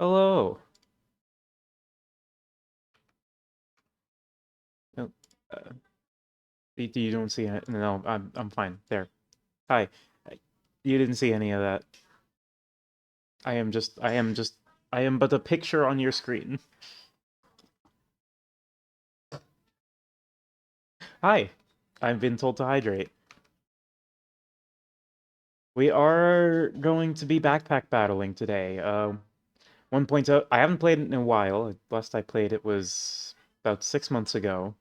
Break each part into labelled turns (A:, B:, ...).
A: Hello. No, uh, you don't see it? No, I'm fine. There. Hi. Uh, You didn't see any of that. I am but a picture on your screen. Hi. I've been told to hydrate. We are going to be backpack battling today. 1.0. I haven't played it in a while. Last I played it was about 6 months ago.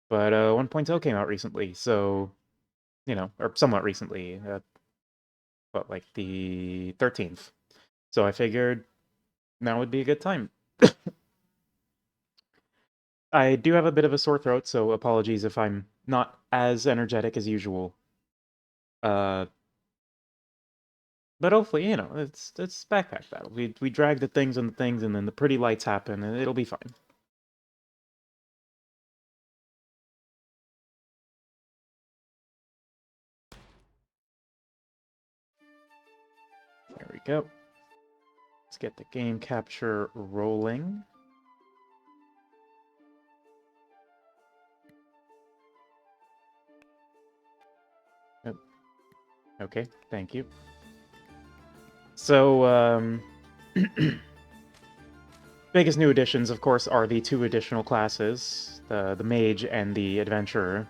A: But 1.0 came out recently, so or somewhat recently. Like the 13th. So I figured now would be a good time. I do have a bit of a sore throat, so apologies if I'm not as energetic as usual. Uh, but hopefully, it's backpack battle. We drag the things, and then the pretty lights happen, and it'll be fine. There we go. Let's get the game capture rolling. Yep. Okay, thank you. So, biggest new additions, of course, are the two additional classes, the mage and the adventurer.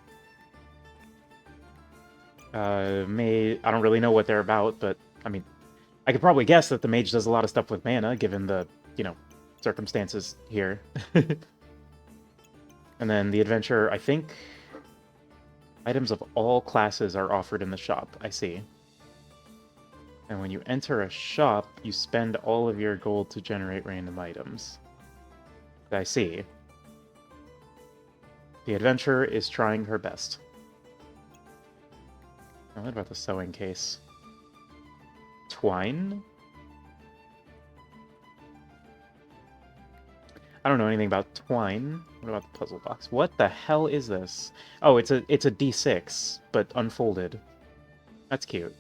A: I don't really know what they're about, but I mean, I could probably guess that the mage does a lot of stuff with mana, given the, circumstances here. And then the adventurer, I think items of all classes are offered in the shop, I see. And when you enter a shop, you spend all of your gold to generate random items. I see. The adventurer is trying her best. Now, what about the sewing case? Twine? I don't know anything about twine. What about the puzzle box? What the hell is this? Oh, it's a D6, but unfolded. That's cute.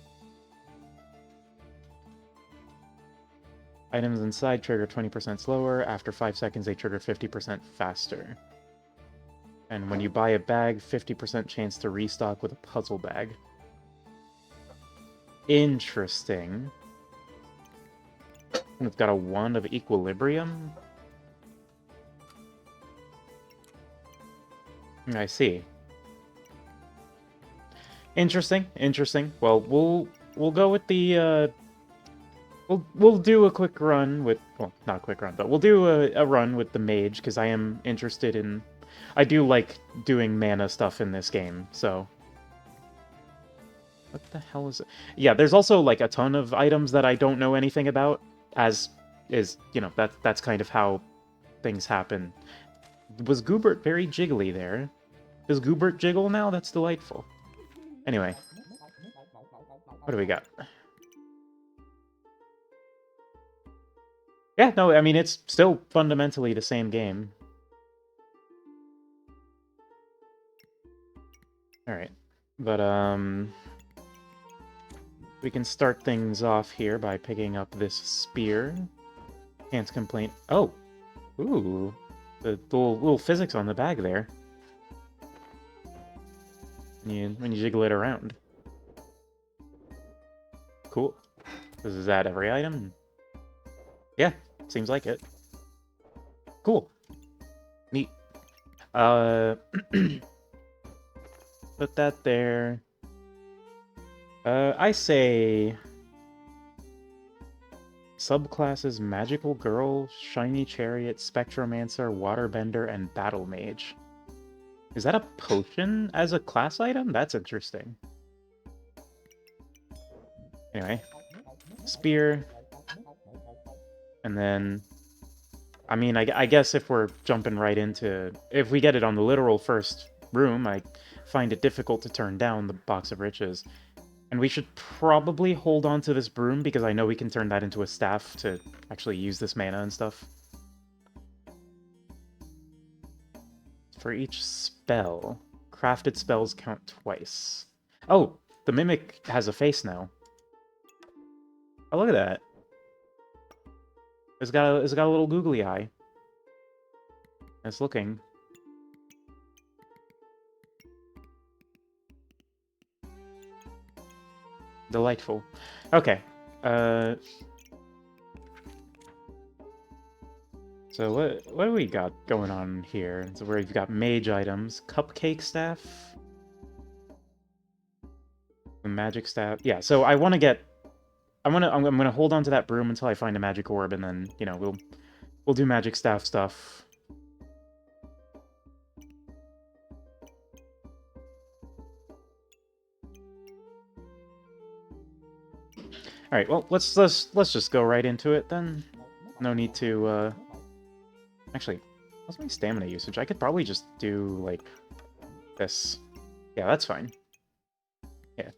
A: Items inside trigger 20% slower. After 5 seconds, they trigger 50% faster. And when you buy a bag, 50% chance to restock with a puzzle bag. Interesting. And it's got a wand of equilibrium. I see. Interesting. Interesting. Well, we'll go with the we'll do a quick run with, well, not a quick run, but we'll do a run with the mage because I am interested in, I do like doing mana stuff in this game, so. What the hell is it? Yeah, there's also like a ton of items that I don't know anything about, as is, that's kind of how things happen. Was Goobert very jiggly there? Does Goobert jiggle now? That's delightful. Anyway, what do we got? Yeah, no, I mean, it's still fundamentally the same game. Alright. But, we can start things off here by picking up this spear. Can't complain. Oh! Ooh. The little physics on the bag there. When you jiggle it around. Cool. Is that every item? Yeah, seems like it. Cool. Neat. Put that there. I say subclasses Magical Girl, Shiny Chariot, Spectromancer, Waterbender, and Battle Mage. Is that a potion as a class item? That's interesting. Anyway, spear. And then, I mean, I guess if we're jumping right into, if we get it on the literal first room, I find it difficult to turn down the Box of Riches. And we should probably hold on to this broom because I know we can turn that into a staff to actually use this mana and stuff. For each spell, crafted spells count twice. Oh, the Mimic has a face now. Oh, look at that. It's got a little googly eye. It's looking. Delightful. Okay. So what do we got going on here? So we've got mage items, cupcake staff, the magic staff. Yeah. So I want to get. I'm gonna hold on to that broom until I find a magic orb, and then we'll do magic staff stuff. All right. Well, let's just go right into it then. No need to. Actually, what's my stamina usage? I could probably just do like this. Yeah, that's fine. Yeah.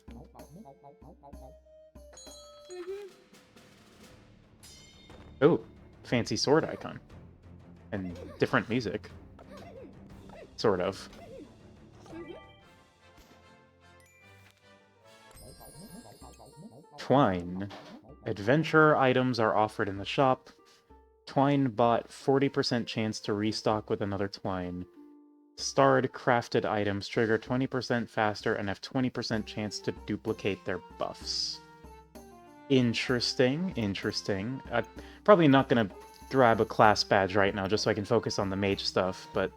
A: Oh, fancy sword icon. And different music. Sort of. Twine. Adventure items are offered in the shop. Twine bought 40% chance to restock with another twine. Starred crafted items trigger 20% faster and have 20% chance to duplicate their buffs. Interesting, interesting. I'm probably not gonna grab a class badge right now just so I can focus on the mage stuff, but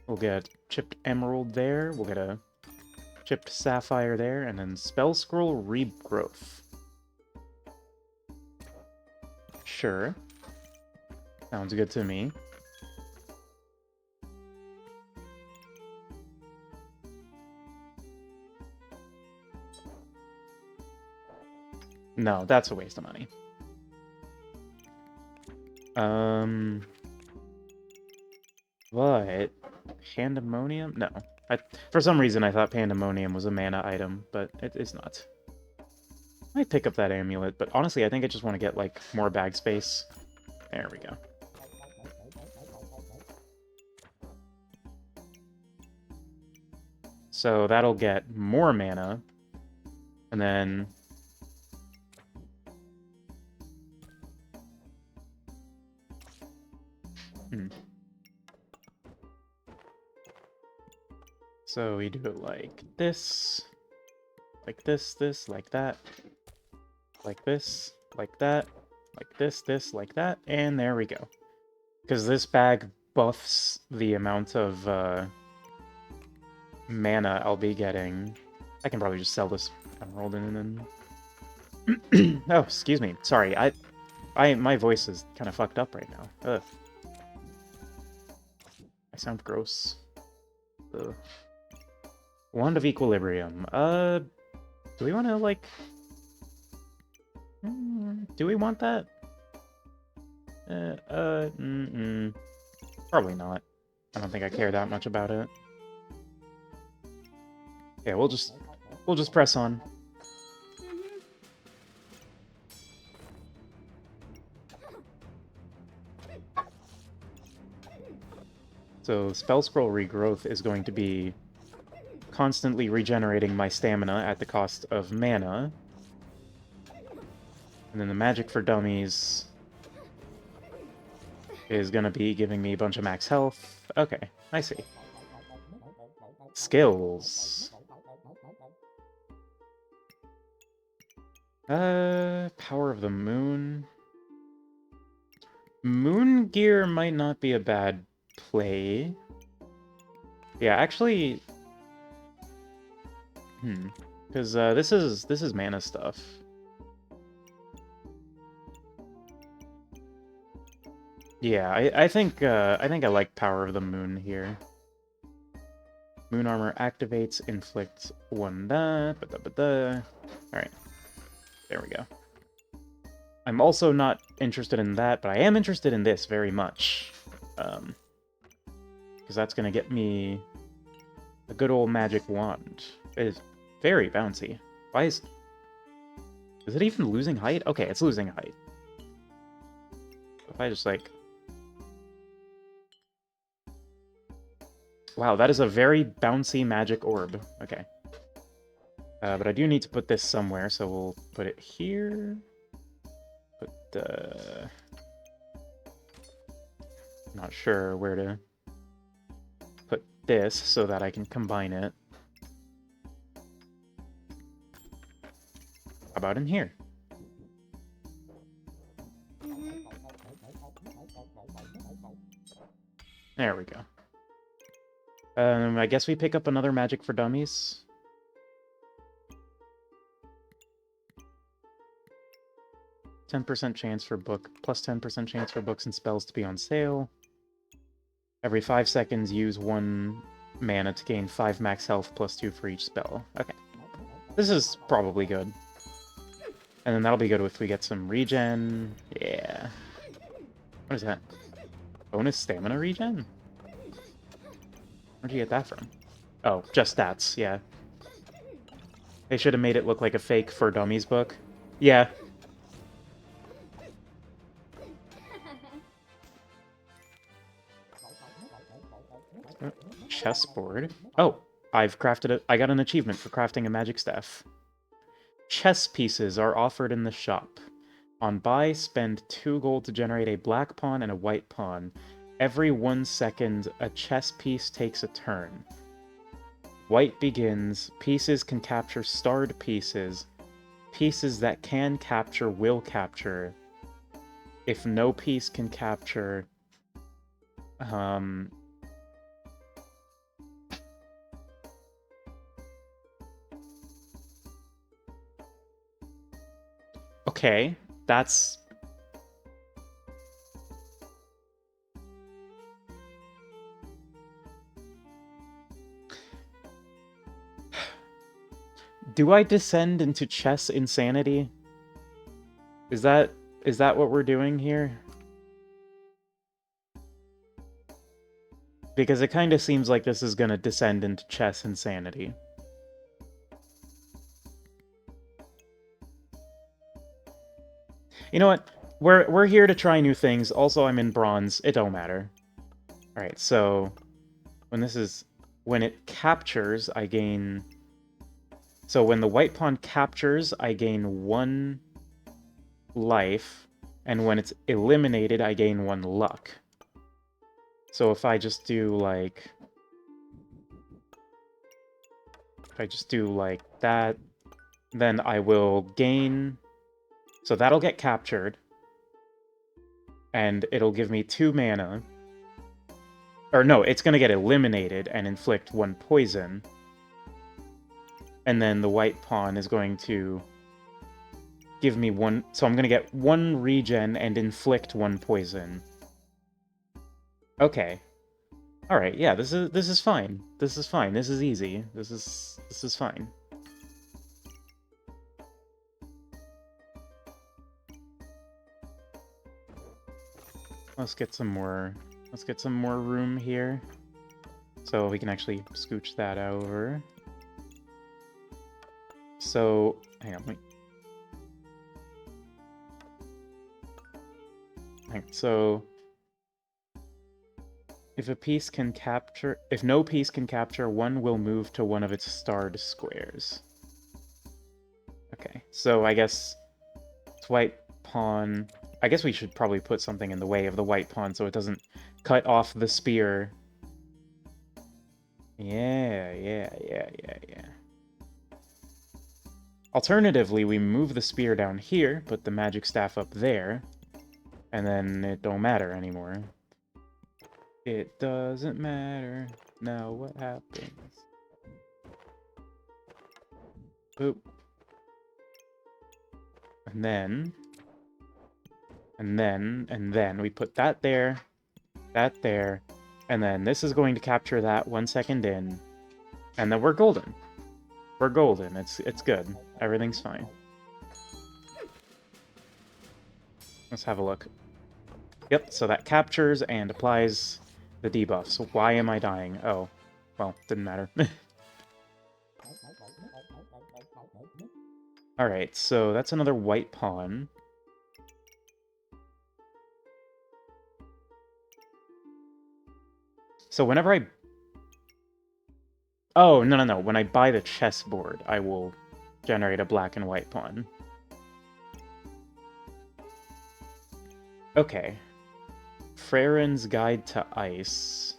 A: we'll get chipped emerald there, we'll get a chipped sapphire there, and then spell scroll regrowth. Sure. Sounds good to me. No, that's a waste of money. But Pandemonium? No. For some reason, I thought Pandemonium was a mana item, but it is not. I might pick up that amulet, but honestly, I think I just want to get, like, more bag space. There we go. So that'll get more mana, and then... So we do it like this, like this, like that, like this, like that, like this, like that, and there we go. Because this bag buffs the amount of mana I'll be getting. I can probably just sell this emerald and then... Oh, excuse me. Sorry, my voice is kind of fucked up right now. Ugh. I sound gross. Ugh. Wand of Equilibrium. Do we want to, like... do we want that? Probably not. I don't think I care that much about it. Yeah, we'll just press on. So Spell Scroll Regrowth is going to be constantly regenerating my stamina at the cost of mana. And then the Magic for Dummies is gonna be giving me a bunch of max health. Okay, I see. Skills. Power of the Moon. Moon Gear might not be a bad play. Yeah, actually... Because this is mana stuff. Yeah, I think I like Power of the Moon here. Moon armor activates, inflicts 1 da. Alright. There we go. I'm also not interested in that, but I am interested in this very much. Because that's gonna get me a good old magic wand. It is very bouncy. Why is it even losing height? Okay, it's losing height. If I just, like... Wow, that is a very bouncy magic orb. Okay. But I do need to put this somewhere, so we'll put it here. Put the... Not sure where to put this so that I can combine it. How about in here? There we go. I guess we pick up another Magic for Dummies. +10% chance for book, +10% chance for books and spells to be on sale. Every 5 seconds, use 1 mana to gain 5 max health +2 for each spell. Okay. This is probably good. And then that'll be good if we get some regen. Yeah. What is that? Bonus stamina regen? Where'd you get that from? Oh, just stats, yeah. They should have made it look like a fake For Dummies book. Yeah. Chessboard. Oh, I've crafted it. I got an achievement for crafting a magic staff. Chess pieces are offered in the shop. On buy, spend 2 gold to generate a black pawn and a white pawn. Every 1 second, a chess piece takes a turn. White begins. Pieces can capture starred pieces. Pieces that can capture will capture. If no piece can capture... Okay, that's... Do I descend into chess insanity? Is that what we're doing here? Because it kind of seems like this is gonna descend into chess insanity. You know what? We're here to try new things. Also, I'm in bronze. It don't matter. Alright, so... When it captures, I gain... So when the white pawn captures, I gain 1 life. And when it's eliminated, I gain 1 luck. So if I just do, like... If I just do, like, that... Then I will gain... So that'll get captured. And it'll give me 2 mana. Or no, it's gonna get eliminated and inflict 1 poison. And then the white pawn is going to give me 1... So I'm gonna get 1 regen and inflict 1 poison. Okay. Alright, yeah, this is fine. This is fine. This is easy. This is fine. Let's get some more room here. So we can actually scooch that over. So, hang on, wait. So, if no piece can capture, 1 will move to 1 of its starred squares. Okay, so I guess it's white pawn. I guess we should probably put something in the way of the white pawn so it doesn't cut off the spear. Yeah. Alternatively, we move the spear down here, put the magic staff up there, and then it don't matter anymore. It doesn't matter. Now what happens? Boop. And then we put that there, and then this is going to capture that 1 second in, and then we're golden. We're golden. It's good. Everything's fine. Let's have a look. Yep, so that captures and applies the debuff. So why am I dying? Oh, well, didn't matter. Alright, so that's another white pawn. So whenever I... Oh, no. When I buy the chessboard, I will generate a black and white pawn. Okay. Freyren's Guide to Ice.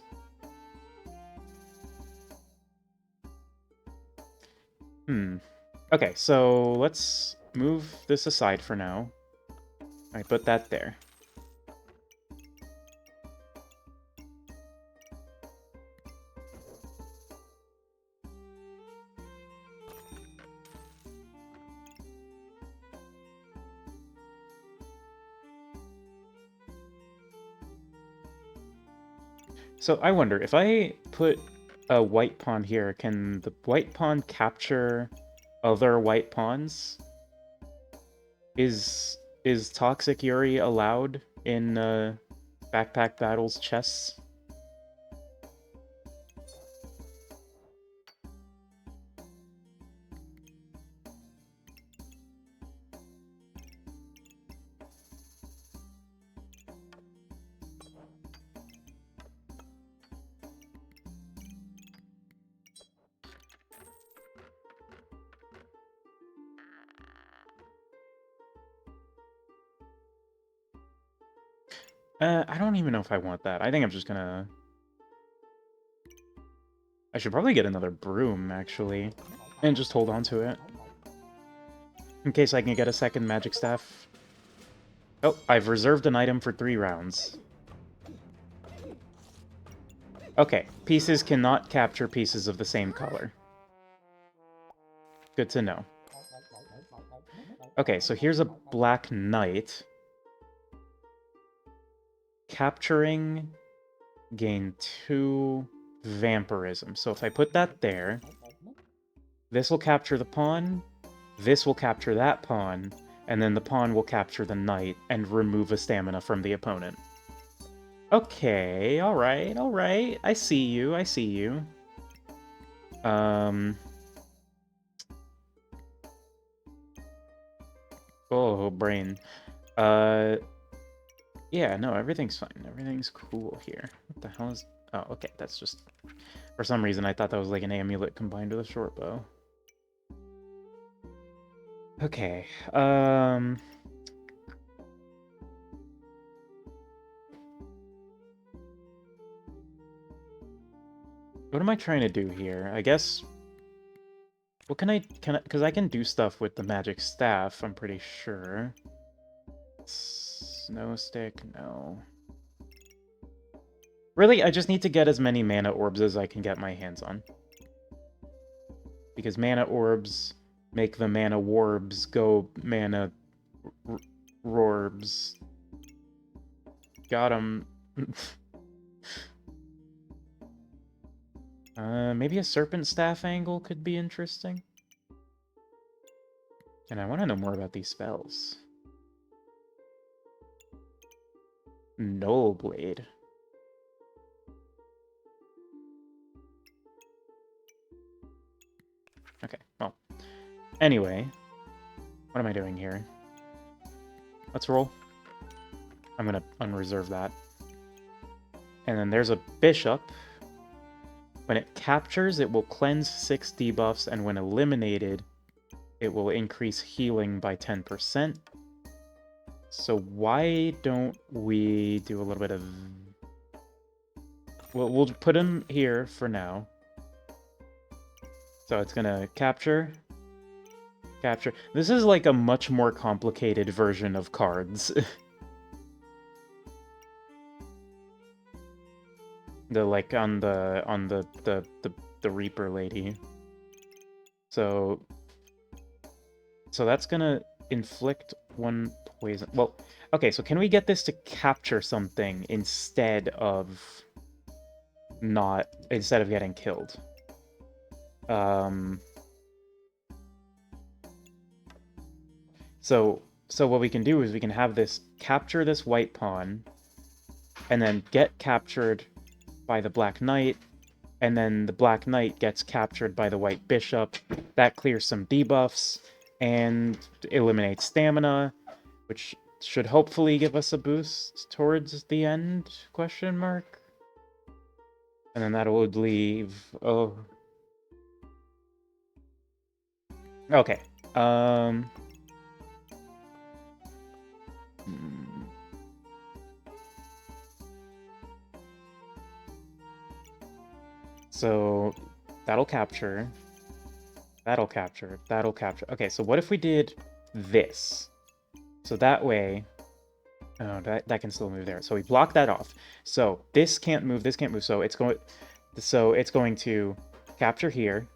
A: Okay, so let's move this aside for now. I put that there. So I wonder, if I put a white pawn here, can the white pawn capture other white pawns? Is Toxic Yuri allowed in Backpack Battles chess? I don't even know if I want that. I think I'm just gonna... I should probably get another broom, actually, and just hold on to it. In case I can get a second magic staff. Oh, I've reserved an item for 3 rounds. Okay, pieces cannot capture pieces of the same color. Good to know. Okay, so here's a Black Knight. Capturing, gain 2 vampirism. So if I put that there, this will capture the pawn, this will capture that pawn, and then the pawn will capture the knight and remove a stamina from the opponent. Okay, alright, alright. I see you, I see you. Oh, brain. Yeah, no, everything's fine. Everything's cool here. What the hell is... Oh, okay, that's just... For some reason, I thought that was like an amulet combined with a short bow. Okay, what am I trying to do here? I guess... What can I... Because I can do stuff with the magic staff, I'm pretty sure. Snow stick, no. Really, I just need to get as many mana orbs as I can get my hands on. Because mana orbs make the mana warbs go mana rorbs. Got him. Maybe a serpent staff angle could be interesting. And I want to know more about these spells. Null Blade. Okay, well. Anyway. What am I doing here? Let's roll. I'm gonna unreserve that. And then there's a bishop. When it captures, it will cleanse 6 debuffs, and when eliminated, it will increase healing by 10%. So why don't we do a little bit of... We'll put him here for now. So it's gonna capture. Capture. This is like a much more complicated version of cards. The like on the Reaper lady. So that's gonna inflict 1 poison. Well, okay, so can we get this to capture something instead of getting killed? So what we can do is we can have this capture this white pawn, and then get captured by the Black Knight, and then the Black Knight gets captured by the White Bishop. That clears some debuffs and eliminates stamina, which should hopefully give us a boost towards the end, question mark? And then that would leave... Oh. Okay. Um. hmm. So that'll capture. That'll capture. That'll capture. Okay, so what if we did this? So that way, oh, that can still move there. So we block that off. So this can't move. This can't move. So it's going. So it's going to capture here.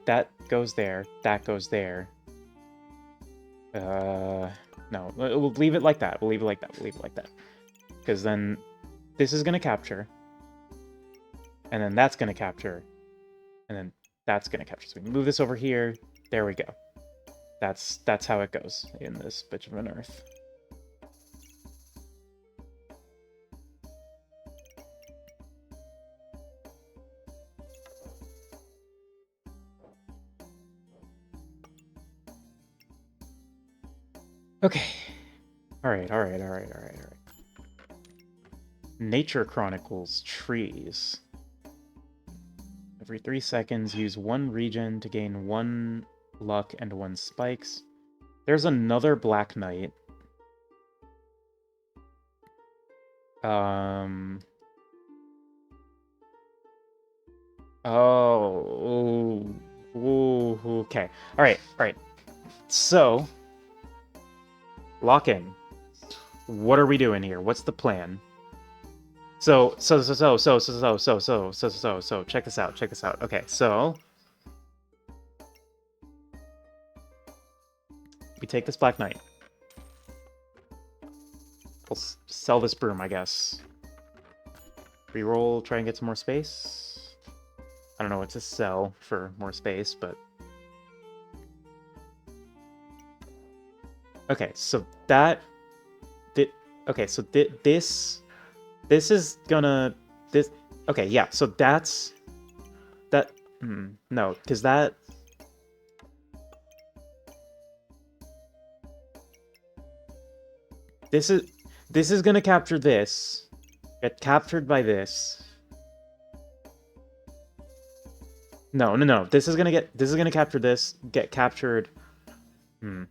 A: That goes there. That goes there. No, we'll leave it like that. We'll leave it like that. We'll leave it like that. Because then this is gonna capture, and then that's gonna capture, and then that's gonna capture. So we can move this over here. There we go. That's how it goes in this bitch of an earth. Okay. Alright. Nature Chronicles trees. Every 3 seconds, use 1 regen to gain 1 luck and 1 spikes. There's another Black Knight. Oh. Ooh, okay. Alright. So, lock in. What are we doing here? What's the plan? So, check this out. Okay, so we take this Black Knight. We'll sell this broom, I guess. Reroll, try and get some more space. I don't know what to sell for more space, but... Okay, so that... Okay, so this is gonna... Okay, yeah, so that's... No, because that... This is gonna capture this. Get captured by this. No. This is gonna capture this. Get captured. I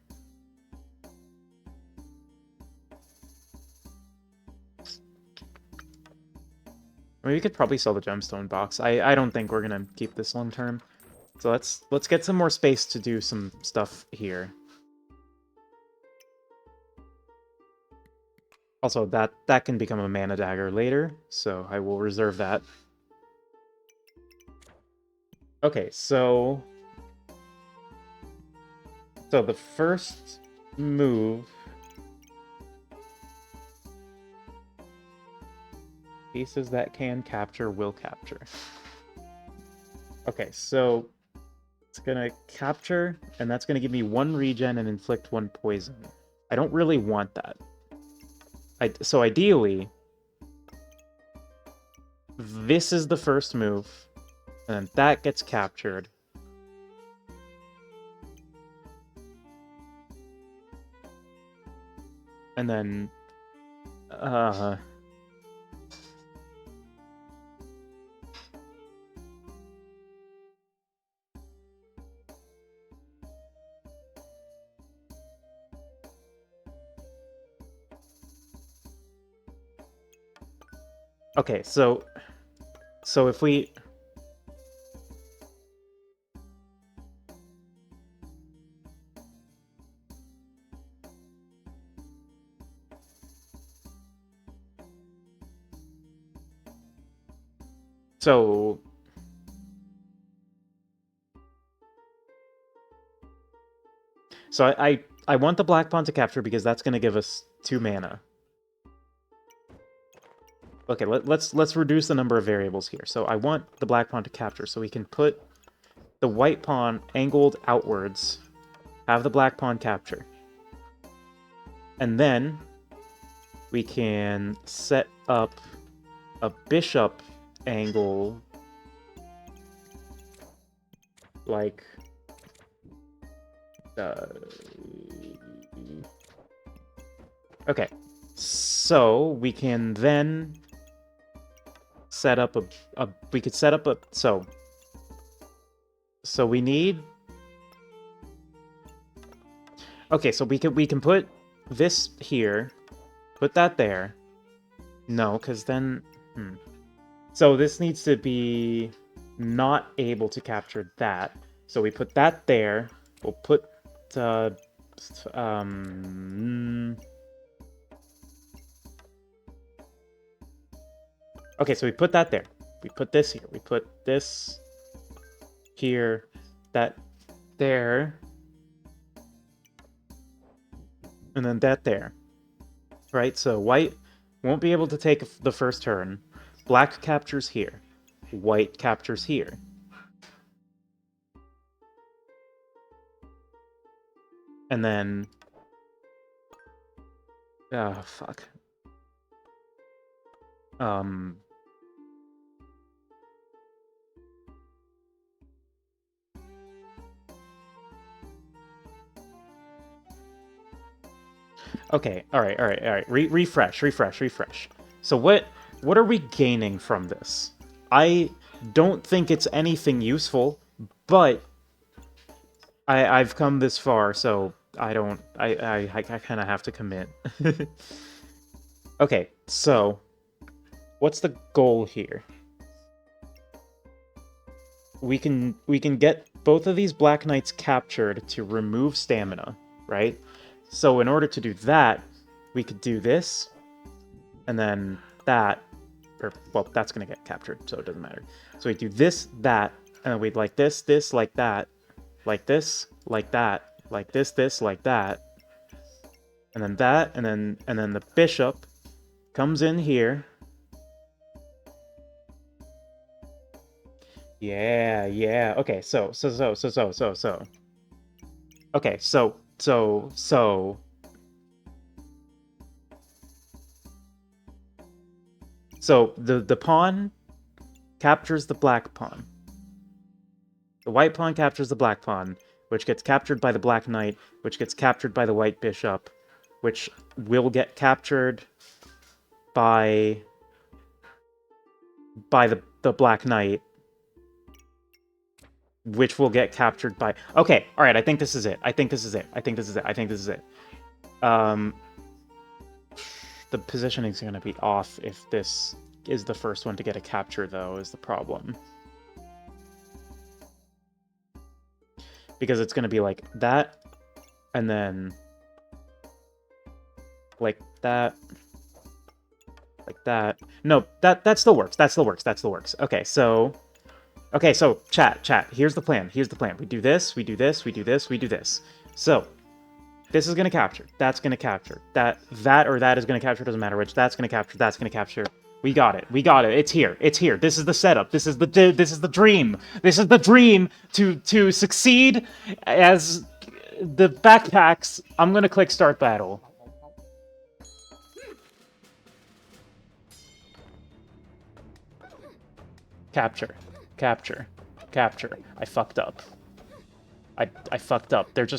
A: mean, we could probably sell the gemstone box. I don't think we're gonna keep this long term. So let's get some more space to do some stuff here. Also, that can become a mana dagger later, so I will reserve that. Okay, so the first move, pieces that can capture will capture. Okay, so it's gonna capture, and that's gonna give me 1 regen and inflict 1 poison. I don't really want that. So ideally, this is the first move, and then that gets captured. And then, okay, so if we... So I want the Black Pawn to capture because that's going to give us 2 mana. Okay, let's reduce the number of variables here. So I want the Black Pawn to capture, so we can put the White Pawn angled outwards, have the Black Pawn capture. And then we can set up a Bishop angle like... Okay, so we can then set up we could set up a... So we need Okay, so we can put this here, put that there. No, because then... So this needs to be not able to capture that. So we put that there. We'll put... Okay, so we put that there. We put this here. We put this here, that there, and then that there. Right? So white won't be able to take the first turn. Black captures here. White captures here. And then... Oh, fuck. Okay, alright. Refresh. So what are we gaining from this? I don't think it's anything useful, but I've come this far, so I kind of have to commit. Okay, so what's the goal here? We can get both of these Black Knights captured to remove stamina, right? So in order to do that, we could do this, and then that, or, well, that's going to get captured, so it doesn't matter. So we do this, that, and then we'd like this, like that, like this, like that, like this, like that, and then that, and then the bishop comes in here. Yeah. Okay, so. Okay, so. So the pawn captures the black pawn. The white pawn captures the black pawn, which gets captured by the black knight, which gets captured by the white bishop, which will get captured by the black knight, which will get captured by... Okay, alright, I think this is it. The positioning's gonna be off if this is the first one to get a capture, though, is the problem. Because it's gonna be like that, and then... like that... like that. No, that still works. Okay, so chat. Here's the plan. We do this. So this is gonna capture. That's gonna capture. That is gonna capture. Doesn't matter which. That's gonna capture. We got it. It's here. This is the setup. This is the dream. This is the dream to succeed as the backpacks. I'm gonna click start battle. Capture. I fucked up. I fucked up. They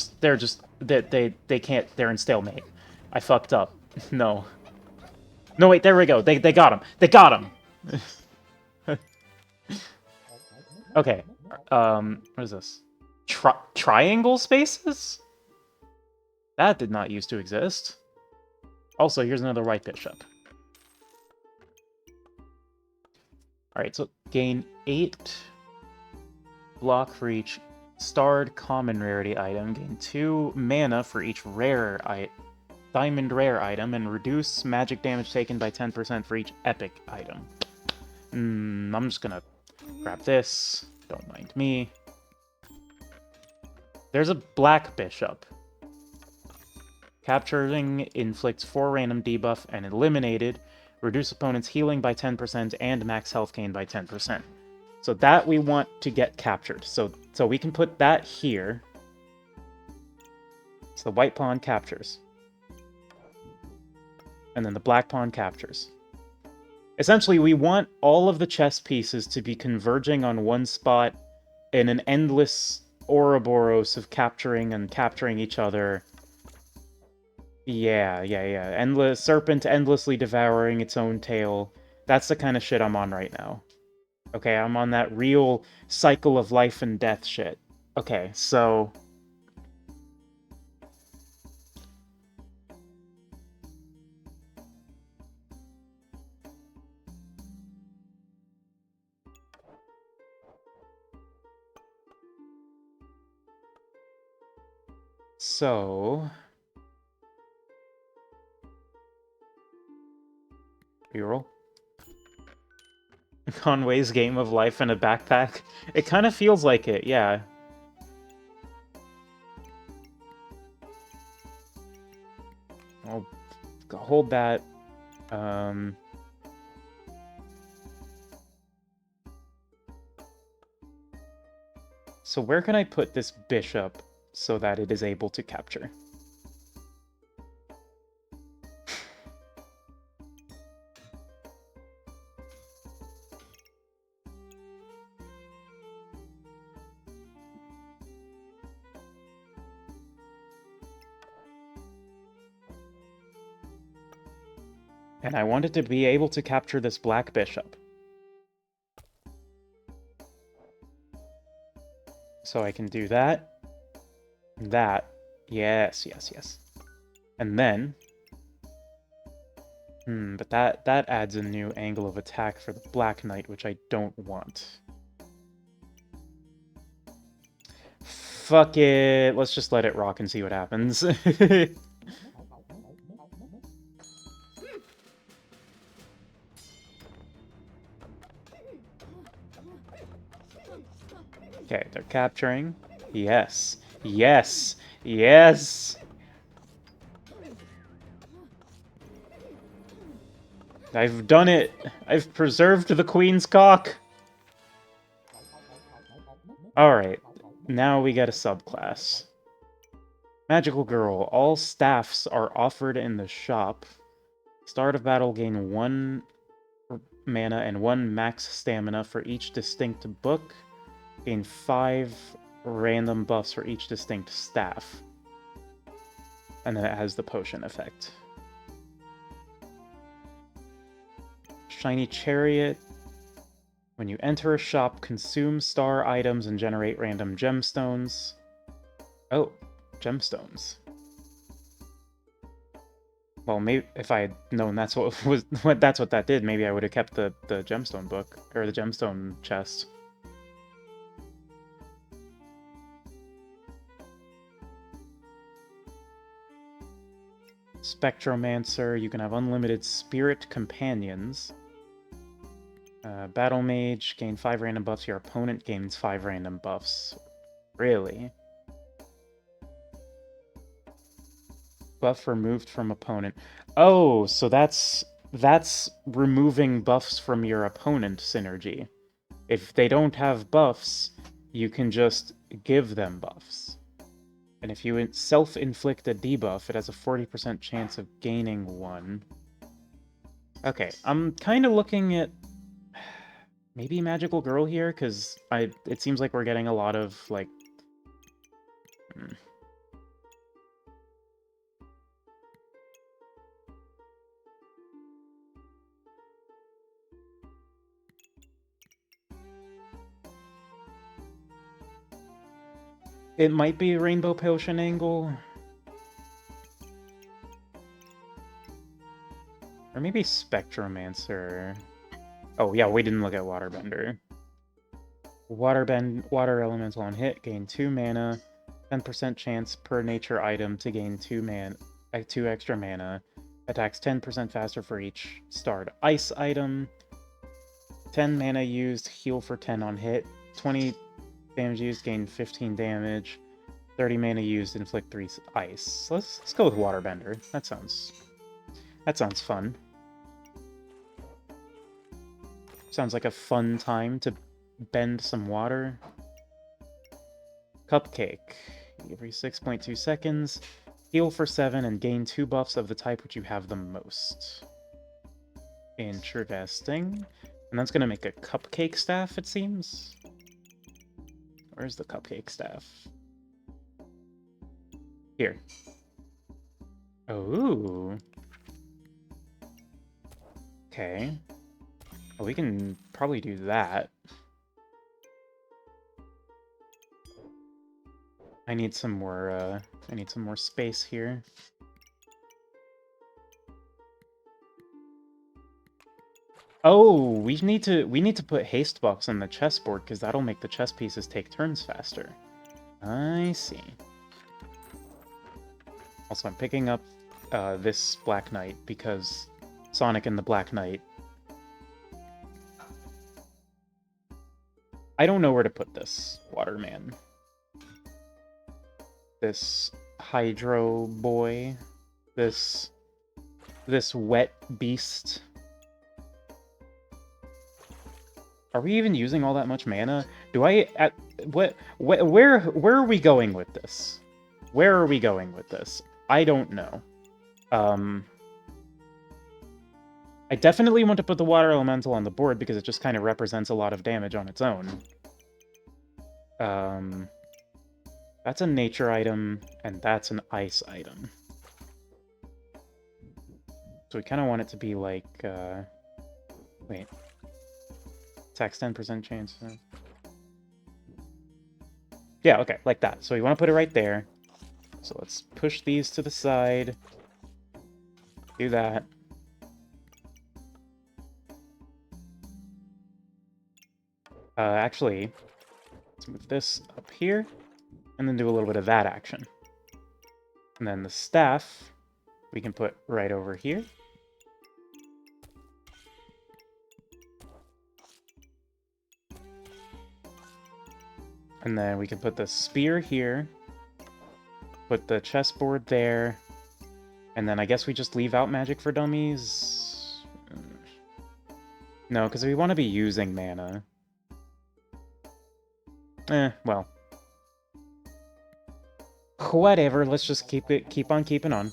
A: can't. They're in stalemate. I fucked up. No. No, wait, there we go. They got him. Okay. What is this? Triangle spaces? That did not used to exist. Also, here's another white bishop. Alright, so gain 8 block for each starred common rarity item, gain 2 mana for each diamond rare item, and reduce magic damage taken by 10% for each epic item. I'm just gonna grab this. Don't mind me. There's a black bishop. Capturing inflicts 4 random debuff and eliminated. Reduce opponent's healing by 10% and max health gain by 10%. So that we want to get captured. So we can put that here. So the white pawn captures. And then the black pawn captures. Essentially, we want all of the chess pieces to be converging on one spot in an endless Ouroboros of capturing each other. Yeah. Endless serpent endlessly devouring its own tail. That's the kind of shit I'm on right now. Okay, I'm on that real cycle of life and death shit. Okay, so... So... reroll. Conway's Game of Life in a backpack. It kind of feels like it, yeah. I'll hold that. So where can I put this bishop so that it is able to capture? And I wanted to be able to capture this black bishop. So I can do that. That. Yes, yes, yes. And then... but that adds a new angle of attack for the Black Knight, which I don't want. Fuck it. Let's just let it rock and see what happens. Okay, they're capturing. Yes. Yes. Yes! I've done it! I've preserved the Queen's cock! Alright, now we get a subclass. Magical Girl. All staffs are offered in the shop. Start of battle, gain 1 mana and 1 max stamina for each distinct book. Gain 5 random buffs for each distinct staff. And then it has the potion effect. Shiny Chariot. When you enter a shop, consume star items and generate random gemstones. Oh, gemstones. Well, maybe if I had known that's what that's what that did, maybe I would have kept the gemstone book or the gemstone chest. Spectromancer, you can have unlimited spirit companions. Battle Mage, gain 5 random buffs. Your opponent gains 5 random buffs. Really? Buff removed from opponent. Oh, so that's removing buffs from your opponent synergy. If they don't have buffs, you can just give them buffs. And if you self-inflict a debuff, it has a 40% chance of gaining one. Okay, I'm kind of looking at maybe Magical Girl here, because it seems like we're getting a lot of, like... It might be a Rainbow Potion angle. Or maybe Spectromancer. Oh yeah, we didn't look at Waterbender. Water Elemental on hit, gain 2 mana, 10% chance per nature item to gain 2 extra mana, attacks 10% faster for each starred ice item, 10 mana used, heal for 10 on hit, 20 damage used, gain 15 damage, 30 mana used, inflict 3 ice. Let's go with Waterbender. That sounds fun. Sounds like a fun time to bend some water. Cupcake. Every 6.2 seconds, heal for 7 and gain 2 buffs of the type which you have the most. Interesting. And that's gonna make a cupcake staff, it seems. Where's the cupcake staff? Here. Oh. Okay. Well, we can probably do that. I need some more space here. Oh, we need to put haste buffs on the chessboard because that'll make the chess pieces take turns faster. I see. Also, I'm picking up this Black Knight because Sonic and the Black Knight. I don't know where to put this Waterman. This Hydro Boy. This Wet Beast. Are we even using all that much mana? Do I where are we going with this? Where are we going with this? I don't know. I definitely want to put the Water Elemental on the board because it just kind of represents a lot of damage on its own. That's a nature item, and that's an ice item. So we kind of want it to be like, wait. Tax 10% chance. Yeah, okay, like that. So we want to put it right there. So let's push these to the side. Do that. Actually, let's move this up here, and then do a little bit of that action. And then the staff, we can put right over here. And then we can put the spear here, put the chessboard there, and then I guess we just leave out Magic for Dummies? No, because we want to be using mana. Well. Whatever, let's just keep on keeping on.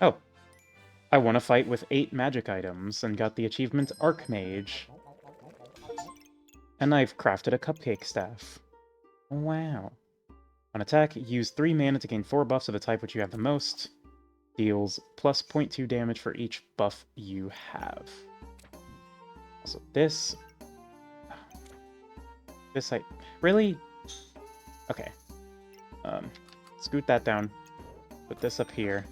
A: Oh. I won a fight with 8 magic items and got the achievement Archmage. And I've crafted a cupcake staff. Wow. On attack, use 3 mana to gain 4 buffs of the type which you have the most. Deals plus 0.2 damage for each buff you have. Also, this... Really? Okay. Scoot that down. Put this up here.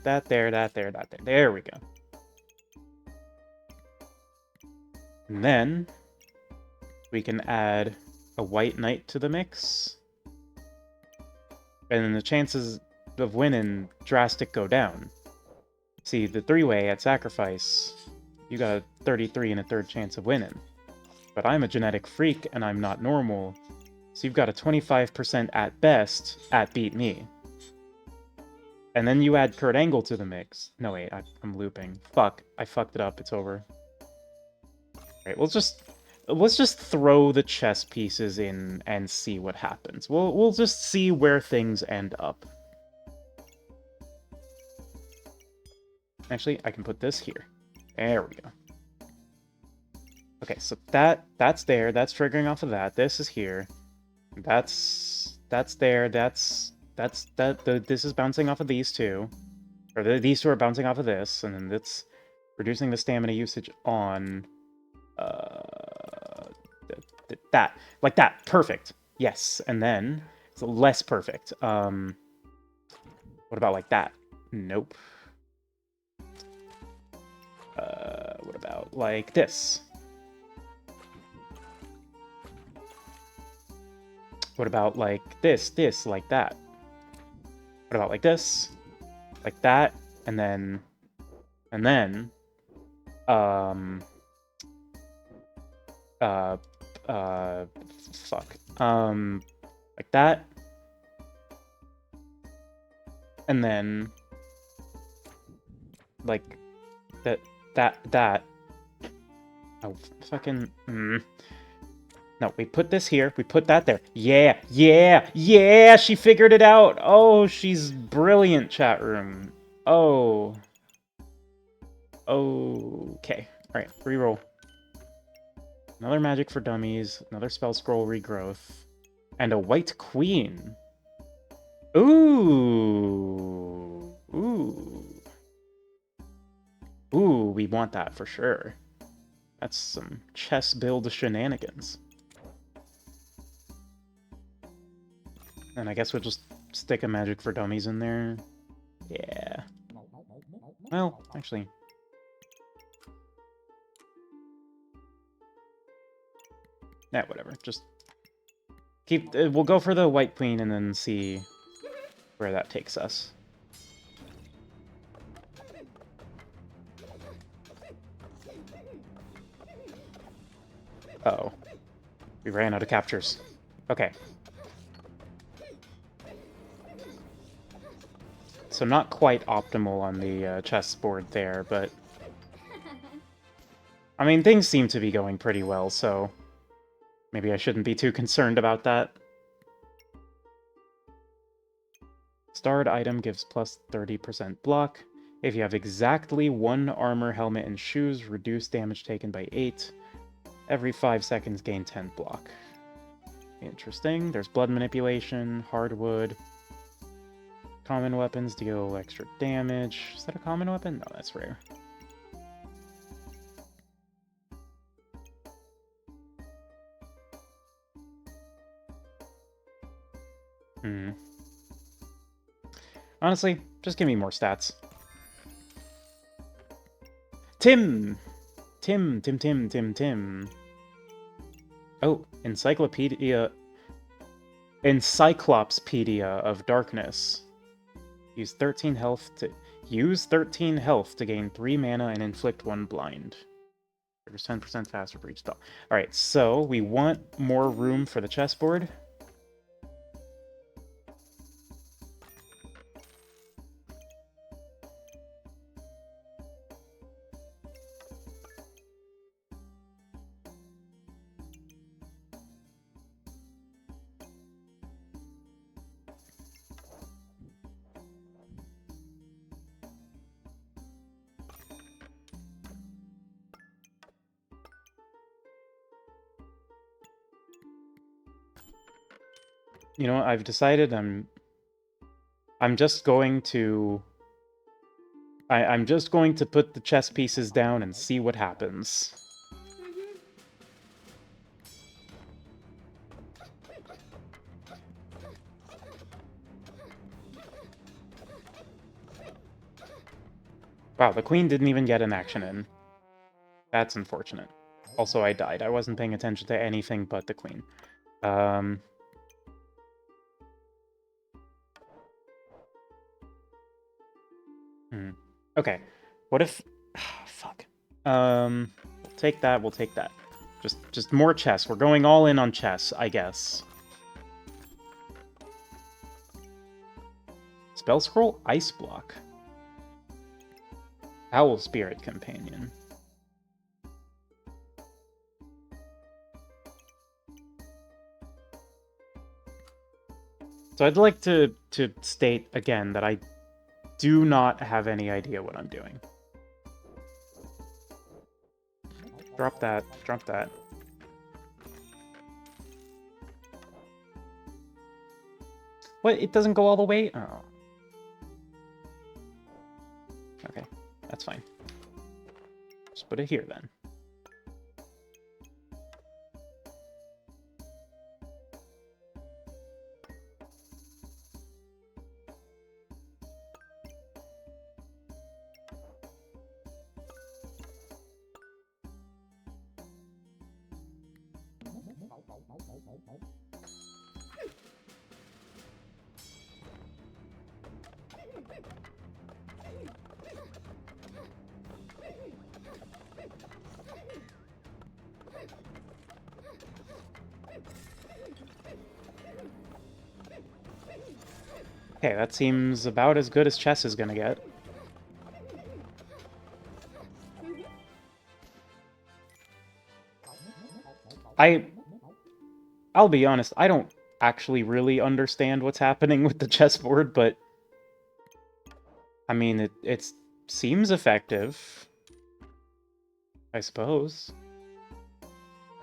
A: That there, that there, that there. There we go. And then we can add a White Knight to the mix. And then the chances of winning drastic go down. See, the 3-way at Sacrifice, you got a 33 and a third chance of winning. But I'm a genetic freak and I'm not normal, so you've got a 25% at best at beat me. And then you add Kurt Angle to the mix. No, wait, I'm looping. Fuck, I fucked it up. It's over. Alright, let's just throw the chess pieces in and see what happens. We'll just see where things end up. Actually, I can put this here. There we go. Okay, so that's there. That's triggering off of that. This is here. That's there. This is bouncing off of these two. Or these two are bouncing off of this, and then it's reducing the stamina usage on that. Like that. Perfect. Yes. And then it's less perfect. What about like that? Nope. What about like this? What about like this, like that? What about like this? Like that, and then... fuck. Like that. And then... like... that. Oh, fucking... No, we put this here. We put that there. Yeah! She figured it out! Oh, she's brilliant, chat room. Oh. Okay. Alright, reroll. Another Magic for Dummies. Another Spell Scroll Regrowth. And a White Queen. Ooh. Ooh, we want that for sure. That's some chess build shenanigans. And I guess we'll just stick a Magic for Dummies in there. Yeah. Well, actually... yeah, whatever. Just keep... we'll go for the White Queen and then see where that takes us. Uh-oh. We ran out of captures. Okay. So not quite optimal on the chessboard there, but... I mean, things seem to be going pretty well, so... maybe I shouldn't be too concerned about that. Starred item gives plus 30% block. If you have exactly 1 armor, helmet, and shoes, reduce damage taken by 8. Every 5 seconds, gain 10 block. Interesting. There's blood manipulation, hardwood. Common weapons deal extra damage. Is that a common weapon? No, that's rare. Honestly, just give me more stats. Tim! Tim. Oh, Encyclopedia of Darkness. Use 13 health to gain 3 mana and inflict 1 blind. Triggers 10% faster for each spell. Alright, so we want more room for the chessboard. You know what, I've decided I'm just going to... I'm just going to put the chess pieces down and see what happens. Wow, the queen didn't even get an action in. That's unfortunate. Also, I died. I wasn't paying attention to anything but the queen. Okay. What if... fuck. We'll take that, we'll take that. Just more chess. We're going all in on chess, I guess. Spell Scroll, Ice Block. Owl Spirit Companion. So I'd like to state again that I do not have any idea what I'm doing. Drop that, drop that. What? It doesn't go all the way? Oh. Okay, that's fine. Just put it here then. Okay, that seems about as good as chess is gonna get. I'll be honest, I don't actually really understand what's happening with the chessboard, but I mean, it seems effective, I suppose.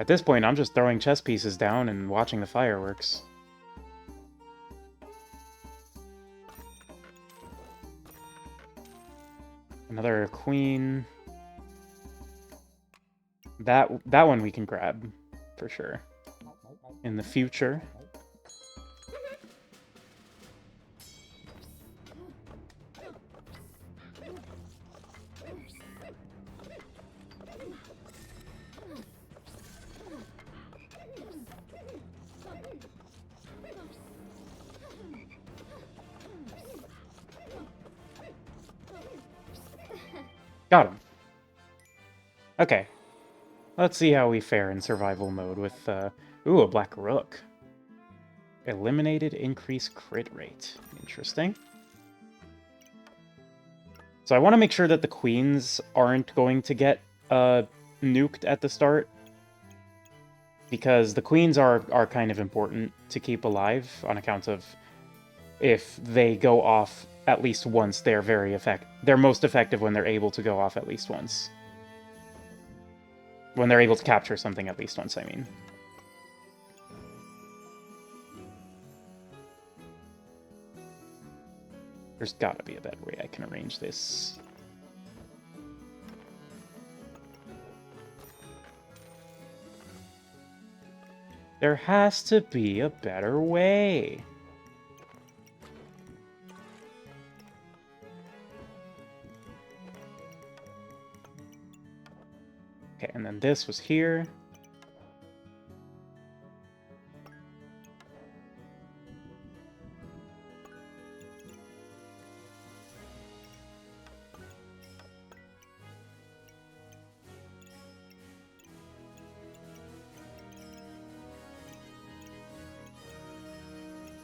A: At this point, I'm just throwing chess pieces down and watching the fireworks. Another queen. That one we can grab, for sure. In the future. Okay. Let's see how we fare in survival mode with, ooh, a black rook. Eliminated increased crit rate. Interesting. So I want to make sure that the queens aren't going to get, nuked at the start. Because the queens are kind of important to keep alive on account of if they go off at least once, they're most effective when they're able to go off at least once. When they're able to capture something at least once, I mean. There's gotta be a better way I can arrange this. There has to be a better way. Okay, and then this was here.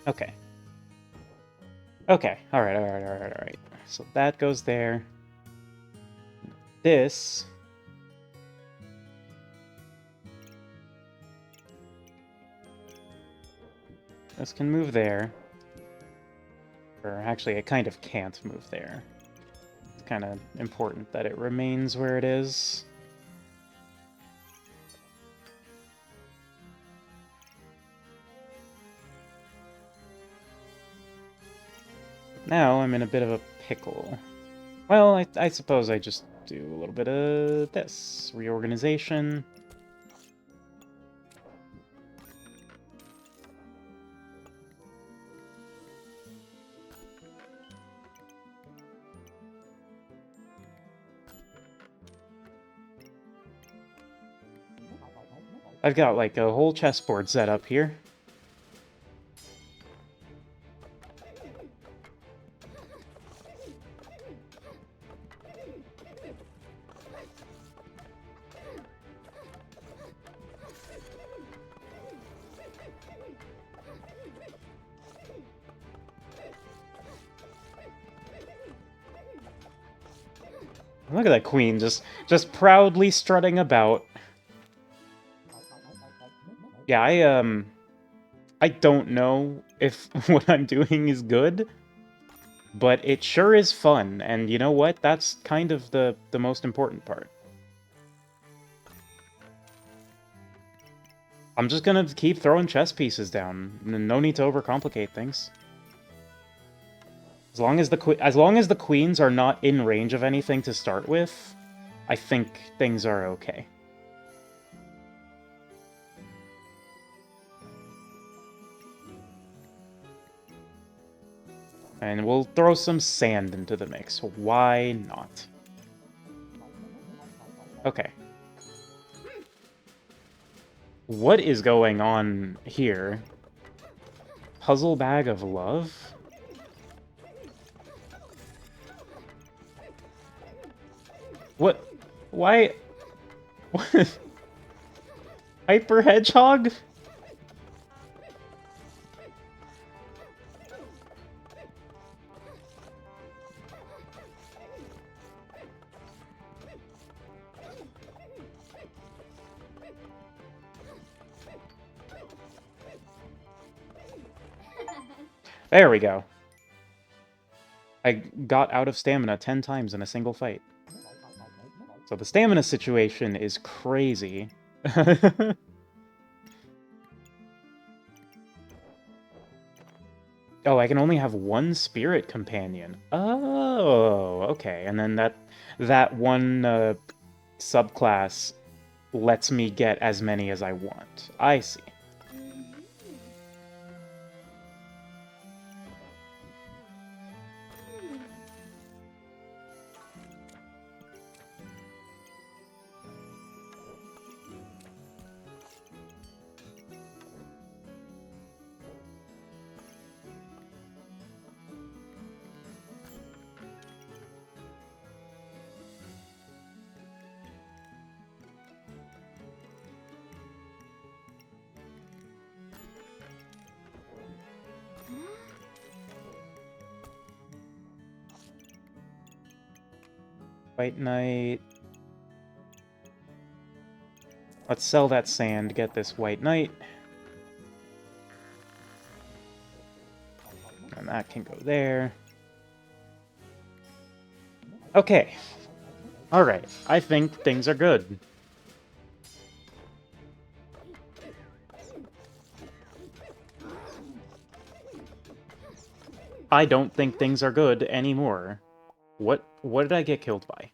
A: Okay. Okay, alright. So that goes there. This... This can move there. Or actually, it kind of can't move there. It's kind of important that it remains where it is. Now I'm in a bit of a pickle. Well, I suppose I just do a little bit of this. Reorganization. I've got like a whole chessboard set up here. Look at that queen just proudly strutting about. Yeah, I don't know if what I'm doing is good, but it sure is fun, and you know what? That's kind of the most important part. I'm just gonna keep throwing chess pieces down. No need to overcomplicate things. As long as the queens are not in range of anything to start with, I think things are okay. And we'll throw some sand into the mix. Why not? Okay. What is going on here? Puzzle bag of love? What? Why? What? Hyper Hedgehog? There we go. I got out of stamina 10 times in a single fight. So the stamina situation is crazy. Oh, I can only have one spirit companion. Oh, okay. And then that one subclass lets me get as many as I want. I see. White Knight. Let's sell that sand, get this White Knight. And that can go there. Okay. Alright, I think things are good. I don't think things are good anymore. What did I get killed by?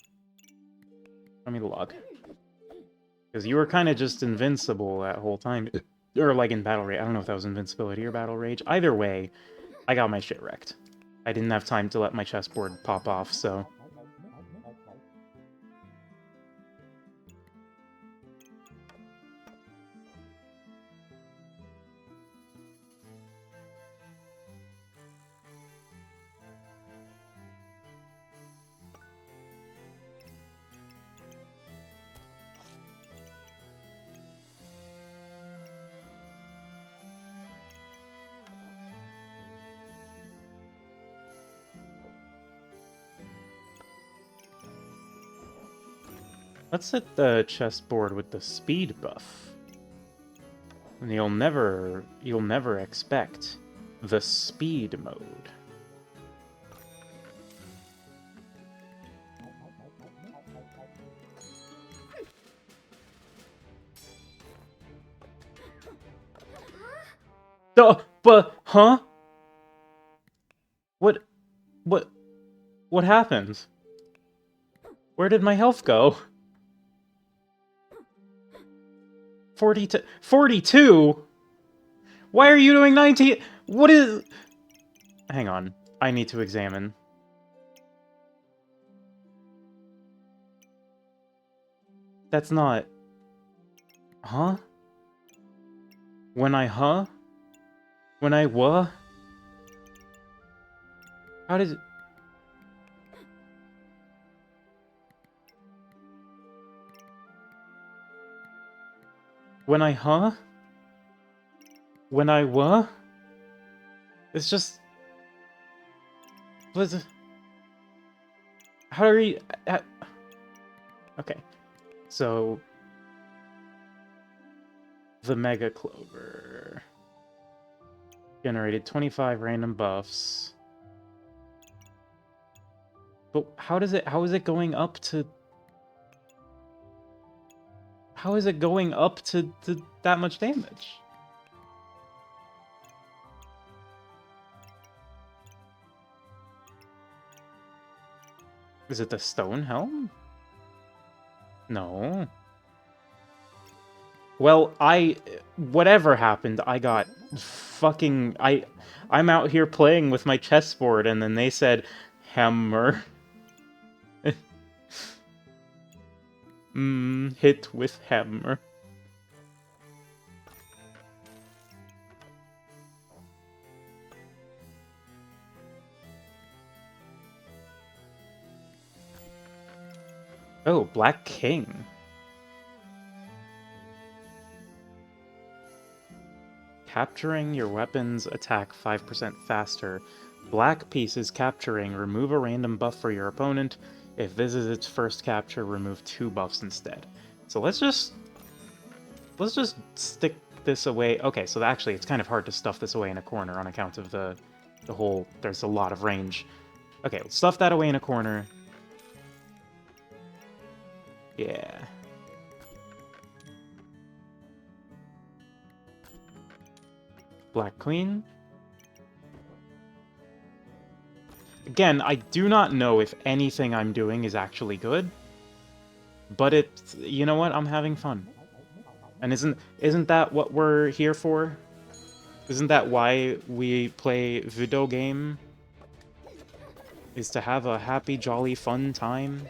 A: Let me log. Because you were kind of just invincible that whole time. Or like in Battle Rage. I don't know if that was invincibility or Battle Rage. Either way, I got my shit wrecked. I didn't have time to let my chessboard pop off, so... Let's hit the chessboard with the speed buff. And you'll never expect the speed mode. Huh? What happened? Where did my health go? 42? 42? Why are you doing 19? What is... Hang on. I need to examine. That's not... Huh? When I what? How did... When I what? It's just... What's... How are you... Okay. So... The Mega Clover... Generated 25 random buffs. But how is it going up to... How is it going up to that much damage? Is it the stone helm? No. Well, whatever happened, I got fucking... I'm out here playing with my chessboard, and then they said, hammer. Hit with hammer. Oh, Black King. Capturing your weapon's attack 5% faster. Black pieces capturing. Remove a random buff for your opponent. If this is its first capture, remove 2 buffs instead. So let's just stick this away. Okay, so actually it's kind of hard to stuff this away in a corner on account of the whole... There's a lot of range. Okay, let's stuff that away in a corner. Yeah. Black Queen. Again, I do not know if anything I'm doing is actually good. But it's... You know what? I'm having fun. And isn't that what we're here for? Isn't that why we play video game? Is to have a happy, jolly, fun time?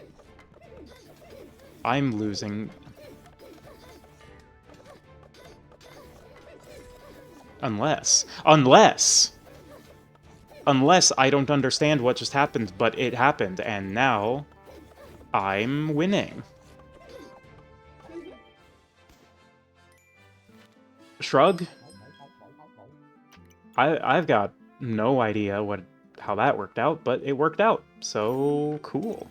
A: I'm losing. Unless I don't understand what just happened, but it happened, and now I'm winning. Shrug? I've got no idea how that worked out, but it worked out, so cool.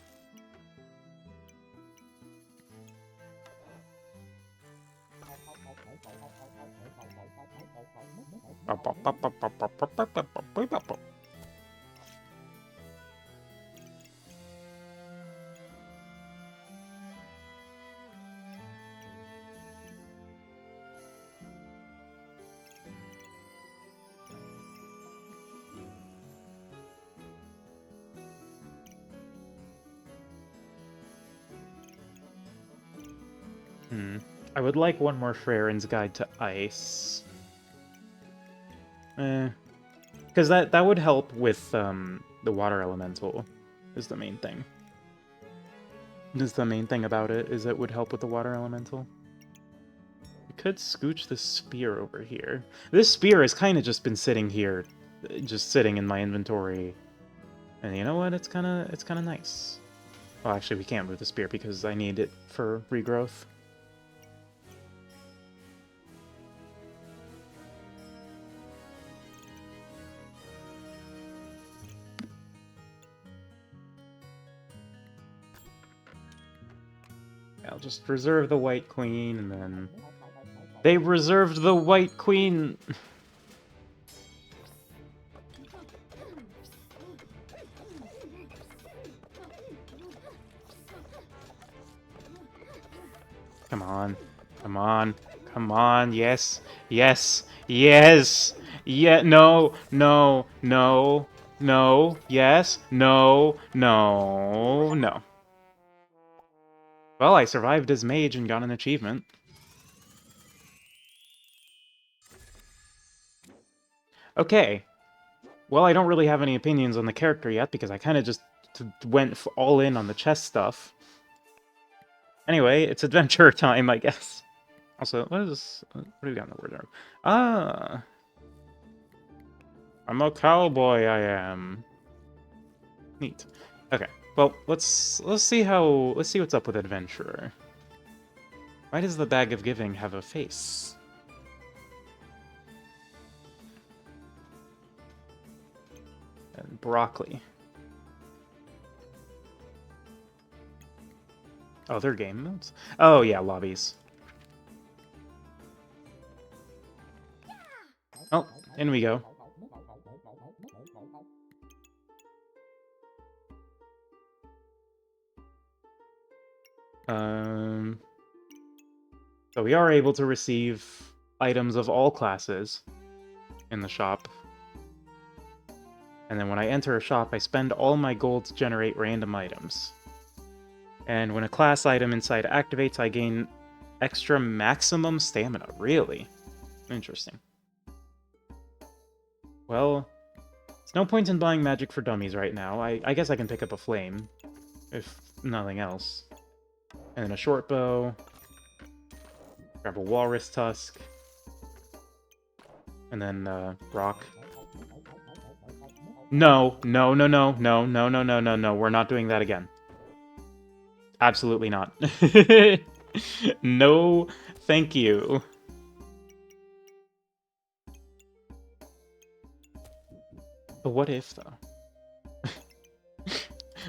A: I would like one more Freyren's Guide to Ice. Because that would help with the water elemental, is the main thing. Is the main thing about it, is it would help with the water elemental. I could scooch the spear over here. This spear has kind of just been sitting here, just sitting in my inventory. And you know what? It's kind of nice. Well, actually, we can't move the spear because I need it for regrowth. I'll just reserve the White Queen, and then... They reserved the White Queen! Come on. Come on. Come on. Yes. Yes. Yes! Yeah, no, no, no, no, yes, no, no, no. Well, I survived as mage and got an achievement. Okay. Well, I don't really have any opinions on the character yet, because I kind of just went all in on the chess stuff. Anyway, it's adventure time, I guess. Also, what do we got in the word? Ah! I'm a cowboy, I am. Neat. Okay, well, let's see what's up with Adventurer. Why does the Bag of Giving have a face? And broccoli. Oh, they're game modes? Oh, yeah, lobbies. Oh, in we go. So we are able to receive items of all classes in the shop. And then when I enter a shop, I spend all my gold to generate random items. And when a class item inside activates, I gain extra maximum stamina. Really? Interesting. Well, there's no point in buying magic for dummies right now. I guess I can pick up a flame, if nothing else. And then a short bow. Grab a walrus tusk. And then, rock. No, no, no, no, no, no, no, no, no, no. We're not doing that again. Absolutely not. No, thank you. But what if, though?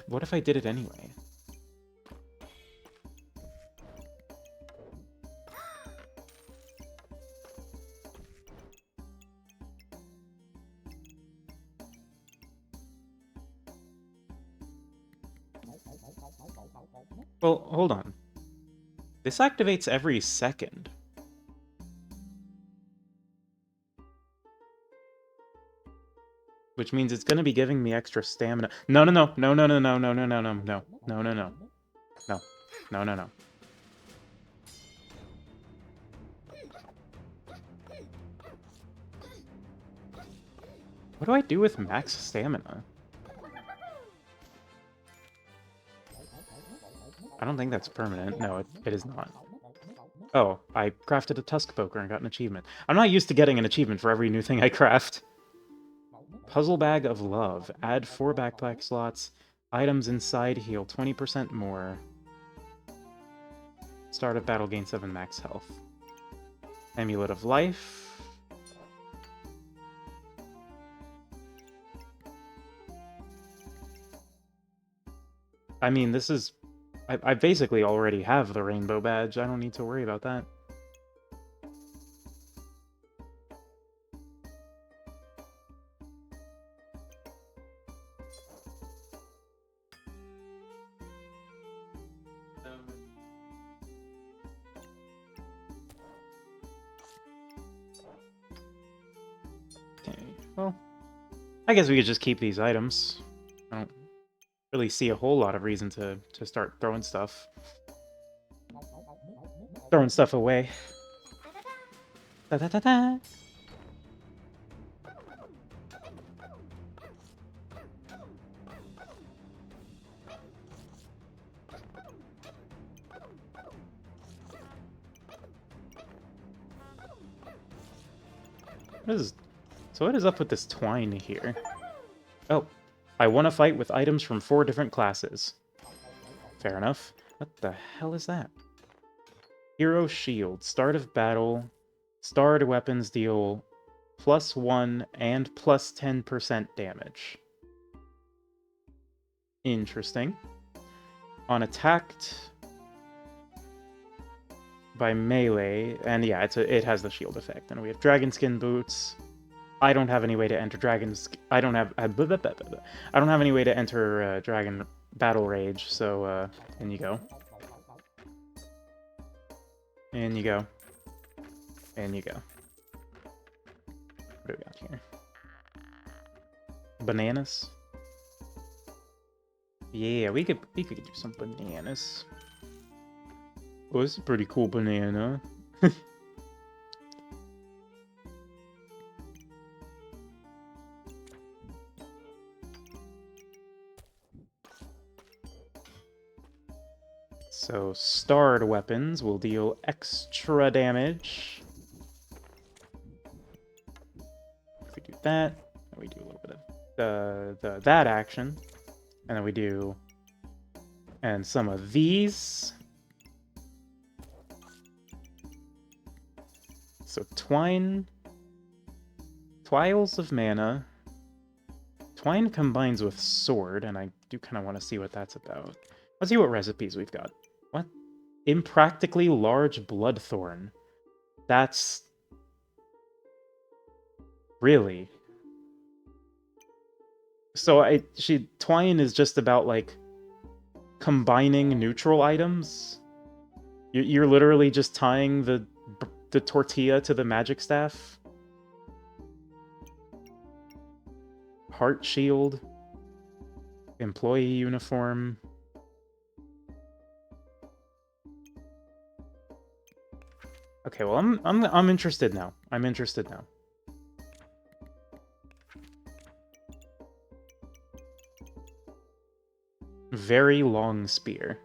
A: What if I did it anyway? Well, hold on. This activates every second. Which means it's gonna be giving me extra stamina. No, no, no, no, no, no, no, no, no, no, no, no, no, no, no, no, no, no, no. What do I do with max stamina? I don't think that's permanent. No, it is not. Oh, I crafted a tusk poker and got an achievement. I'm not used to getting an achievement for every new thing I craft. Puzzle Bag of Love. Add 4 backpack slots. Items inside heal 20% more. Start of battle gain 7 max health. Amulet of Life. I mean, this is... I basically already have the rainbow badge. I don't need to worry about that. Well, I guess we could just keep these items. I don't really see a whole lot of reason to start throwing stuff. Throwing stuff away. Da da da da. So what is up with this twine here? Oh, I want to fight with items from 4 different classes. Fair enough. What the hell is that? Hero Shield. Start of battle. Starred weapons deal +1 and +10% damage. Interesting. On attacked by melee, and yeah, it has the shield effect. And we have dragon skin boots. I don't have any way to enter I don't have any way to enter dragon battle rage. So in you go. In you go. In you go. What do we got here? Bananas. Yeah, we could do some bananas. Oh, this is a pretty cool banana. So, starred weapons will deal extra damage. If we do that, then we do a little bit of that action. And then we do... And some of these. So, Twiles of Mana. Twine combines with Sword, and I do kind of want to see what that's about. Let's see what recipes we've got. What? Impractically large Bloodthorn. That's... Really? So Twine is just about, like, combining neutral items? You're literally just tying the tortilla to the magic staff? Heart shield. Employee uniform. Okay, well, I'm interested now. I'm interested now. Very long spear.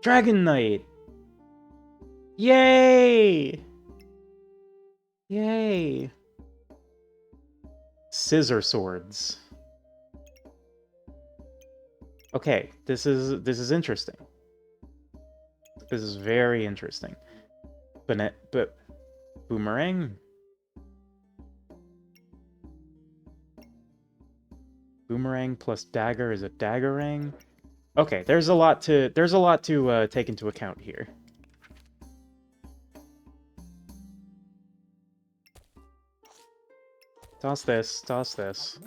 A: Dragon Knight! Yay! Yay! Scissor swords. Okay, this is interesting. This is very interesting. But boomerang? Boomerang plus dagger is a daggerang? Okay, there's a lot to take into account here. Toss this, toss this.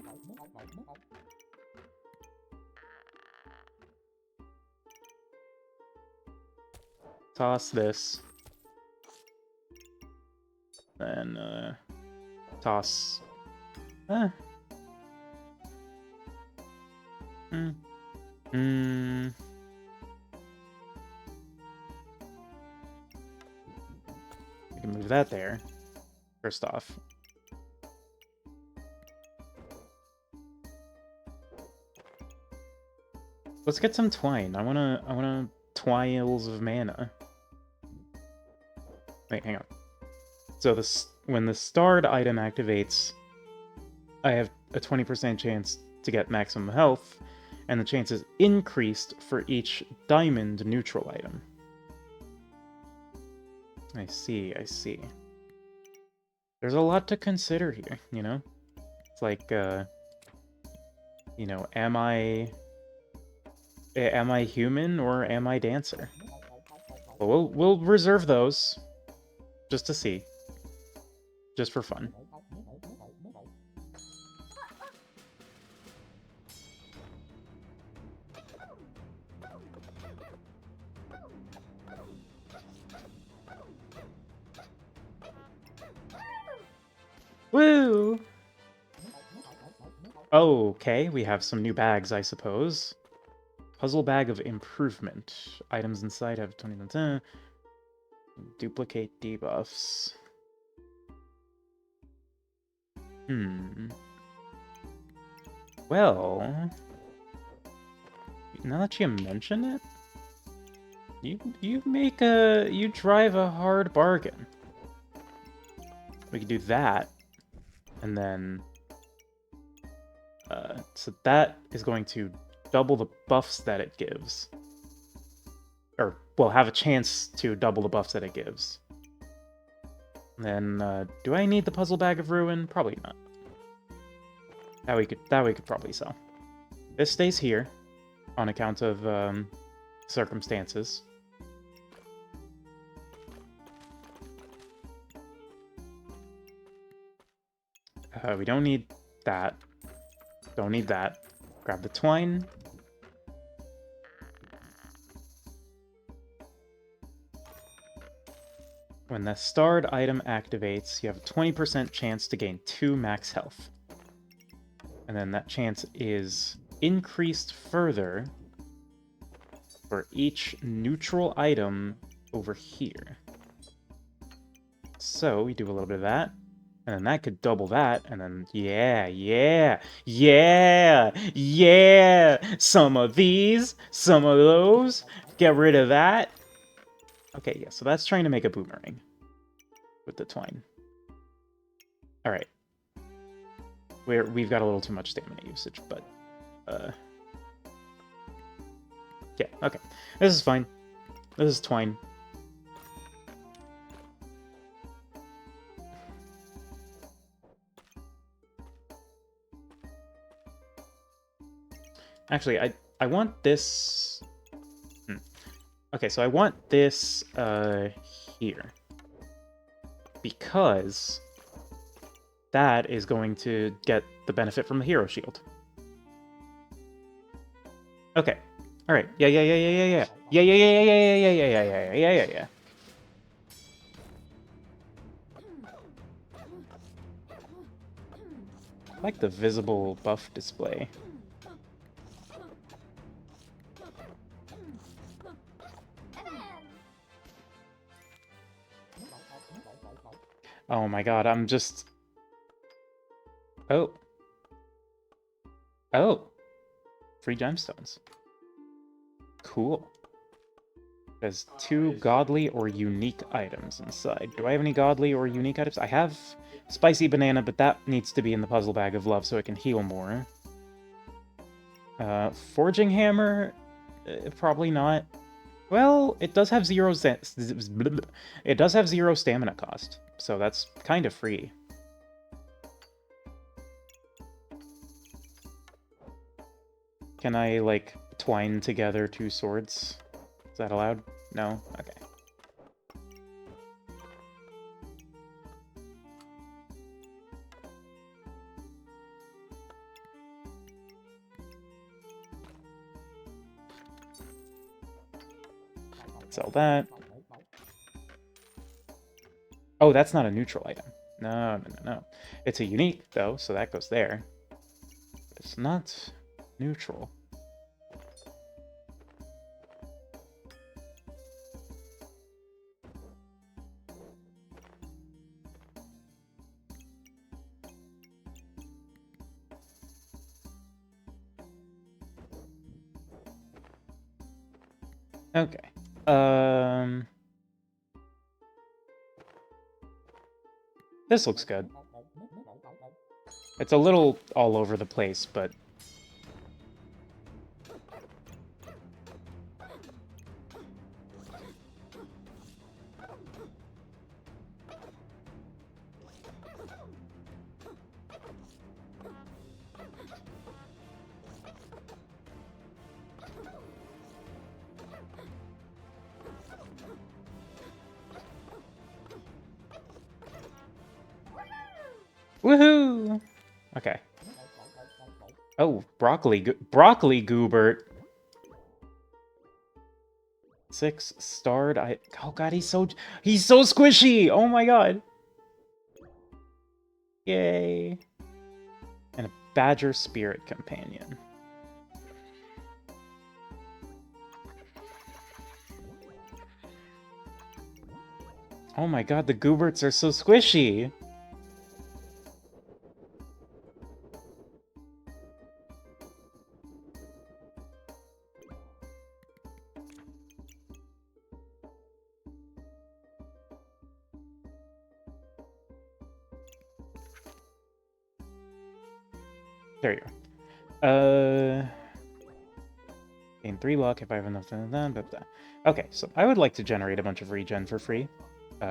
A: Toss this. Then, toss... We can move that there, first off. Let's get some twine. I wanna Twiles of Mana. Wait, hang on. So when the starred item activates, I have a 20% chance to get maximum health, and the chance is increased for each diamond neutral item. I see, I see. There's a lot to consider here, you know? It's like, you know, am I human or am I dancer? Well, we'll reserve those just to see. Just for fun. Woo! Okay, we have some new bags, I suppose. Puzzle bag of improvement. Items inside have 20%. Duplicate debuffs. Well, now that you mention it, you drive a hard bargain. We could do that, and then so that is going to double the buffs that it gives, or well, have a chance to double the buffs that it gives. And then do I need the puzzle bag of ruin? Probably not. That we could probably sell. This stays here on account of circumstances. We don't need that. Don't need that. Grab the twine. When the starred item activates, you have a 20% chance to gain 2 max health. And then that chance is increased further for each neutral item over here. So we do a little bit of that. And then that could double that, and then yeah! Some of these, some of those, get rid of that. Okay, yeah, so that's trying to make a boomerang with the twine. Alright. We've got a little too much stamina usage, but yeah, okay. This is fine. This is twine. Actually, I want this... Okay, so I want this here. Because that is going to get the benefit from the hero shield. Okay. Alright. Yeah. I like the visible buff display. Oh my god, I'm just... Oh. Oh. Free gemstones. Cool. There's 2 godly or unique items inside. Do I have any godly or unique items? I have spicy banana, but that needs to be in the puzzle bag of love so it can heal more. Forging hammer? Probably not. Well, it does have it does have 0 stamina cost, so that's kind of free. Can I, like, twine together 2 swords? Is that allowed? No? Okay. Sell that. Oh, that's not a neutral item. No. It's a unique, though, so that goes there. It's not neutral. Okay. This looks good. It's a little all over the place, but... Woohoo! Okay. Oh, broccoli goobert. 6 starred. Oh god, he's so squishy. Oh my god. Yay! And a Badger Spirit Companion. Oh my god, the Gooberts are so squishy! There you go. Gain 3 luck if I have enough. Okay, so I would like to generate a bunch of regen for free.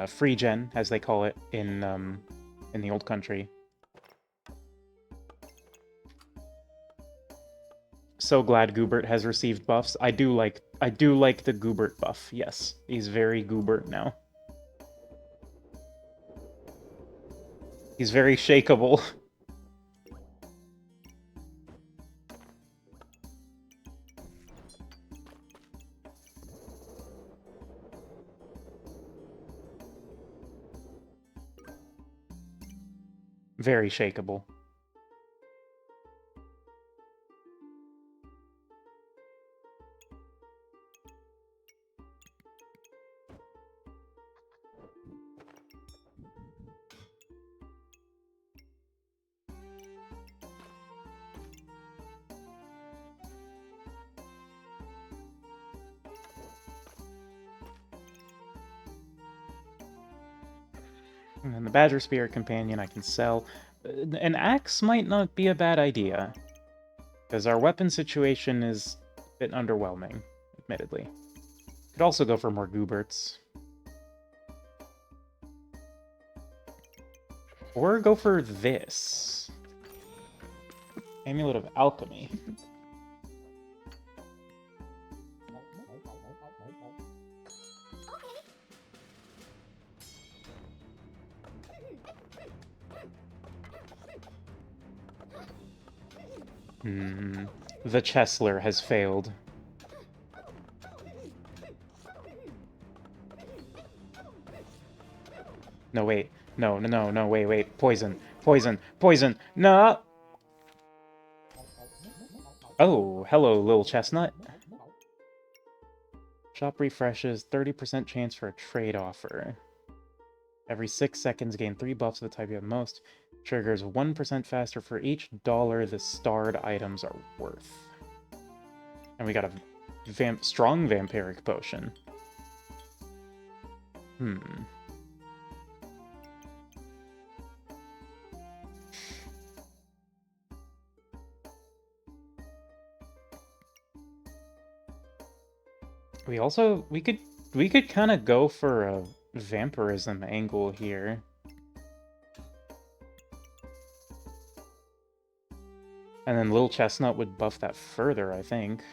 A: Free gen, as they call it in the old country. So glad Goobert has received buffs. I do like the Goobert buff. Yes, he's very Goobert now. He's very shakeable. Very shakeable. And then the Badger Spirit Companion I can sell. An axe might not be a bad idea, because our weapon situation is a bit underwhelming, admittedly. Could also go for more Gooberts. Or go for this. Amulet of Alchemy. The Chesler has failed. No, wait. No, wait. Poison. No! Oh, hello, little chestnut. Shop refreshes, 30% chance for a trade offer. Every 6 seconds, gain 3 buffs of the type you have most. Triggers 1% faster for each dollar the starred items are worth. And we got a strong vampiric potion. We could kind of go for a vampirism angle here. And then Little Chestnut would buff that further, I think.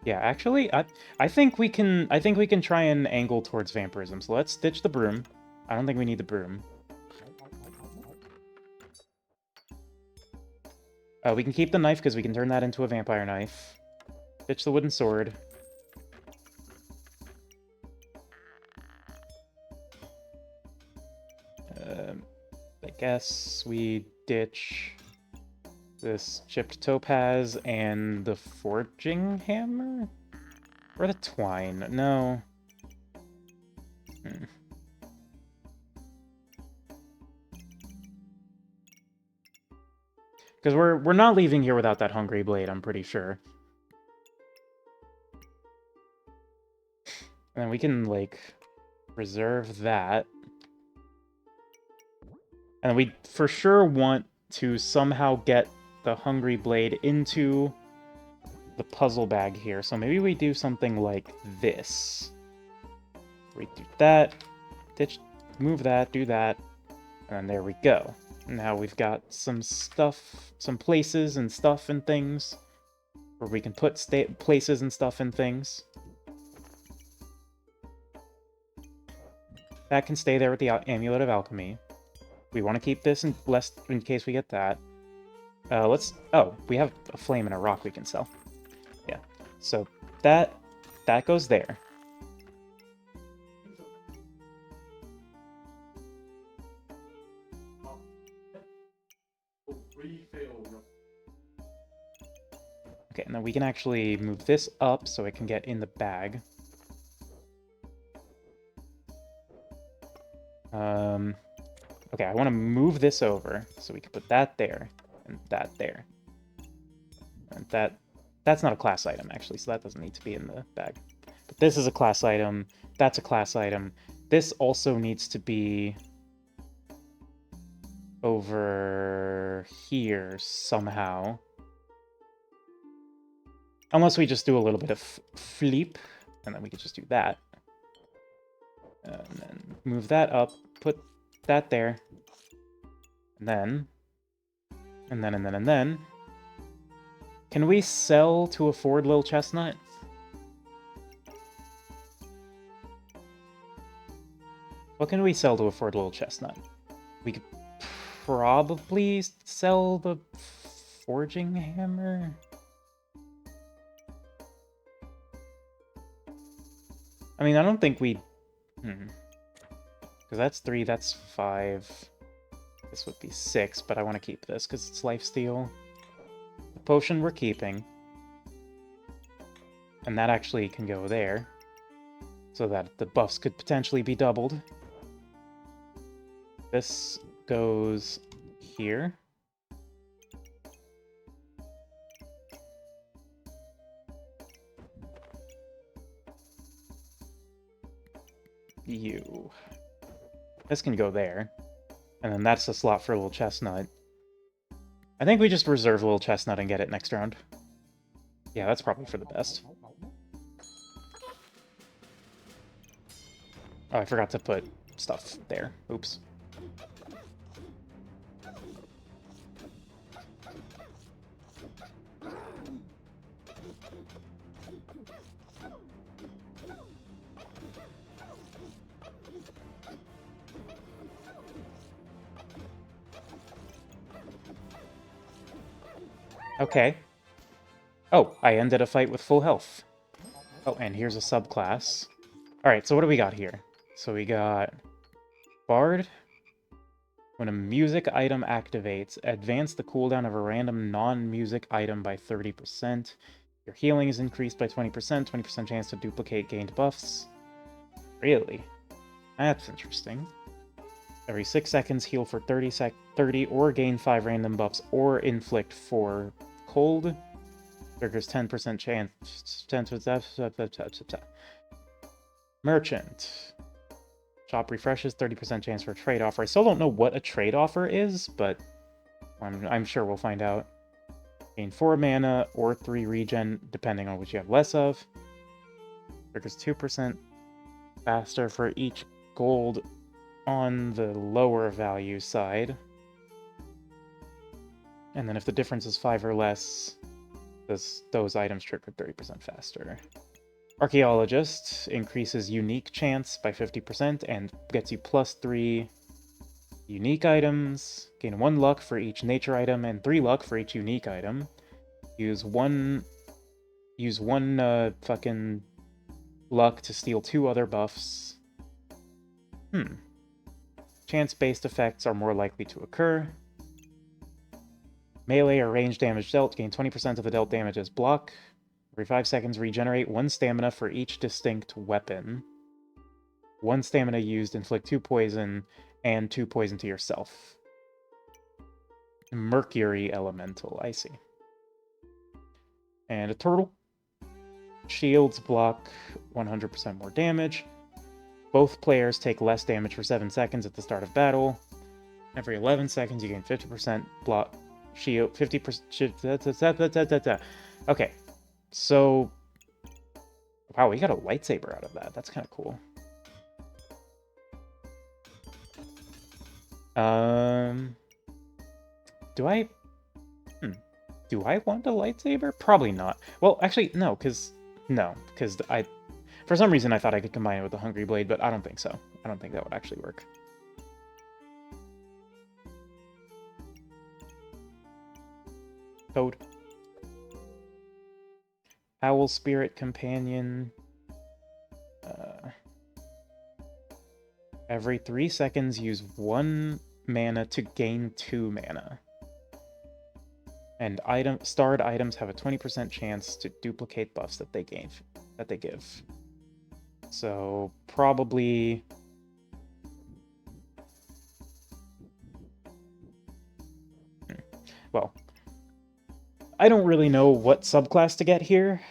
A: Yeah, actually, I think we can try and angle towards vampirism. So let's ditch the broom. I don't think we need the broom. We can keep the knife because we can turn that into a vampire knife. Ditch the wooden sword. I guess we ditch this chipped topaz and the forging hammer? Or the twine? No. Because we're not leaving here without that hungry blade, I'm pretty sure. And then we can, like, reserve that. And we for sure want to somehow get the hungry blade into the puzzle bag here. So maybe we do something like this. We do that, ditch, move that, do that, and there we go. Now we've got some stuff, some places and stuff and things where we can put places and stuff and things. That can stay there with the Amulet of Alchemy. We want to keep this in case we get that. Oh, we have a flame and a rock we can sell. Yeah, so that goes there. Okay, and then we can actually move this up so it can get in the bag. Okay, I want to move this over so we can put that there and that there. And that's not a class item, actually, so that doesn't need to be in the bag. But this is a class item. That's a class item. This also needs to be over here somehow. Unless we just do a little bit of flip, and then we could just do that. And then move that up, put that there. And then... And then... Can we sell to afford Lil Chestnut? What can we sell to afford Lil Chestnut? We could probably sell the forging hammer? I mean, I don't think we... Because that's 3, that's 5. This would be 6, but I want to keep this because it's lifesteal. The potion we're keeping. And that actually can go there. So that the buffs could potentially be doubled. This goes here. You. This can go there. And then that's the slot for Lil Chestnut. I think we just reserve Lil Chestnut and get it next round. Yeah, that's probably for the best. Oh, I forgot to put stuff there. Oops. Okay. Oh, I ended a fight with full health. Oh, and here's a subclass. Alright, so what do we got here? So we got Bard. When a music item activates, advance the cooldown of a random non-music item by 30%. Your healing is increased by 20%, 20% chance to duplicate gained buffs. Really? That's interesting. Every 6 seconds, heal for 30 or gain 5 random buffs or inflict 4 cold. Triggers 10% chance. Merchant. Shop refreshes, 30% chance for a trade offer. I still don't know what a trade offer is, but I'm sure we'll find out. Gain 4 mana or 3 regen, depending on which you have less of. Triggers 2% faster for each gold on the lower value side. And then if the difference is 5 or less, those items trigger 30% faster. Archaeologist increases unique chance by 50% and gets you +3 unique items. Gain 1 luck for each nature item and 3 luck for each unique item. Use one fucking luck to steal 2 other buffs. Chance-based effects are more likely to occur. Melee or range damage dealt, gain 20% of the dealt damage as block. Every 5 seconds, regenerate 1 stamina for each distinct weapon. 1 stamina used, inflict 2 poison, and 2 poison to yourself. Mercury Elemental, I see. And a turtle. Shields block 100% more damage. Both players take less damage for 7 seconds at the start of battle. Every 11 seconds, you gain 50% block. Shield, 50%. Okay, so. Wow, we got a lightsaber out of that. That's kind of cool. Do I. Do I want a lightsaber? Probably not. Well, actually, no, because. No, because I. For some reason, I thought I could combine it with the Hungry Blade, but I don't think so. I don't think that would actually work. Code. Owl Spirit Companion. Every 3 seconds, use 1 mana to gain 2 mana. And starred items have a 20% chance to duplicate buffs that they give. So probably well, I don't really know what subclass to get here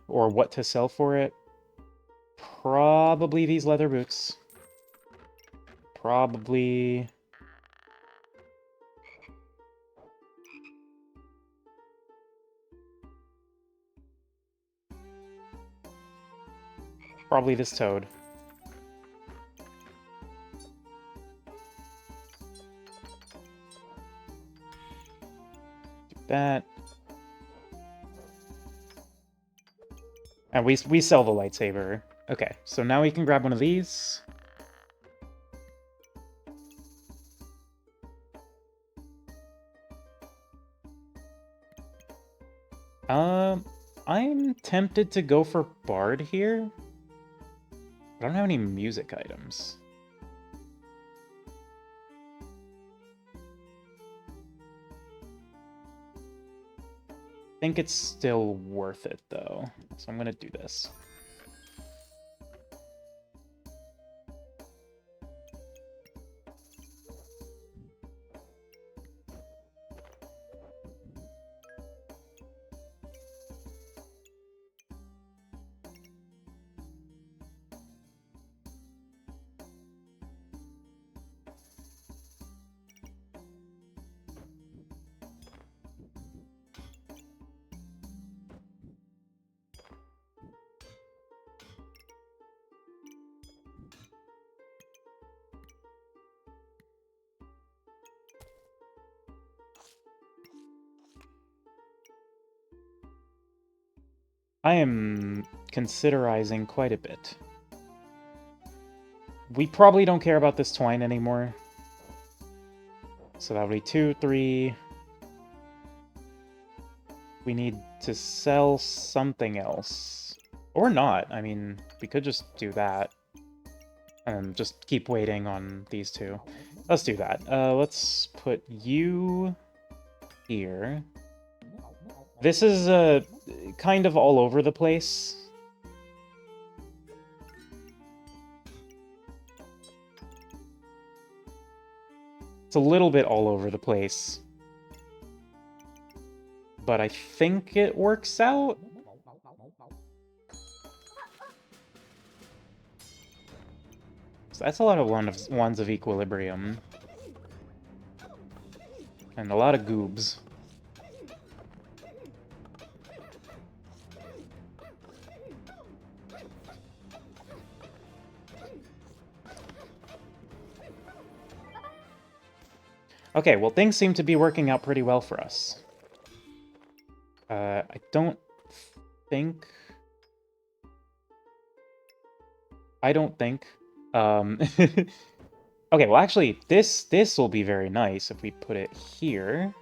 A: or what to sell for it. Probably these leather boots. Probably this toad. Do that. And we sell the lightsaber. Okay, so now we can grab one of these. I'm tempted to go for Bard here. I don't have any music items. I think it's still worth it, though. So I'm gonna do this. I am considerizing quite a bit. We probably don't care about this twine anymore. So that would be 2, 3. We need to sell something else. Or not. I mean, we could just do that. And just keep waiting on these two. Let's do that. Let's put you here. This is kind of all over the place. It's a little bit all over the place. But I think it works out. So that's a lot of wands of equilibrium. And a lot of goobs. Okay, well, things seem to be working out pretty well for us. I don't think... Okay, well, actually, this will be very nice if we put it here.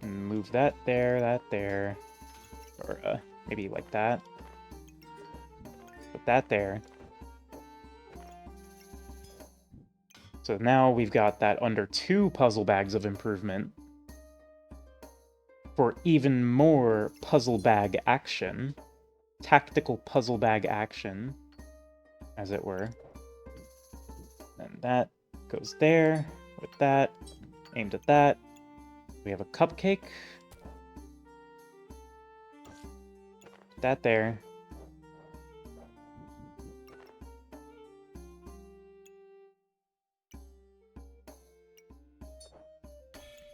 A: And move that there. Or, maybe like that. Put that there. So now we've got that under 2 puzzle bags of improvement. For even more puzzle bag action. Tactical puzzle bag action, as it were. And that goes there, with that, aimed at that. We have a cupcake. Put that there.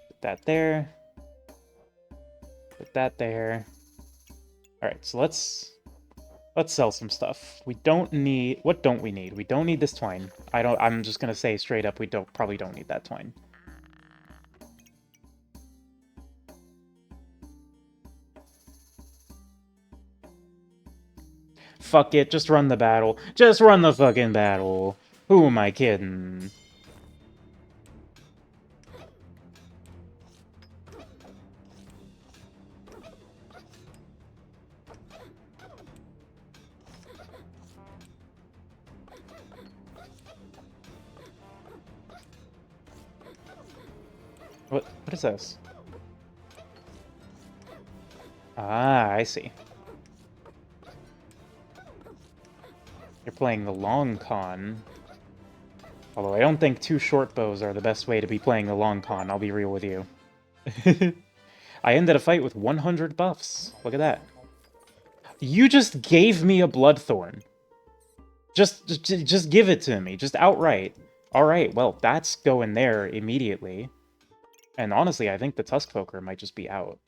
A: Put that there. Put that there. Alright, so let's sell some stuff. We don't need... What don't we need? We don't need this twine. I'm just gonna say straight up, we probably don't need that twine. Fuck it, just run the battle. Just run the fucking battle. Who am I kidding? What? What is this? Ah, I see. You're playing the long con. Although I don't think 2 short bows are the best way to be playing the long con, I'll be real with you. I ended a fight with 100 buffs. Look at that. You just gave me a Bloodthorn. Just give it to me. Just outright. Alright, well, that's going there immediately. And honestly, I think the Tuskpoker might just be out.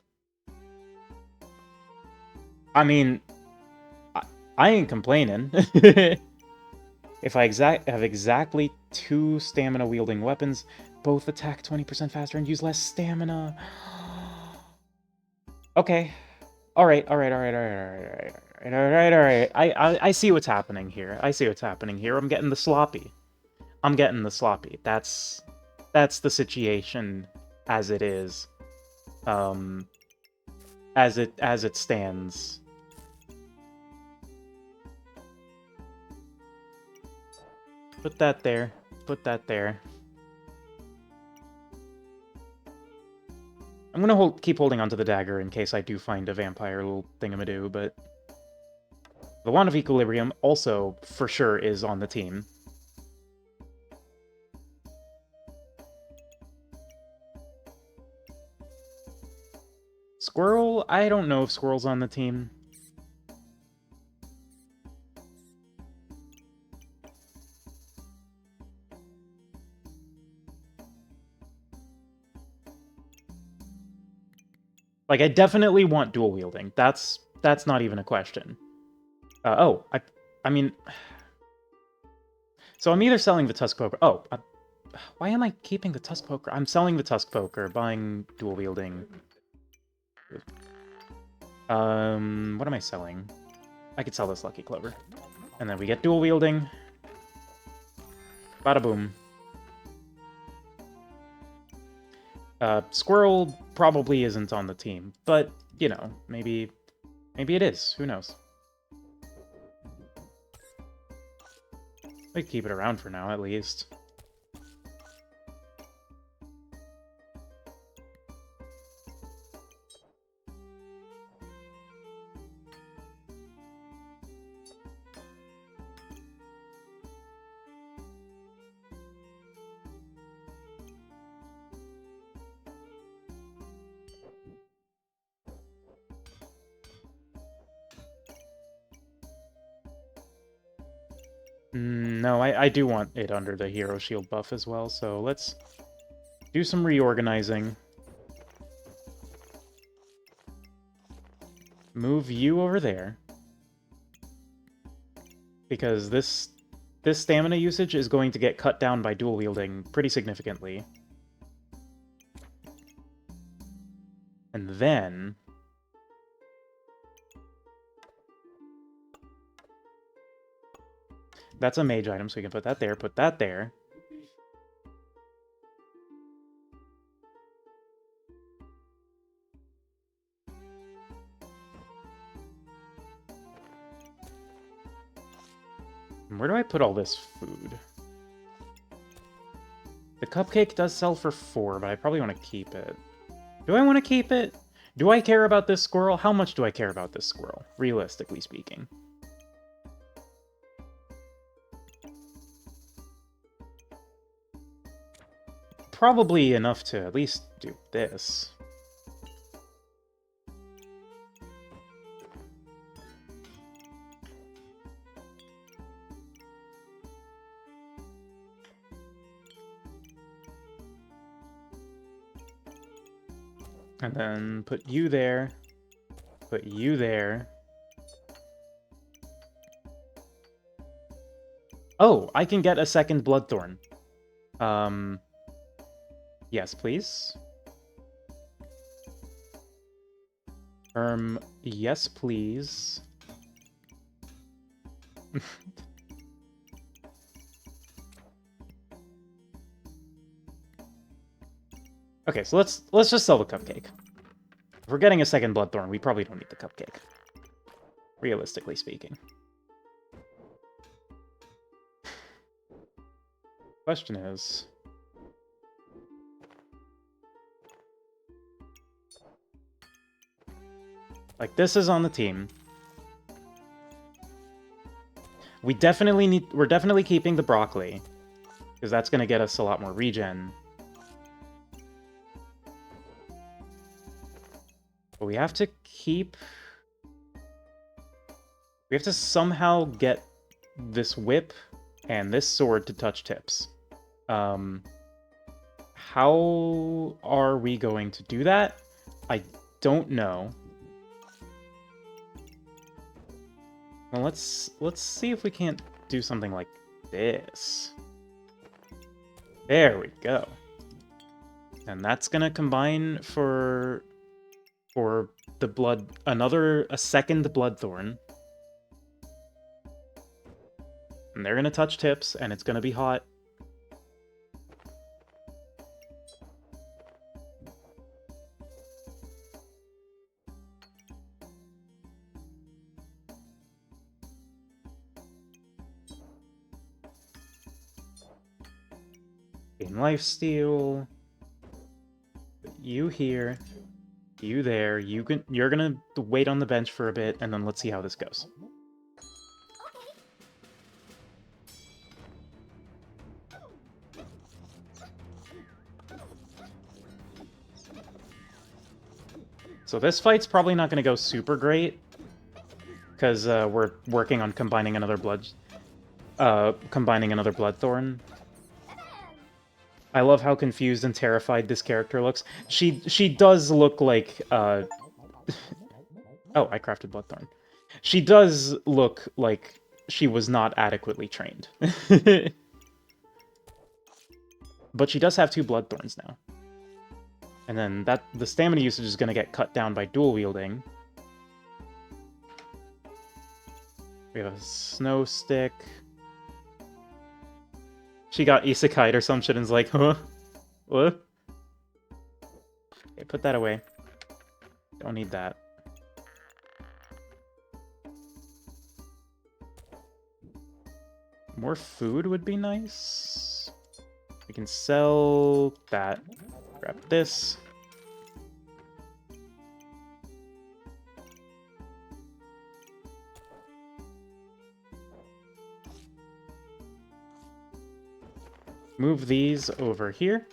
A: I mean, I ain't complaining. If I have exactly 2 stamina-wielding weapons, both attack 20% faster and use less stamina. Okay. Alright. I see what's happening here. I'm getting the sloppy. That's the situation as it is. As it stands. Put that there. I'm gonna keep holding onto the dagger in case I do find a vampire little thingamadoo, but... The Wand of Equilibrium also, for sure, is on the team. Squirrel? I don't know if Squirrel's on the team. Like, I definitely want dual wielding. That's not even a question. I mean... So I'm either selling the Tuskpoker... Oh, why am I keeping the Tuskpoker? I'm selling the Tuskpoker, buying dual wielding. What am I selling? I could sell this Lucky Clover. And then we get dual wielding. Bada boom. Squirrel probably isn't on the team, but, you know, maybe it is. Who knows? We can keep it around for now, at least. No, I do want it under the Hero Shield buff as well, so let's do some reorganizing. Move you over there. Because this stamina usage is going to get cut down by dual wielding pretty significantly. And then... That's a mage item, so we can put that there, put that there. Where do I put all this food? The cupcake does sell for 4, but I probably want to keep it. Do I want to keep it? Do I care about this squirrel? How much do I care about this squirrel, realistically speaking? Probably enough to at least do this. And then put you there. Put you there. Oh, I can get a second Bloodthorn. Yes, please. Yes, please. Okay, so let's just sell the cupcake. If we're getting a second Bloodthorn, we probably don't need the cupcake. Realistically speaking. Question is... Like, this is on the team. We're definitely keeping the broccoli, because that's going to get us a lot more regen. But we have to somehow get this whip and this sword to touch tips. How are we going to do that? I don't know. Well, let's see if we can't do something like this. There we go. And that's gonna combine for the blood, a second Bloodthorn. And they're gonna touch tips, and it's gonna be hot. Gain lifesteal. You here. You there. You're gonna wait on the bench for a bit, and then let's see how this goes. So this fight's probably not gonna go super great, because we're working on combining another Bloodthorn. I love how confused and terrified this character looks. She does look like oh, I crafted Bloodthorn. She does look like she was not adequately trained. But she does have 2 Bloodthorns now. And then the stamina usage is going to get cut down by dual wielding. We have a snow stick. She got isekai'd or some shit and's like, huh? What? Okay, put that away. Don't need that. More food would be nice. We can sell that. Grab this. Move these over here.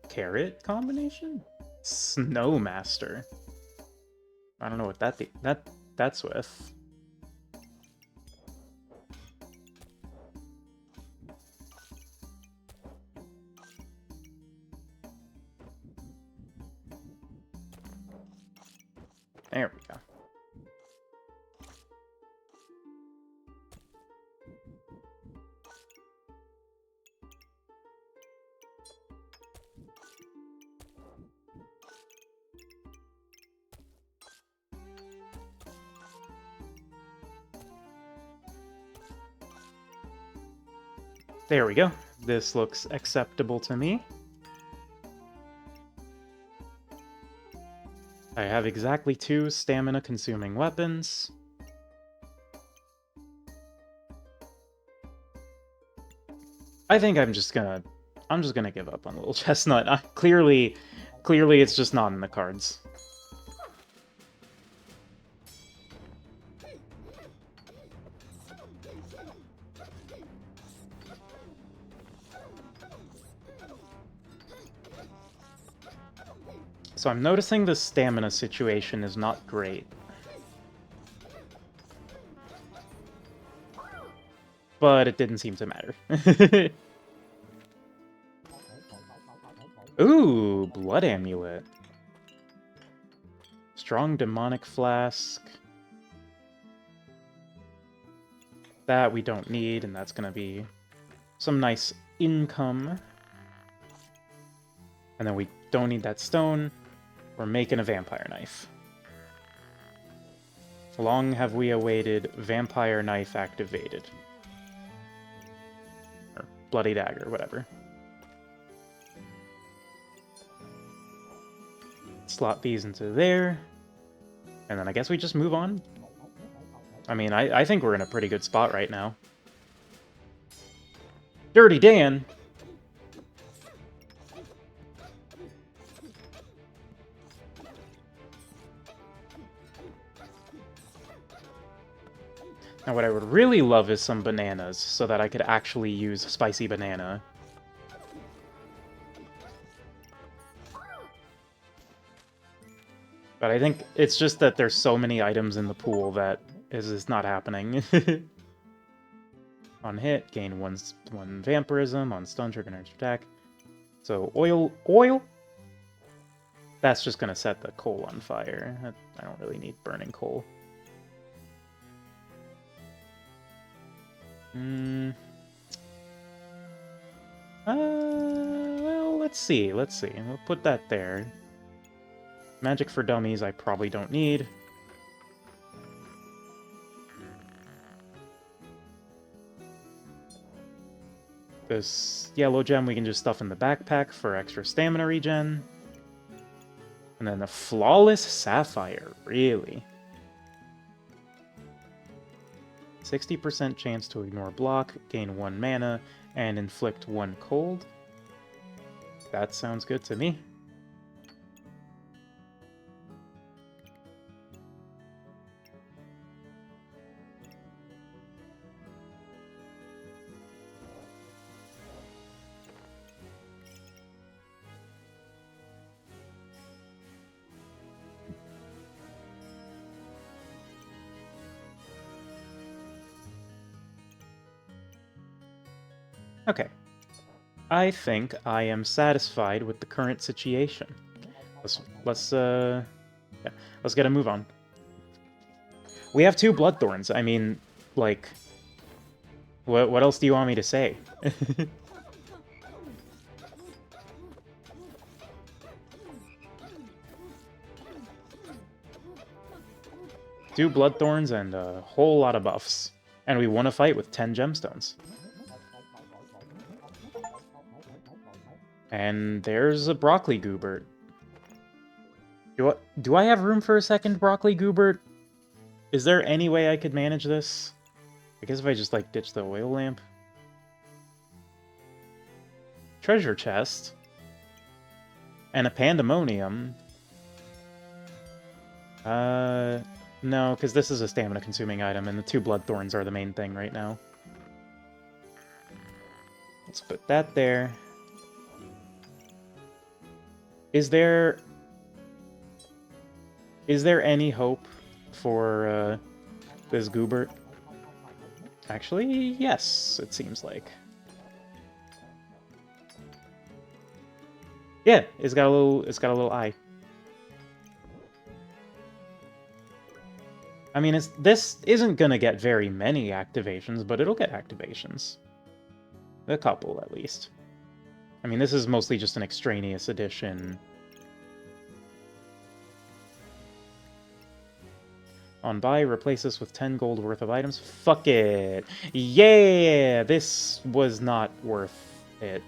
A: Carrot combination? Snowmaster. I don't know what that's with. There we go. There we go. This looks acceptable to me. I have exactly 2 stamina-consuming weapons. I think I'm just gonna give up on Little Chestnut. Clearly it's just not in the cards. So I'm noticing the stamina situation is not great. But it didn't seem to matter. Ooh, Blood Amulet. Strong Demonic Flask. That we don't need, and that's gonna be some nice income. And then we don't need that stone. We're making a vampire knife. Long have we awaited vampire knife activated. Or bloody dagger, whatever. Slot these into there. And then I guess we just move on. I mean, I think we're in a pretty good spot right now. Dirty Dan! Now what I would really love is some bananas, so that I could actually use Spicy Banana. But I think it's just that there's so many items in the pool that is not happening. On hit, gain one vampirism. On stun, trigger an extra attack. So oil? That's just gonna set the coal on fire. I don't really need burning coal. Well, let's see. We'll put that there. Magic for dummies I probably don't need. This yellow gem we can just stuff in the backpack for extra stamina regen. And then the Flawless Sapphire, really? 60% chance to ignore block, gain 1 mana, and inflict 1 cold. That sounds good to me. Okay. I think I am satisfied with the current situation. Let's get a move on. We have 2 Bloodthorns. I mean, like, what else do you want me to say? 2 Bloodthorns and a whole lot of buffs. And we won a fight with 10 gemstones. And there's a Broccoli Goobert. Do I have room for a second Broccoli Goobert? Is there any way I could manage this? I guess if I just, like, ditch the oil lamp. Treasure chest. And a Pandemonium. No, because this is a stamina-consuming item, and the 2 Bloodthorns are the main thing right now. Let's put that there. Is there any hope for this Goobert? Actually, yes, it seems like. Yeah, it's got a little eye. I mean, this isn't gonna get very many activations, but it'll get activations. A couple, at least. I mean, this is mostly just an extraneous addition. On buy, replace this with 10 gold worth of items. Fuck it! Yeah! This was not worth it.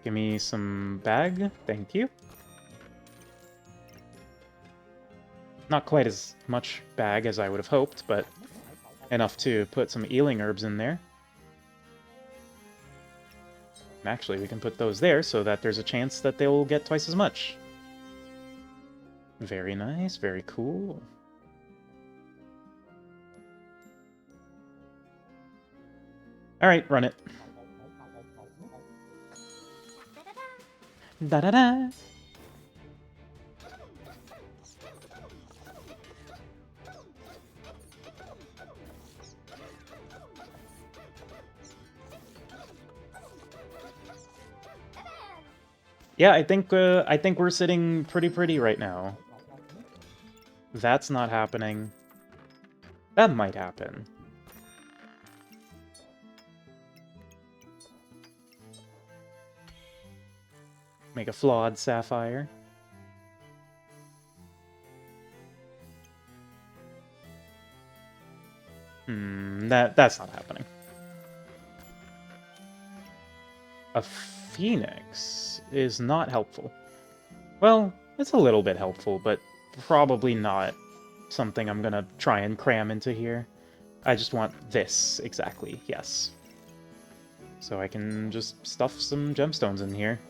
A: Give me some bag, thank you. Not quite as much bag as I would have hoped, but enough to put some healing herbs in there. And actually, we can put those there so that there's a chance that they'll get twice as much. Very nice, very cool. Alright, run it. Da-da-da! Yeah, I think we're sitting pretty right now. That's not happening. That might happen. Make a flawed sapphire. That's not happening. A phoenix is not helpful. Well, it's a little bit helpful, but probably not something I'm gonna try and cram into here. I just want this, exactly, yes. So I can just stuff some gemstones in here.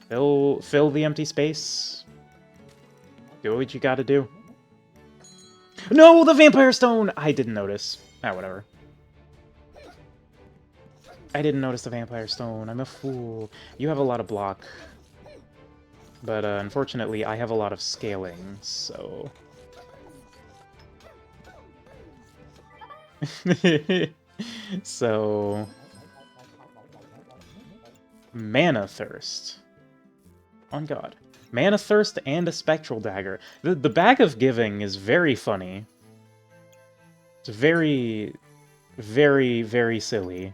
A: Fill the empty space. Do what you gotta do. No, the vampire stone! I didn't notice. Ah, whatever. I didn't notice the vampire stone. I'm a fool. You have a lot of block. But unfortunately, I have a lot of scaling, so... So... Mana Thirst. On God. Mana Thirst and a Spectral Dagger. The Bag of Giving is very funny. It's very, very, very silly.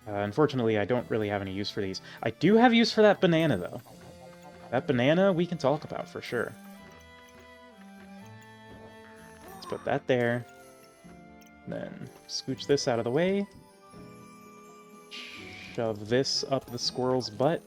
A: Unfortunately, I don't really have any use for these. I do have use for that banana, though. That banana we can talk about, for sure. Let's put that there. Then scooch this out of the way. Shove this up the squirrel's butt.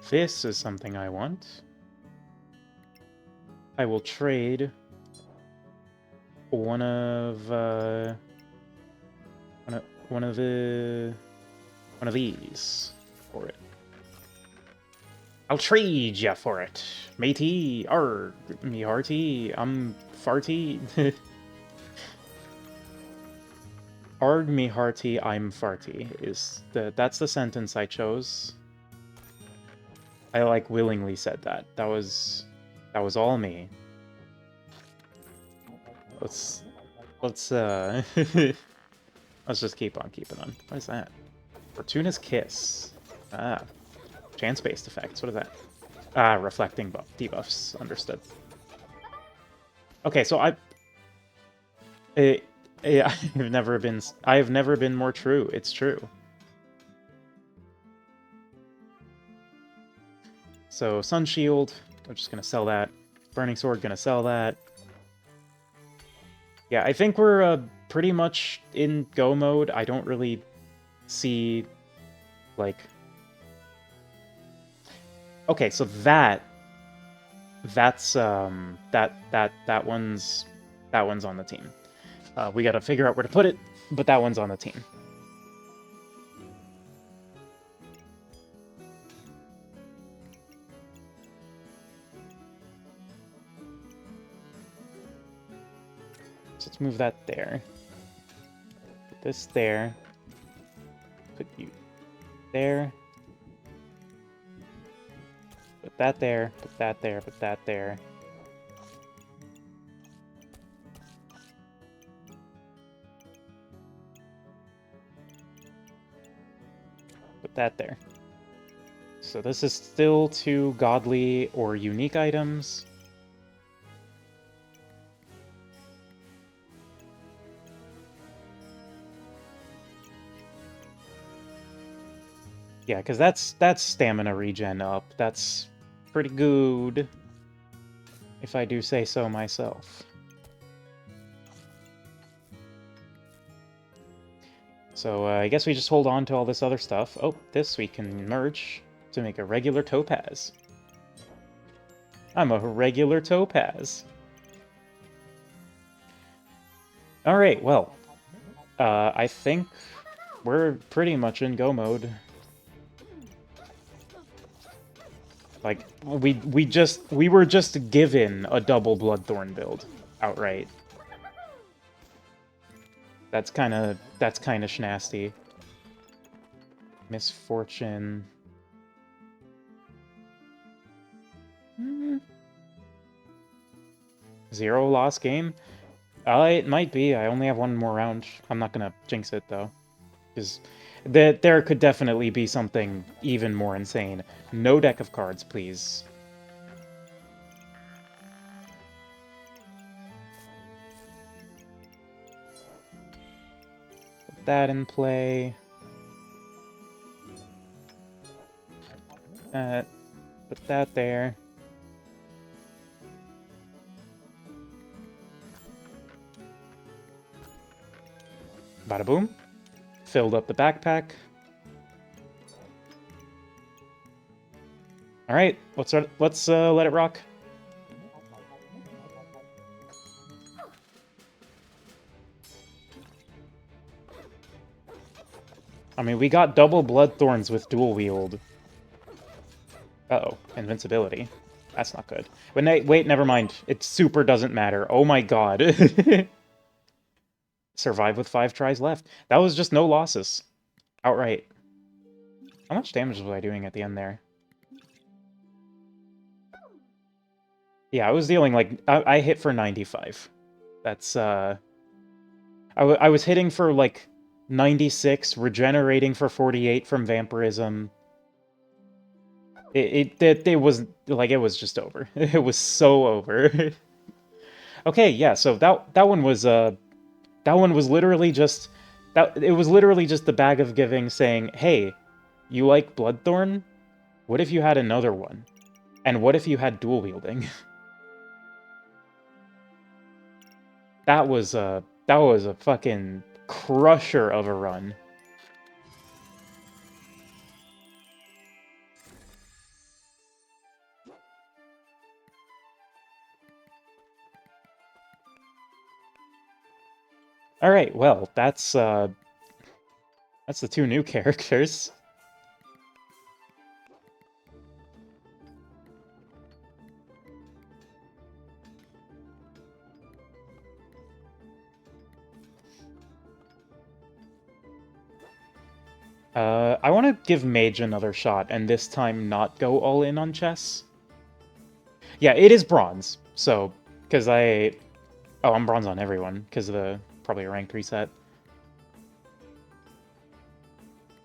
A: This is something I want. I will trade one of these for it. I'll trade ya for it, matey. Arg, me hearty. I'm farty. Arg, me hearty. I'm farty. That's the sentence I chose. I like willingly said that. That was all me. Let's let's just keep on keeping on. What is that? Fortuna's Kiss. Ah. Chance-based effects. What is that? Ah, reflecting debuffs. Understood. Okay, so I've never been more true. It's true. So Sun Shield, I'm just gonna sell that. Burning Sword, gonna sell that. Yeah, I think we're pretty much in go mode. I don't really see, like... Okay, so that one's on the team. We gotta figure out where to put it, but that one's on the team. So let's move that there. Put this there. Put you there. Put that there, put that there, put that there. Put that there. So this is still 2 godly or unique items. Yeah, because that's stamina regen up. That's pretty good, if I do say so myself. So I guess we just hold on to all this other stuff. Oh, this we can merge to make a regular topaz. I'm a regular topaz. Alright, well, I think we're pretty much in go mode. Like, we were just given a double Bloodthorn build outright. That's kind of schnasty. Misfortune. Zero loss game? It might be. I only have one more round. I'm not gonna jinx it though, because there could definitely be something even more insane. No deck of cards, please. that in play. Put that there. Bada boom. Filled up the backpack. All right, let's let it rock. I mean, we got double Bloodthorns with dual wield. Uh-oh, invincibility. That's not good. But wait, never mind. It super doesn't matter. Oh my god. Survive with 5 tries left. That was just no losses. Outright. How much damage was I doing at the end there? Yeah, I was dealing like... I hit for 95. That's, I was hitting for like 96, regenerating for 48 from Vampirism. It was like it was just over. It was so over. Okay, yeah. So that one was literally just it was literally just the Bag of Giving saying, "Hey, you like Bloodthorn? What if you had another one? And what if you had dual wielding?" That was a fucking crusher of a run. All right, well, that's the 2 new characters. I want to give Mage another shot, and this time not go all in on chess. Yeah, it is bronze, so, because oh, I'm bronze on everyone, because of the, probably a ranked reset.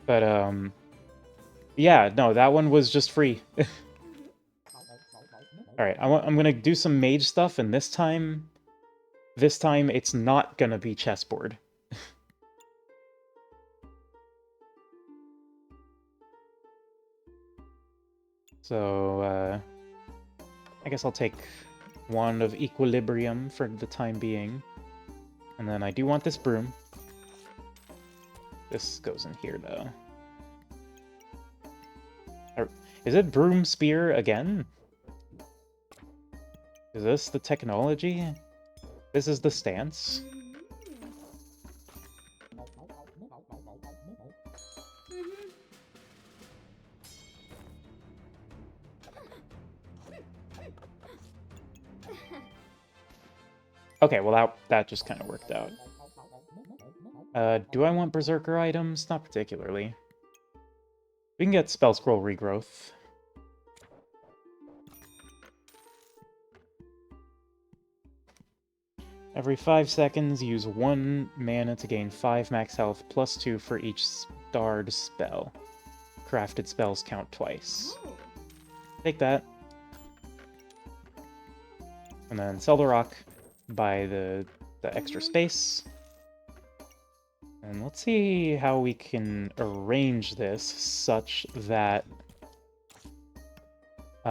A: But, yeah, no, that one was just free. Alright, I'm gonna do some Mage stuff, and this time it's not gonna be chessboard. So, I guess I'll take Wand of Equilibrium for the time being. And then I do want this broom. This goes in here, though. Is it Broom Spear again? Is this the technology? This is the stance? Okay, well that just kind of worked out. Do I want Berserker items? Not particularly. We can get Spell Scroll Regrowth. Every 5 seconds, use 1 mana to gain 5 max health, plus 2 for each starred spell. Crafted spells count twice. Take that. And then sell the rock, buy the extra space. And let's see how we can arrange this such that we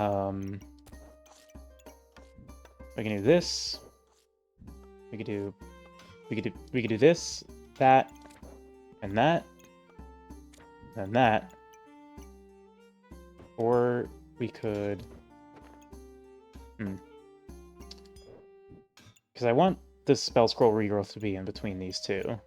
A: can do this. We could do this, that, and that, and that. Or we could because I want this Spell Scroll Regrowth to be in between these two.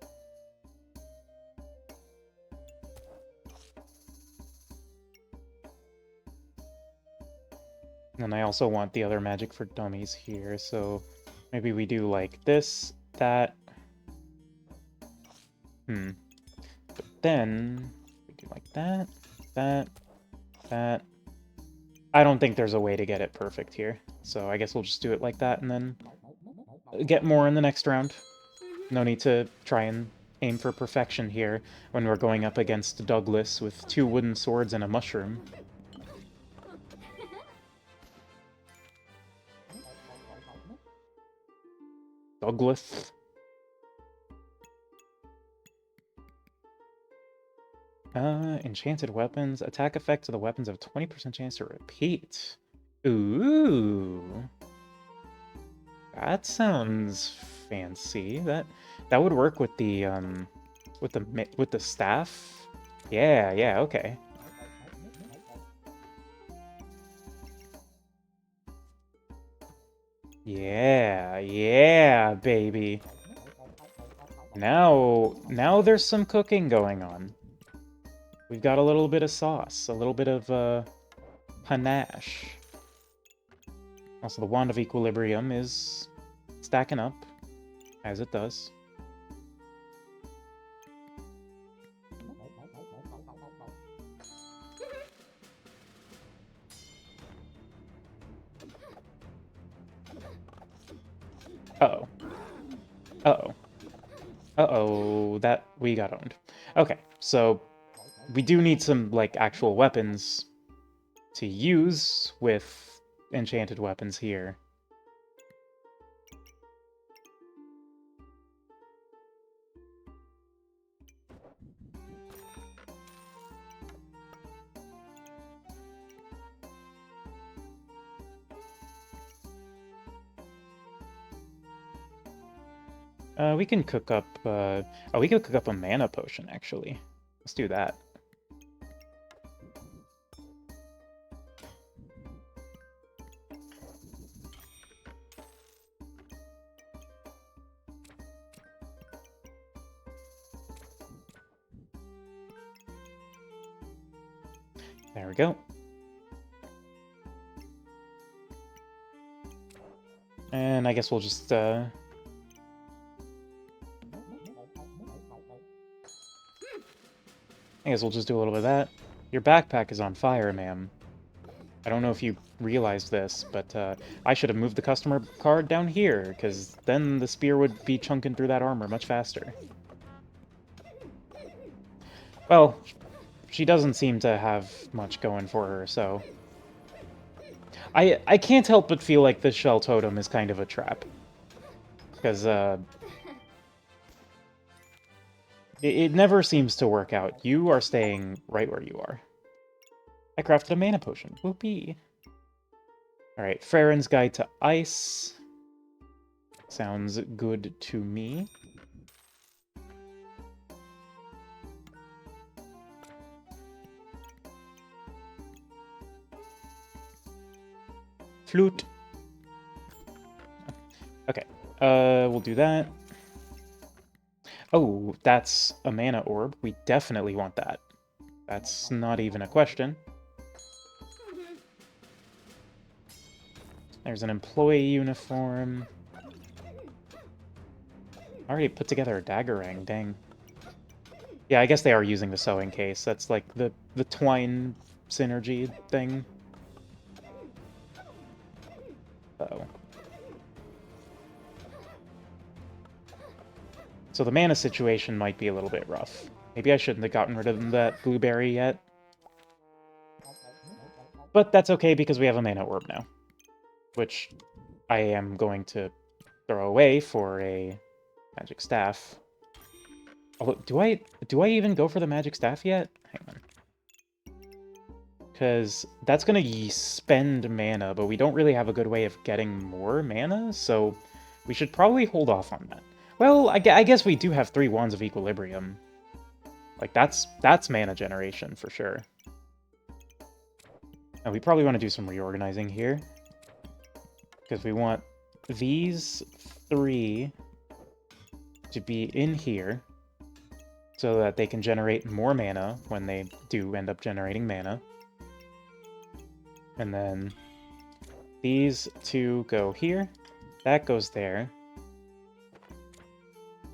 A: And I also want the other Magic for Dummies here, so maybe we do like this, that. But then we do like that, that, that. I don't think there's a way to get it perfect here, so I guess we'll just do it like that and then get more in the next round. No need to try and aim for perfection here when we're going up against Douglas with 2 wooden swords and a mushroom. Douglas. Enchanted weapons. Attack effects of the weapons have 20% chance to repeat. Ooh. That sounds fancy. That would work with the staff. Yeah, yeah, okay. Yeah, yeah, baby. Now there's some cooking going on. We've got a little bit of sauce, a little bit of panache. Also, the Wand of Equilibrium is stacking up, as it does. Uh-oh. Uh-oh. Uh-oh, that we got owned. Okay, so we do need some, like, actual weapons to use with enchanted weapons here. We can cook up, oh, we could cook up a mana potion, actually. Let's do that. There we go. And I guess we'll just, I guess we'll just do a little bit of that. Your backpack is on fire, ma'am. I don't know if you realized this, but I should have moved the customer card down here, because then the spear would be chunking through that armor much faster. Well, she doesn't seem to have much going for her, so... I can't help but feel like this shell totem is kind of a trap. Because, it never seems to work out. You are staying right where you are. I crafted a mana potion. Whoopee. Alright, Farron's Guide to Ice. Sounds good to me. Flute. Okay, we'll do that. Oh, that's a mana orb. We definitely want that. That's not even a question. There's an employee uniform. I already put together a daggerang, dang. Yeah, I guess they are using the sewing case. That's like the twine synergy thing. Uh-oh. So the mana situation might be a little bit rough. Maybe I shouldn't have gotten rid of that blueberry yet. But that's okay because we have a mana orb now. Which I am going to throw away for a magic staff. Although, do I even go for the magic staff yet? Hang on. Because that's going to spend mana, but we don't really have a good way of getting more mana, so we should probably hold off on that. Well, I guess we do have 3 Wands of Equilibrium. Like, that's mana generation, for sure. And we probably want to do some reorganizing here. Because we want these 3 to be in here, so that they can generate more mana when they do end up generating mana. And then these 2 go here, that goes there,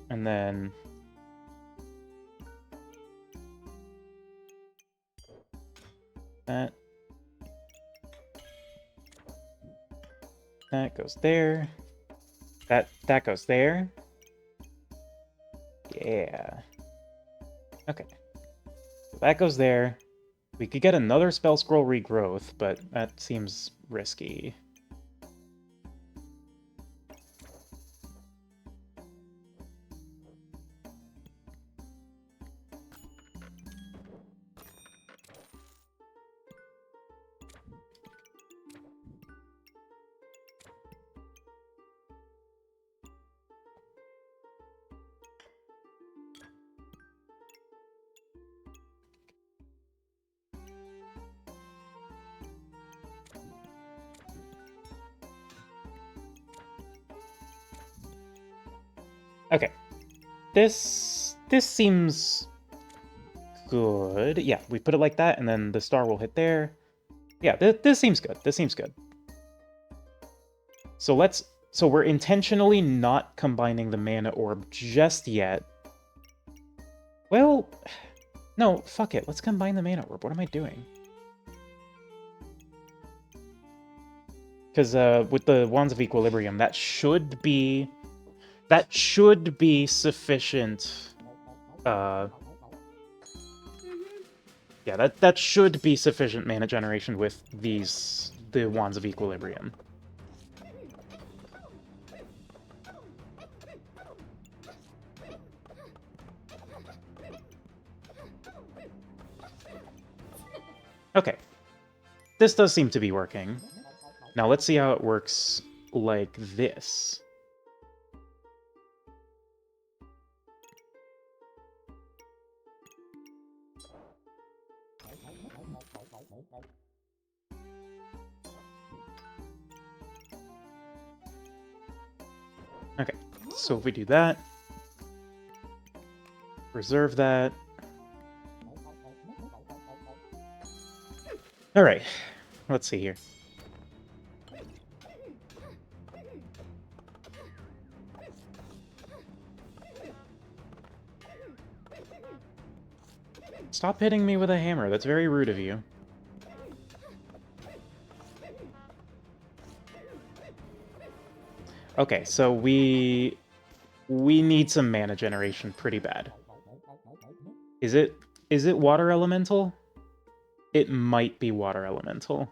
A: and then that goes there, that goes there. Yeah. Okay. So that goes there. We could get another spell scroll regrowth, but that seems risky. Okay. This seems good. Yeah, we put it like that, and then the star will hit there. Yeah, this seems good. This seems good. So we're intentionally not combining the mana orb just yet. Well, no, fuck it. Let's combine the mana orb. What am I doing? Because with the Wands of Equilibrium, that should be sufficient. Yeah, that should be sufficient mana generation with the Wands of Equilibrium. Okay. This does seem to be working. Now let's see how it works like this. Okay, so if we do that, reserve that. All right, let's see here. Stop hitting me with a hammer. That's very rude of you. Okay, so we need some mana generation pretty bad. Is it water elemental? It might be water elemental.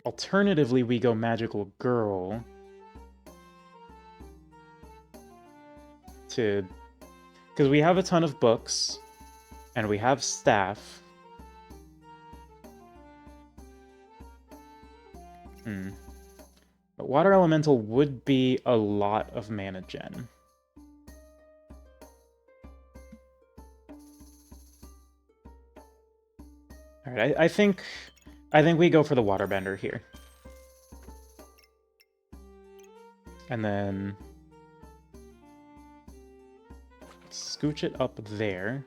A: Alternatively, we go magical girl to... Because we have a ton of books, and we have staff. But water elemental would be a lot of mana gen. Alright, I think we go for the waterbender here. And then scooch it up there.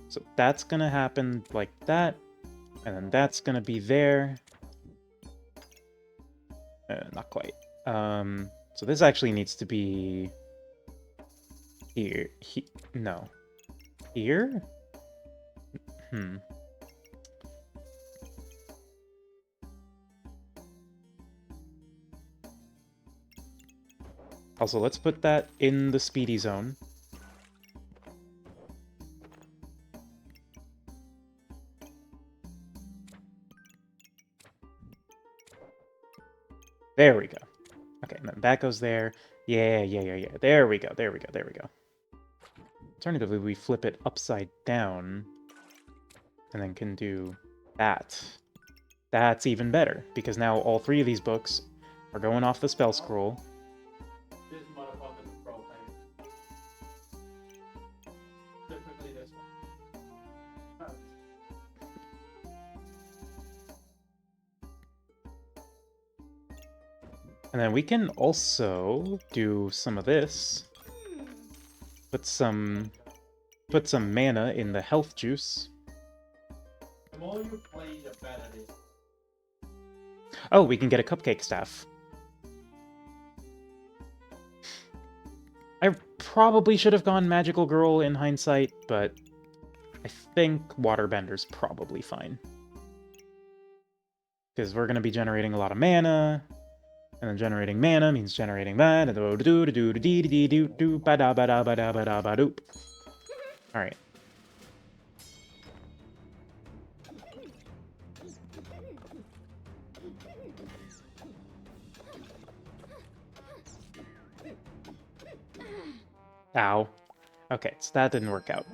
A: So that's gonna happen like that. And then that's gonna be there. Not quite. So this actually needs to be here. No. Here? Also, let's put that in the speedy zone. There we go. Okay, and then that goes there. Yeah. There we go. Alternatively, we flip it upside down and then can do that. That's even better, because now all three of these books are going off the spell scroll.
B: This motherfucker's propane. Specifically this one.
A: And then we can also do some of this. Put some mana in the health juice.
B: The more you play, the better it is.
A: Oh, we can get a cupcake staff. I probably should have gone Magical Girl in hindsight, but I think Waterbender's probably fine. Because we're going to be generating a lot of mana, and then generating mana means generating that, and do-do-do-do-do-do-do-ba-da-ba-da-ba-da-ba-da-ba-doop. Alright. Ow. Okay, so that didn't work out.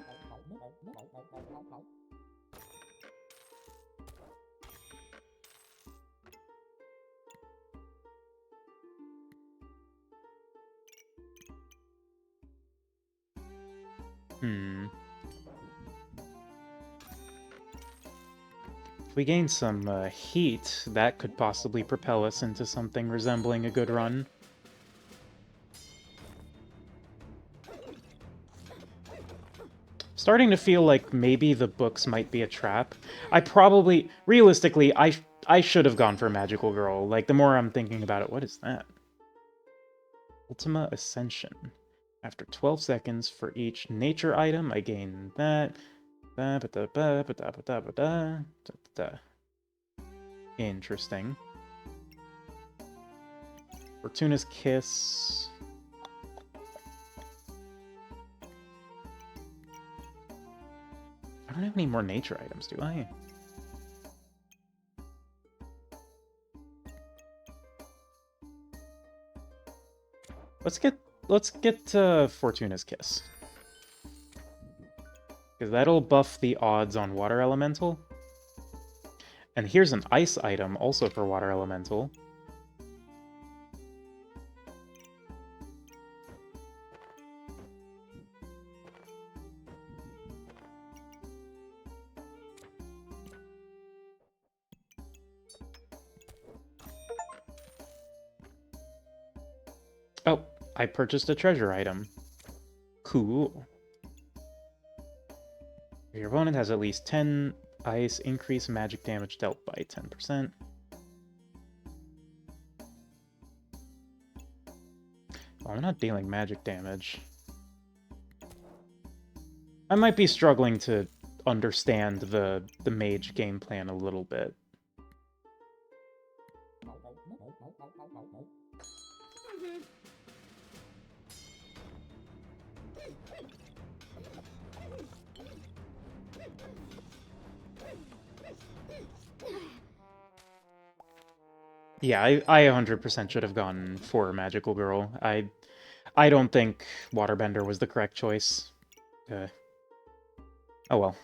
A: If we gain some heat, that could possibly propel us into something resembling a good run. Starting to feel like maybe the books might be a trap. Realistically, I should have gone for Magical Girl. Like, the more I'm thinking about it, what is that? Ultima Ascension. After 12 seconds for each nature item, I gain that. Interesting. Fortuna's Kiss. I don't have any more nature items, do I? Let's get Fortuna's Kiss. Because that'll buff the odds on Water Elemental. And here's an ice item also for Water Elemental. Oh, I purchased a treasure item. Cool. Your opponent has at least 10 ice, increase magic damage dealt by 10%. Well, I'm not dealing magic damage. I might be struggling to understand the mage game plan a little bit. Yeah, I 100% should have gone for Magical Girl. I don't think Waterbender was the correct choice. Oh well.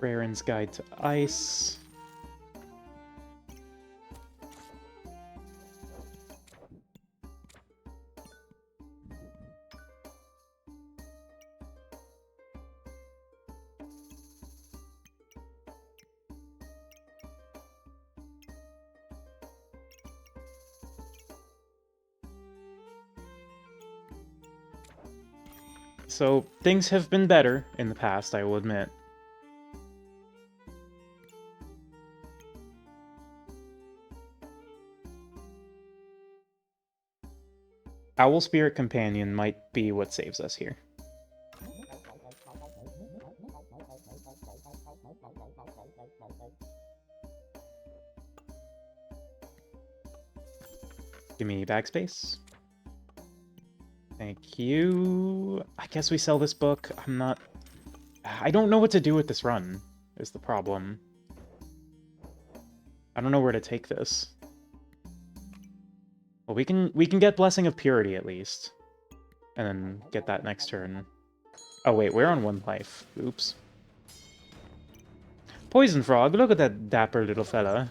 A: Raren's Guide to Ice. So, things have been better in the past, I will admit. Owl Spirit Companion might be what saves us here. Give me backspace. Thank you. I guess we sell this book. I don't know what to do with this run, is the problem. I don't know where to take this. Well, we can get Blessing of Purity at least. And then get that next turn. Oh wait, we're on 1 life. Oops. Poison Frog, look at that dapper little fella.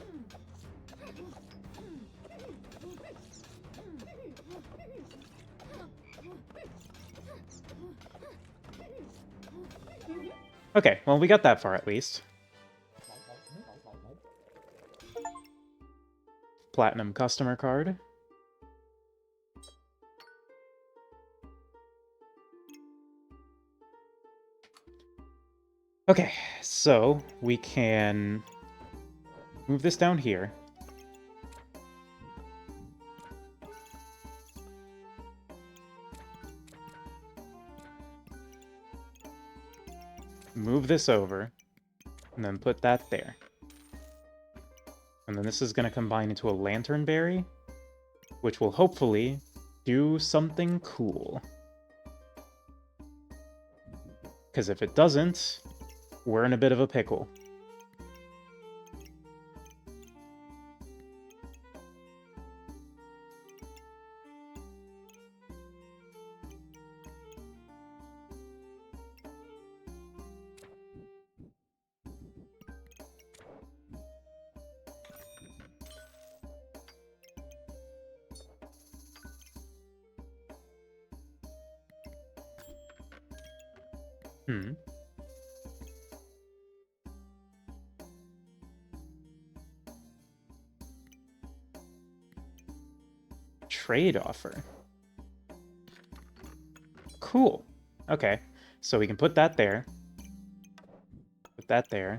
A: Okay, well, we got that far at least. Platinum customer card. Okay, so we can move this down here. Move this over, and then put that there. And then this is going to combine into a Lantern Berry, which will hopefully do something cool. Because if it doesn't, we're in a bit of a pickle. Hmm. Trade offer. Cool. Okay. So we can put that there. Put that there.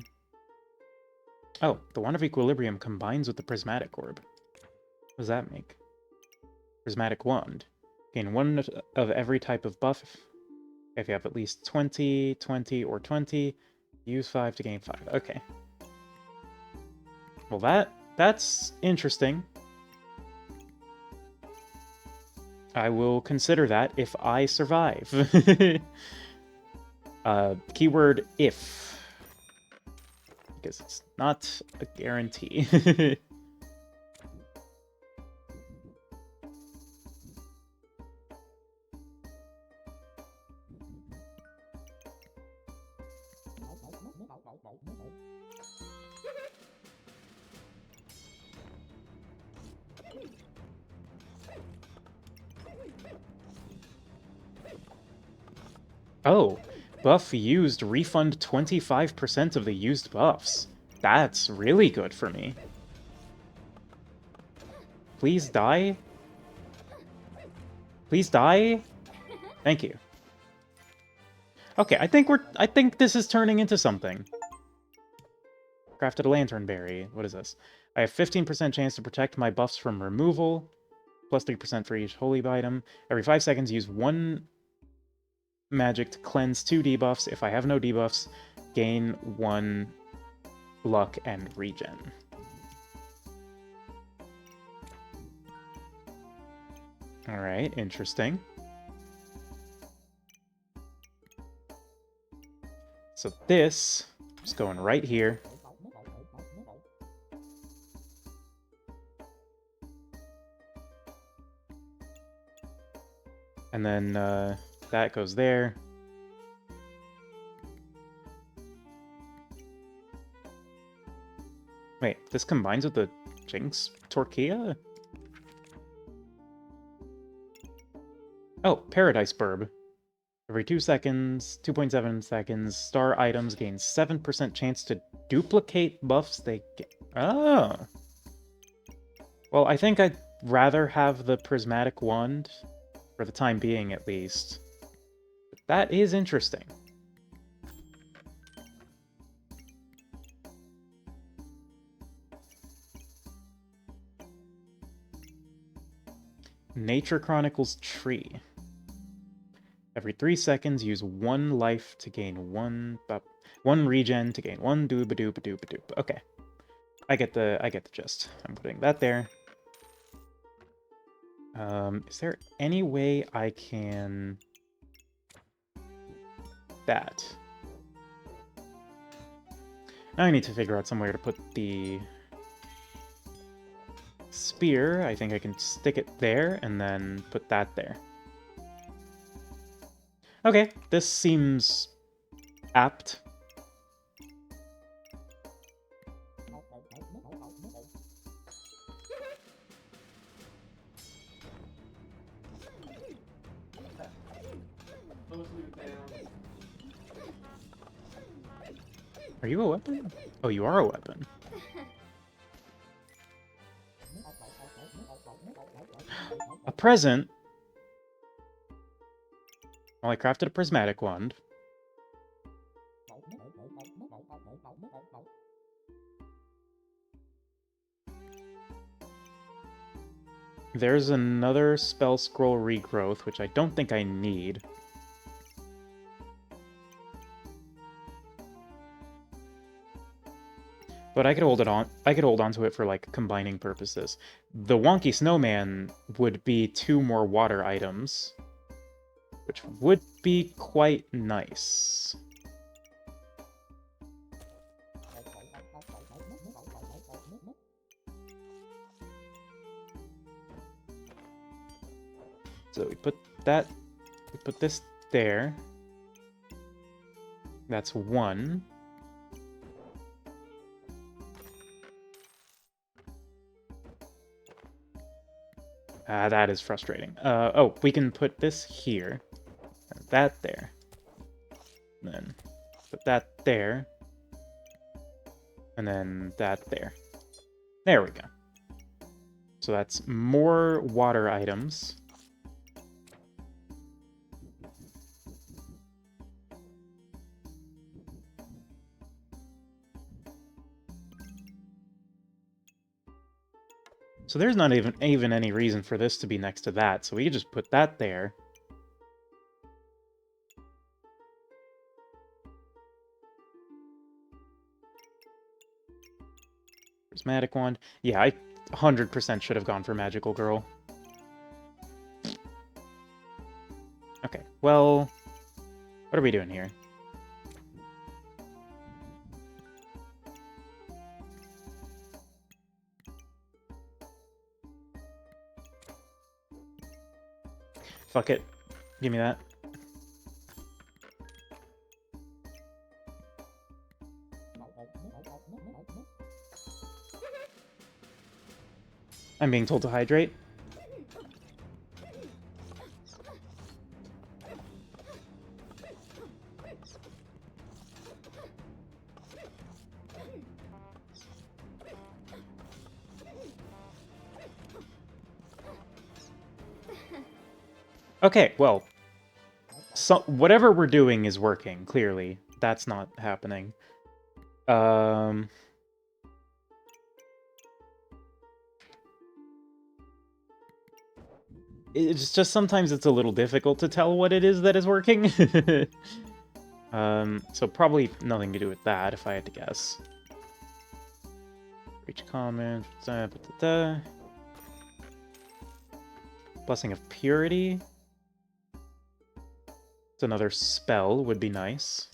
A: Oh, the Wand of Equilibrium combines with the Prismatic Orb. What does that make? Prismatic Wand. Gain one of every type of buff if you have at least 20, 20, or 20. Use 5 to gain 5. Okay. Well, that's interesting. I will consider that if I survive. Keyword if. Because it's not a guarantee. Oh, buff used, refund 25% of the used buffs. That's really good for me. Please die? Please die? Thank you. Okay, I think this is turning into something. Crafted a lantern berry. What is this? I have 15% chance to protect my buffs from removal. Plus 3% for each holy item. Every 5 seconds, use 1 magic to cleanse 2 debuffs. If I have no debuffs, gain 1 luck and regen. Alright, interesting. So this is going right here. And then that goes there. Wait, this combines with the Jinx Torquilla? Oh, Paradise Burb. Every 2 seconds, 2.7 seconds, star items gain 7% chance to duplicate buffs they get. Oh. Well, I think I'd rather have the Prismatic Wand, for the time being at least. But that is interesting. Nature Chronicles Tree. Every 3 seconds, use 1 life to gain 1 regen to gain 1 dooba-dooba-dooba-dooba. Okay. I get the gist. I'm putting that there. Is there any way I can... that? Now I need to figure out somewhere to put the spear. I think I can stick it there and then put that there. Okay, this seems apt. Are you a weapon? Oh, you are a weapon. A present? Well, I crafted a prismatic wand. There's another spell scroll regrowth, which I don't think I need. But I could hold it on. I could hold on to it for like combining purposes. The wonky snowman would be 2 more water items, which would be quite nice. So we put this there. That's 1. That is frustrating. Oh, we can put this here. And that there. And then put that there. And then that there. There we go. So that's more water items. So there's not even any reason for this to be next to that, so we could just put that there. Prismatic wand. Yeah, I 100% should have gone for Magical Girl. Okay, well, what are we doing here? Fuck it. Give me that. I'm being told to hydrate. Okay, well, so whatever we're doing is working, clearly. That's not happening. It's just sometimes it's a little difficult to tell what it is that is working. So probably nothing to do with that, if I had to guess. Reach comment. Blessing of Purity. It's another spell, would be nice.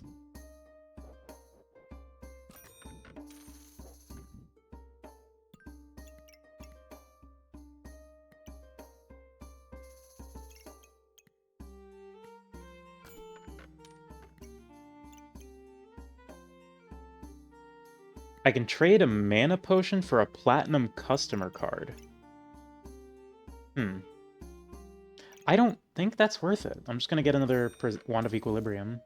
A: I can trade a mana potion for a platinum customer card. I don't think that's worth it. I'm just gonna get another Wand of Equilibrium.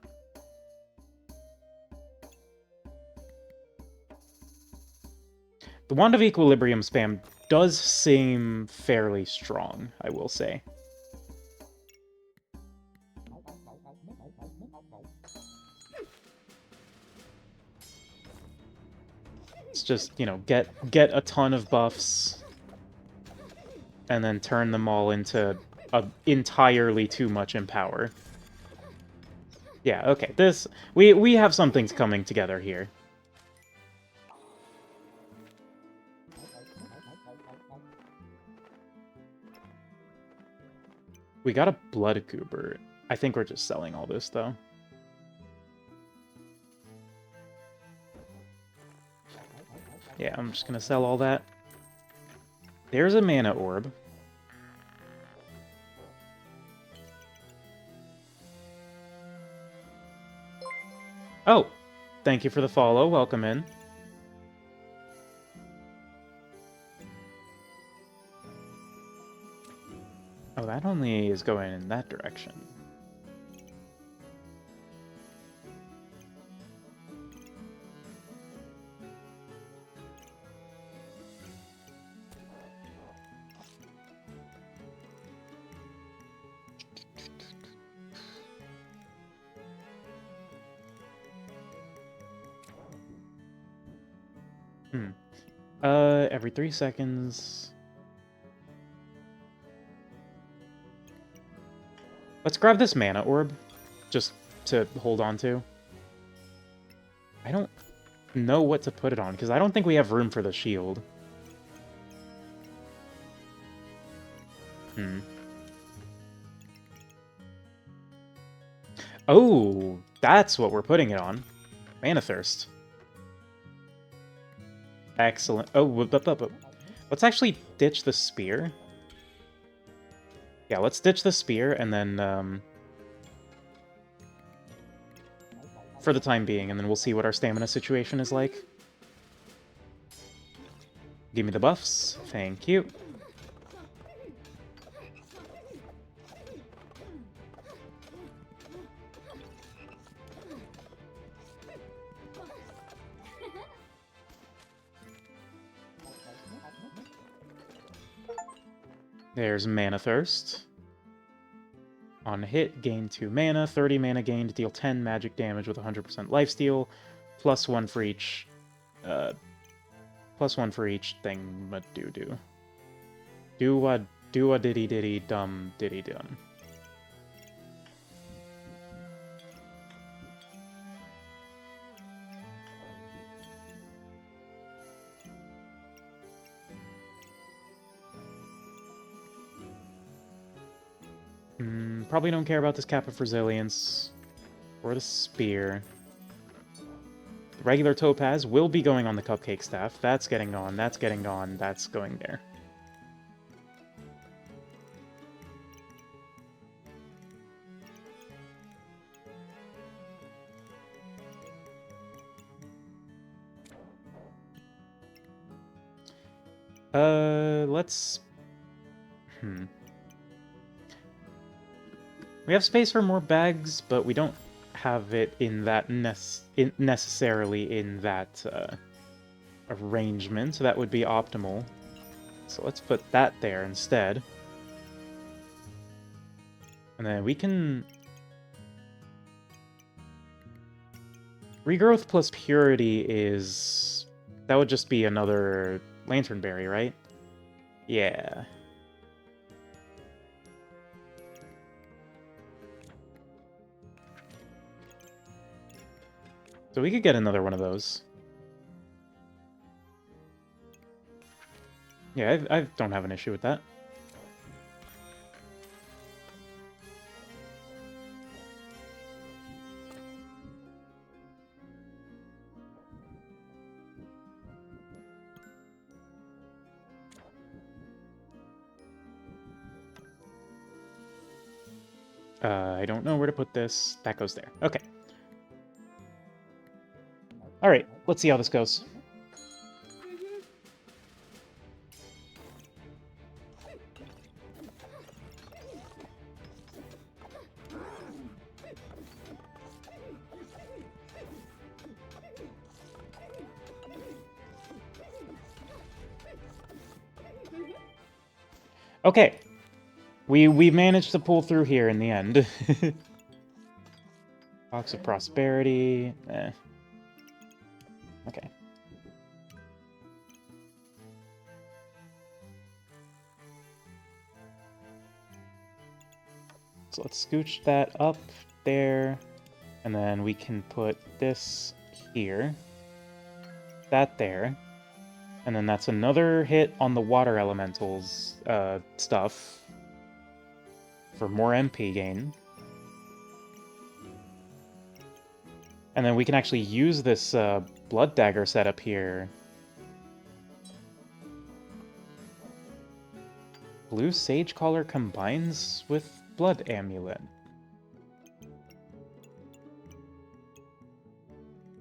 A: The Wand of Equilibrium spam does seem fairly strong, I will say. It's just, you know, get a ton of buffs and then turn them all into entirely too much in power. Yeah, okay. We have some things coming together here. We got a Blood Goober. I think we're just selling all this, though. Yeah, I'm just gonna sell all that. There's a Mana Orb. Oh! Thank you for the follow. Welcome in. Oh, that only is going in that direction. Every 3 seconds. Let's grab this Mana Orb, just to hold on to. I don't know what to put it on, because I don't think we have room for the shield. Oh, that's what we're putting it on. Mana Thirst. Excellent. Oh, let's actually ditch the spear. Yeah, let's ditch the spear, and then, for the time being, and then we'll see what our stamina situation is like. Give me the buffs. Thank you. There's Mana Thirst. On hit, gain 2 mana, 30 mana gained, deal 10 magic damage with 100% lifesteal, +1 for each, +1 for each thing, but do. Do a diddy diddy dum diddy dum. Probably don't care about this Cap of Resilience or the Spear. The regular Topaz will be going on the Cupcake Staff. That's getting gone, that's getting gone, that's going there. Let's... We have space for more bags, but we don't have it in that necessarily in that arrangement, so that would be optimal. So let's put that there instead. And then we can... Regrowth plus Purity is... That would just be another Lanternberry, right? Yeah. So we could get another one of those. Yeah, I don't have an issue with that. I don't know where to put this. That goes there. Okay. Alright, let's see how this goes. Okay. We managed to pull through here in the end. Box of Prosperity. Okay. So let's scooch that up there, and then we can put this here, that there, and then that's another hit on the Water Elementals stuff for more MP gain. And then we can actually use this Blood Dagger setup here. Blue Sage Collar combines with Blood Amulet.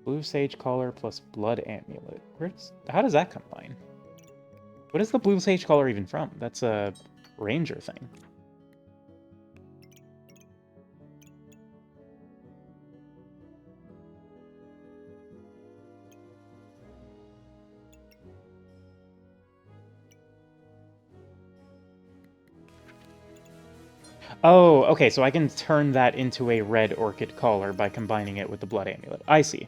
A: Blue Sage Collar plus Blood Amulet. How does that combine? What is the Blue Sage Collar even from? That's a Ranger thing. Oh, okay, so I can turn that into a red Orchid Collar by combining it with the Blood Amulet. I see.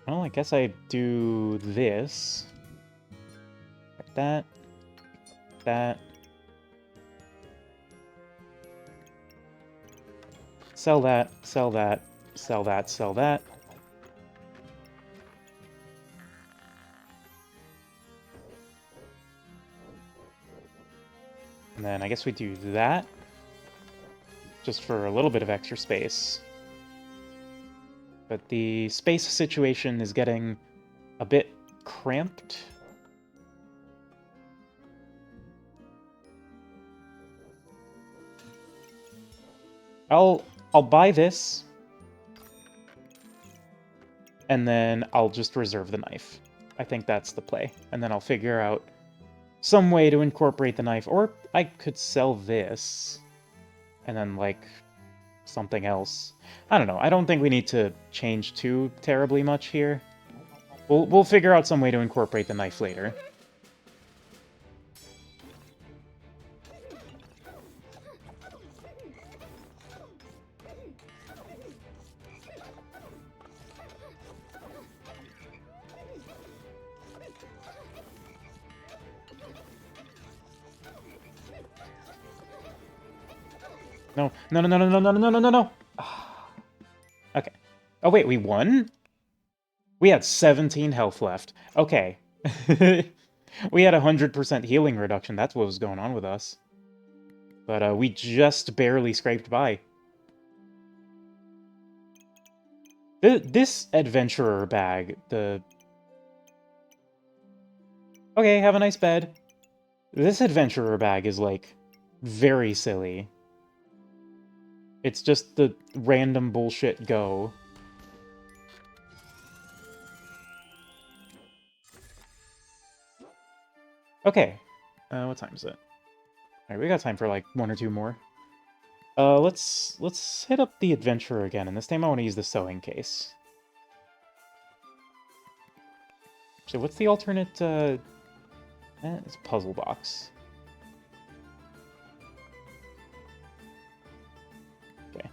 A: Well, I guess I do this. Like that. That. Sell that, sell that, sell that, sell that. And then I guess we do that, just for a little bit of extra space. But the space situation is getting a bit cramped. I'll buy this, and then I'll just reserve the knife. I think that's the play. And then I'll figure out some way to incorporate the knife, or I could sell this, and then, like, something else. I don't know. I don't think we need to change too terribly much here. We'll figure out some way to incorporate the knife later. No, no, no, no, no, no, no, no, no, no, no. Okay. Oh, wait, we won? We had 17 health left. Okay. We had 100% healing reduction. That's what was going on with us. But we just barely scraped by. This adventurer bag, the... Okay, have a nice bed. This adventurer bag is, like, very silly. It's just the random bullshit go. Okay. What time is it? Alright, we got time for, like, one or two more. Let's hit up the adventurer again, and this time I want to use the sewing case. So what's the alternate, it's a puzzle box. Okay.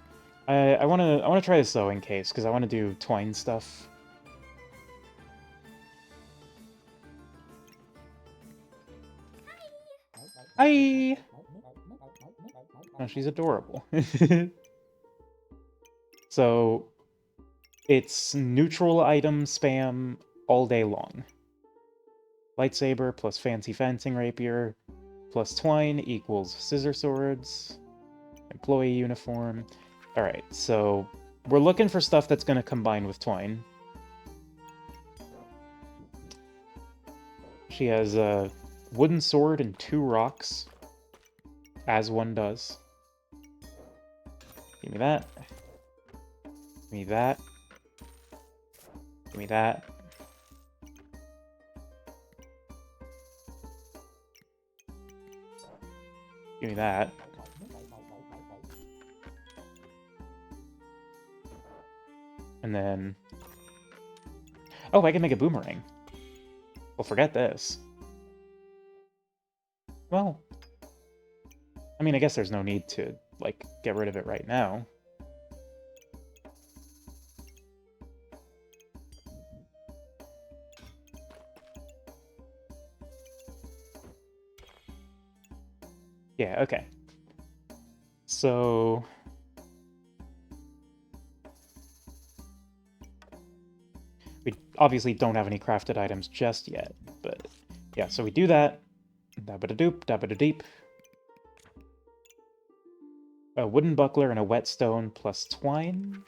A: I wanna try the sewing case, because I wanna do twine stuff. Hi! Oh, she's adorable. So, it's neutral item spam all day long. Lightsaber plus fancy fencing rapier plus twine equals scissor swords. Employee uniform. Alright, so we're looking for stuff that's going to combine with twine. She has a wooden sword and 2 rocks, as one does. Give me that. Give me that. Give me that. Give me that. And then... Oh, I can make a boomerang. Well, forget this. Well... I mean, I guess there's no need to, like, get rid of it right now. Yeah, okay. So... we obviously don't have any crafted items just yet, but... yeah, so we do that. Dabba-da-doop, dabba-da-deep. A wooden buckler and a whetstone plus twine.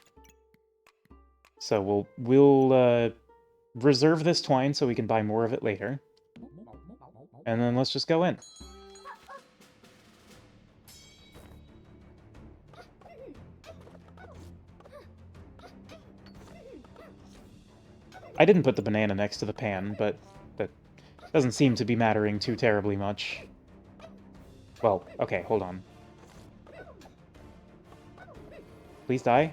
A: So we'll reserve this twine so we can buy more of it later. And then let's just go in. I didn't put the banana next to the pan, but that doesn't seem to be mattering too terribly much. Well, okay, hold on. Please die.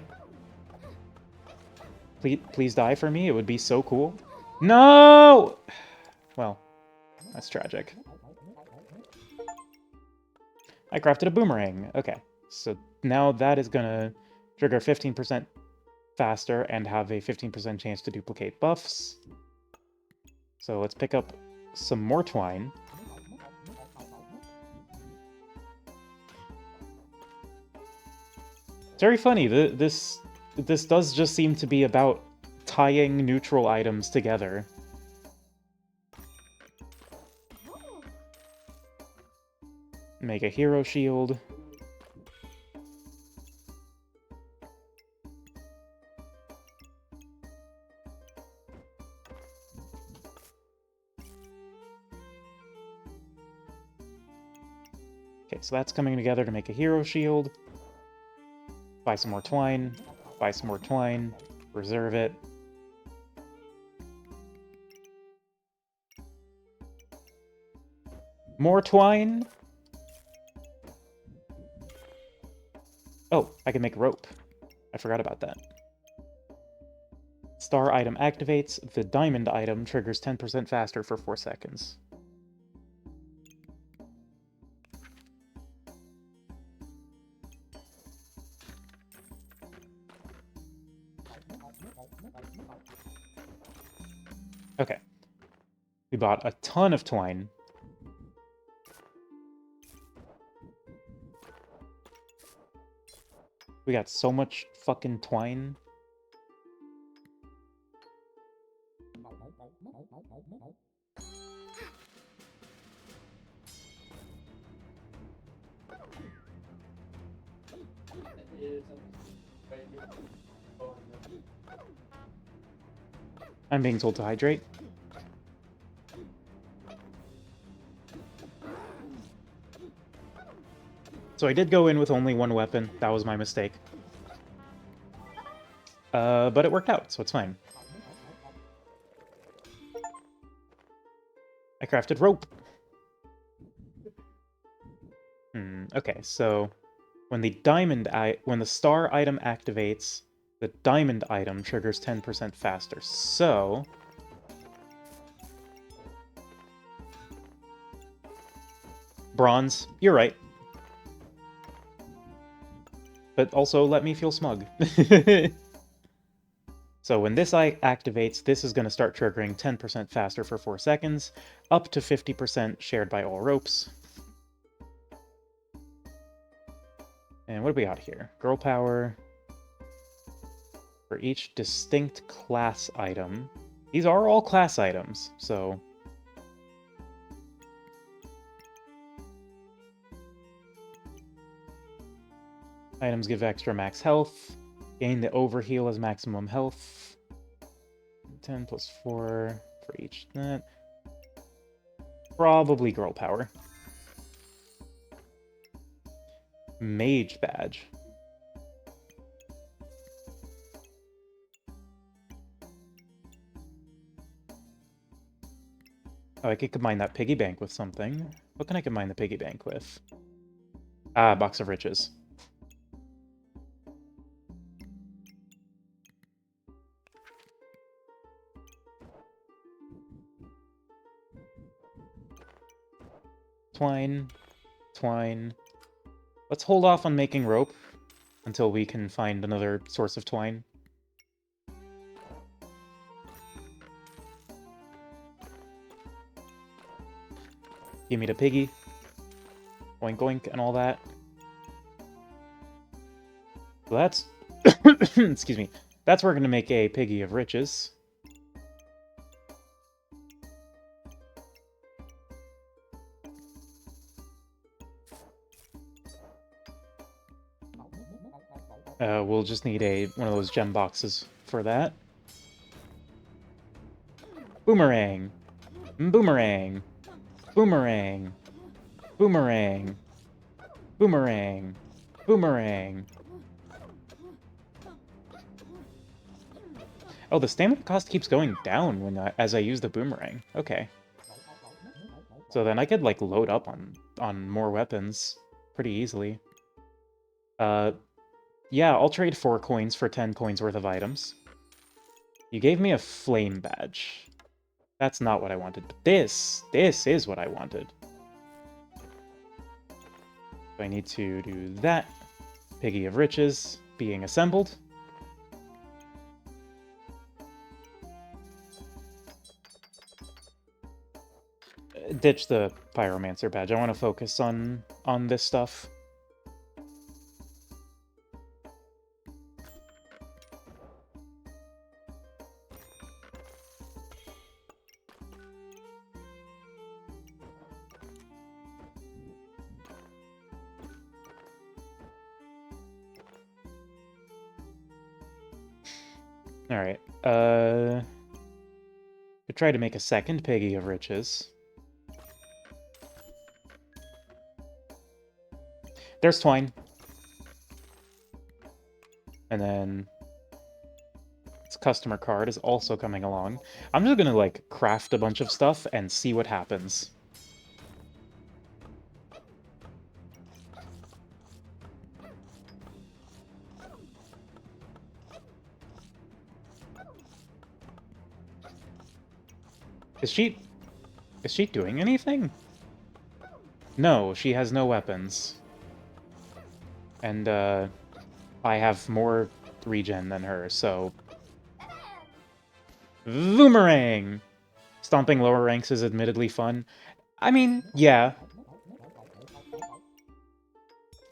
A: Please die for me. It would be so cool. No! Well, that's tragic. I crafted a boomerang. Okay, so now that is gonna trigger 15% faster and have a 15% chance to duplicate buffs. So let's pick up some more twine. It's very funny. This does just seem to be about tying neutral items together. Make a hero shield. Okay, so that's coming together to make a hero shield. Buy some more twine. Buy some more twine. Reserve it. More twine? Oh, I can make rope. I forgot about that. Star item activates, the diamond item triggers 10% faster for 4 seconds. Okay. We bought a ton of twine. We got so much fucking twine. I'm being told to hydrate. So I did go in with only one weapon. That was my mistake. But it worked out, so it's fine. I crafted rope. Okay, so when the star item activates, the diamond item triggers 10% faster. So bronze, you're right. But also let me feel smug. So when this activates, this is going to start triggering 10% faster for 4 seconds, up to 50% shared by all ropes. And what do we got here? Girl power. For each distinct class item. These are all class items, so... Items give extra max health. Gain the overheal as maximum health. 10 plus 4 for each net. Probably girl power. Mage badge. Oh, I could combine that piggy bank with something. What can I combine the piggy bank with? Ah, box of riches. Twine. Twine. Let's hold off on making rope until we can find another source of twine. Give me the piggy. Oink oink and all that. So that's... excuse me. That's where we're going to make a piggy of riches. We'll just need one of those gem boxes for that. Boomerang! Boomerang! Boomerang! Boomerang! Boomerang! Boomerang! Oh, the stamina cost keeps going down as I use the boomerang. Okay. So then I could, like, load up on more weapons pretty easily. Yeah, I'll trade 4 coins for 10 coins worth of items. You gave me a flame badge. That's not what I wanted. But this is what I wanted. So I need to do that. Piggy of Riches being assembled. Ditch the Pyromancer badge. I want to focus on this stuff. Alright, could try to make a second Piggy of Riches. There's twine. And then its customer card is also coming along. I'm just gonna, like, craft a bunch of stuff and see what happens. Is she doing anything? No, she has no weapons. And, I have more regen than her, so... Boomerang! Stomping lower ranks is admittedly fun. I mean, yeah.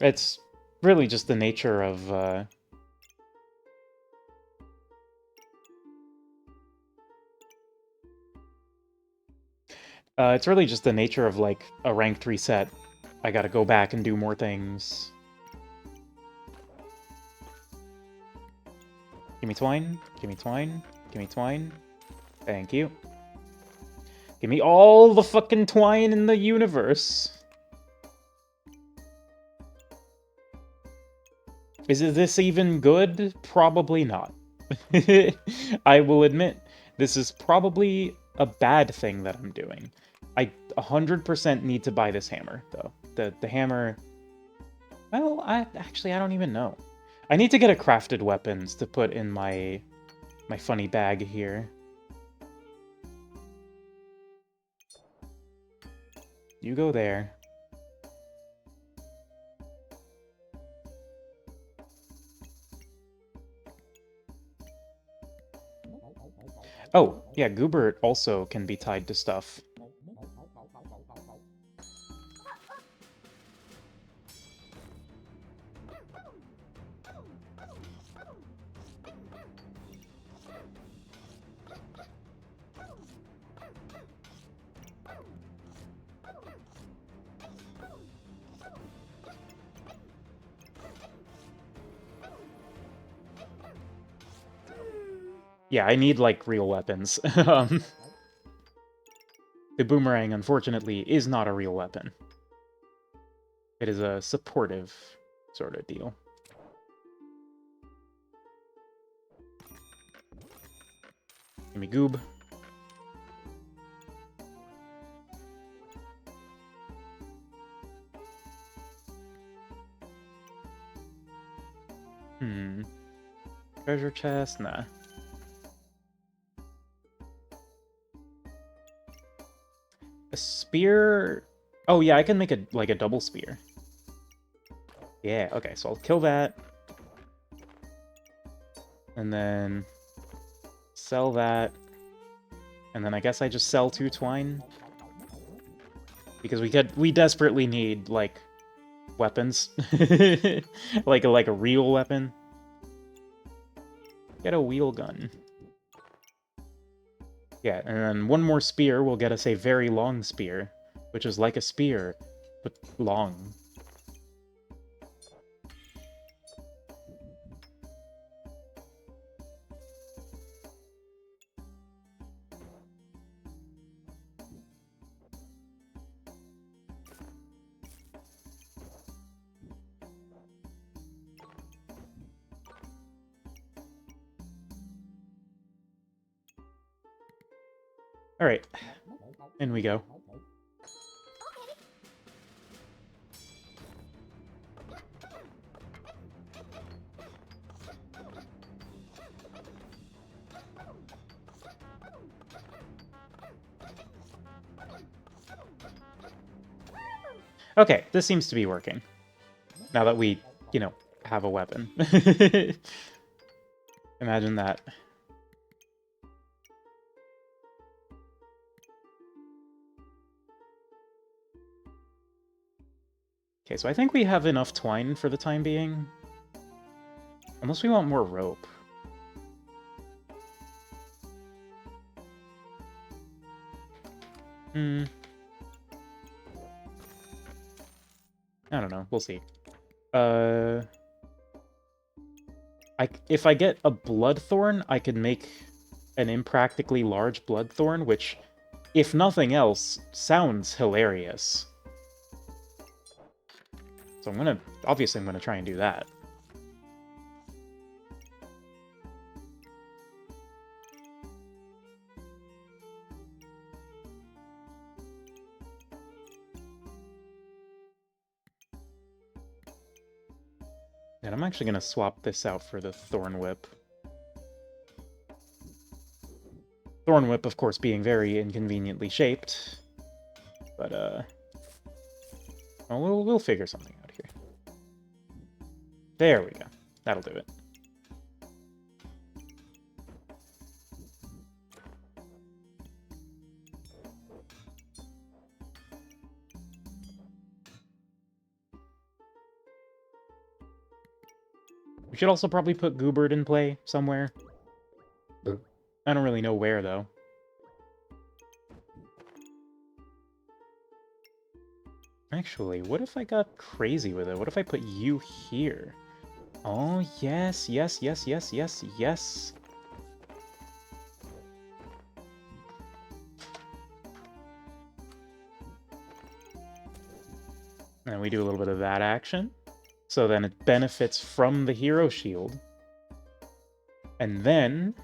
A: It's really just the nature of, it's really just the nature of, like, a ranked reset. I gotta go back and do more things. Give me twine. Give me twine. Give me twine. Thank you. Give me all the fucking twine in the universe. Is this even good? Probably not. I will admit, this is probably a bad thing that I'm doing. I 100% need to buy this hammer, though. The hammer... Well, I don't even know. I need to get a crafted weapons to put in my funny bag here. You go there. Oh, yeah, Goobert also can be tied to stuff. Yeah, I need, like, real weapons. The boomerang, unfortunately, is not a real weapon. It is a supportive sort of deal. Give me Goob. Treasure chest? Nah. A spear? Oh yeah, I can make a double spear. Yeah, okay, so I'll kill that. And then sell that. And then I guess I just sell 2 twine. Because we desperately need, like, weapons. like a real weapon. Get a wheel gun. Yeah, and then 1 more spear will get us a very long spear, which is like a spear, but long. Alright, in we go. Okay, this seems to be working. Now that we, you know, have a weapon. Imagine that. Okay, so I think we have enough twine for the time being. Unless we want more rope. I don't know. We'll see. If I get a Bloodthorn, I can make an impractically large Bloodthorn, which, if nothing else, sounds hilarious. So obviously I'm gonna try and do that. And I'm actually gonna swap this out for the Thorn Whip. Thorn Whip, of course, being very inconveniently shaped. But, well, we'll figure something out here. There we go. That'll do it. We should also probably put Goobert in play somewhere. I don't really know where, though. Actually, what if I got crazy with it? What if I put you here? Oh, yes, yes, yes, yes, yes, yes. And we do a little bit of that action. So then it benefits from the hero shield. And then...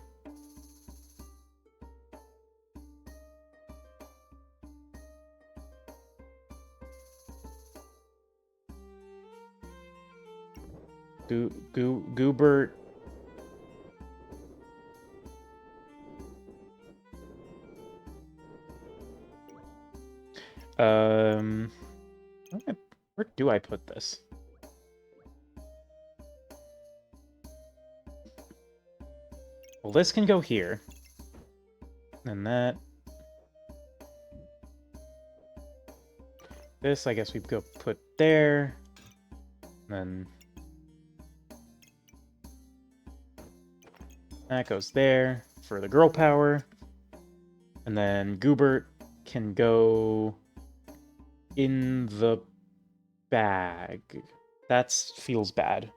A: Goobert... Where do I put this? Well, this can go here. And that... This, I guess we go put there. And then... That goes there for the girl power. And then Goobert can go in the bag. That feels bad.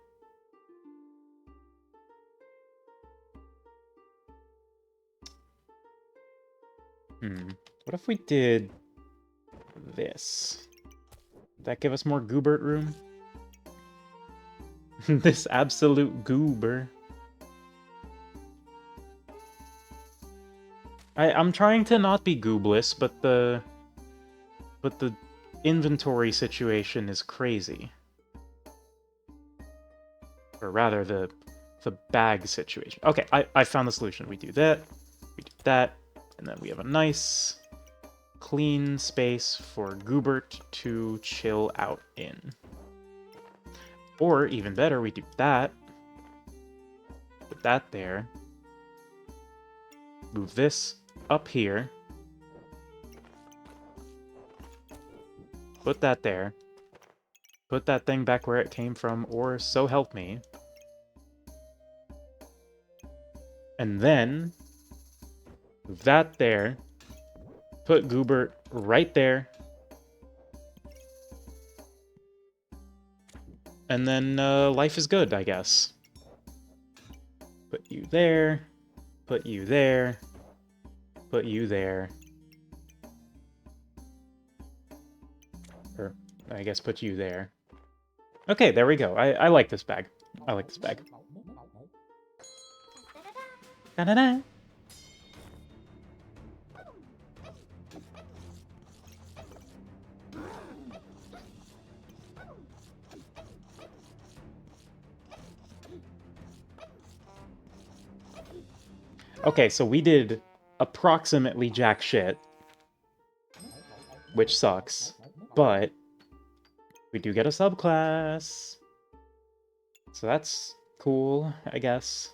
A: What if we did this? Would that give us more Goobert room? This absolute goober. I'm trying to not be goobless, but the inventory situation is crazy. Or rather, the bag situation. Okay, I found the solution. We do that, and then we have a nice, clean space for Goobert to chill out in. Or, even better, we do that. Put that there. Move this up here. Put that there. Put that thing back where it came from, or so help me. And then... move that there. Put Goobert right there. And then life is good, I guess. Put you there. Put you there. Put you there. Or, I guess put you there. Okay, there we go. I like this bag. I like this bag. Da-da-da! Okay, so we did approximately jack shit, which sucks, but we do get a subclass, so that's cool, I guess.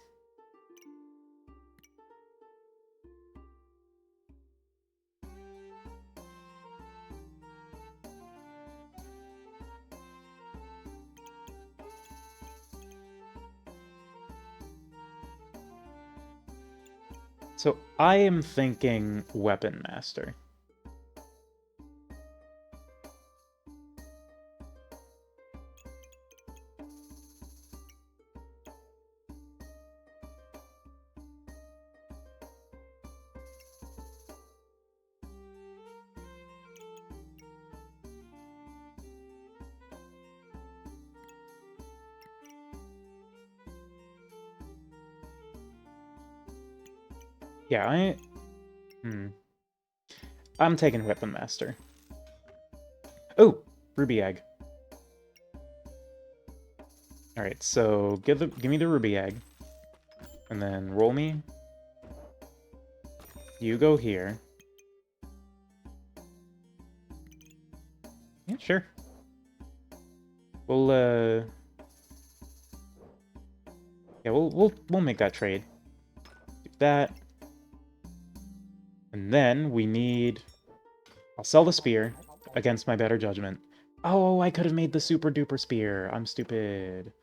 A: So I am thinking Weapon Master. Yeah, I'm taking Weapon Master. Oh, Ruby Egg. Alright, so give me the Ruby Egg. And then roll me. You go here. Yeah, sure. We'll yeah, we'll make that trade. Do that. And then we need... I'll sell the spear against my better judgment. Oh, I could have made the super duper spear. I'm stupid.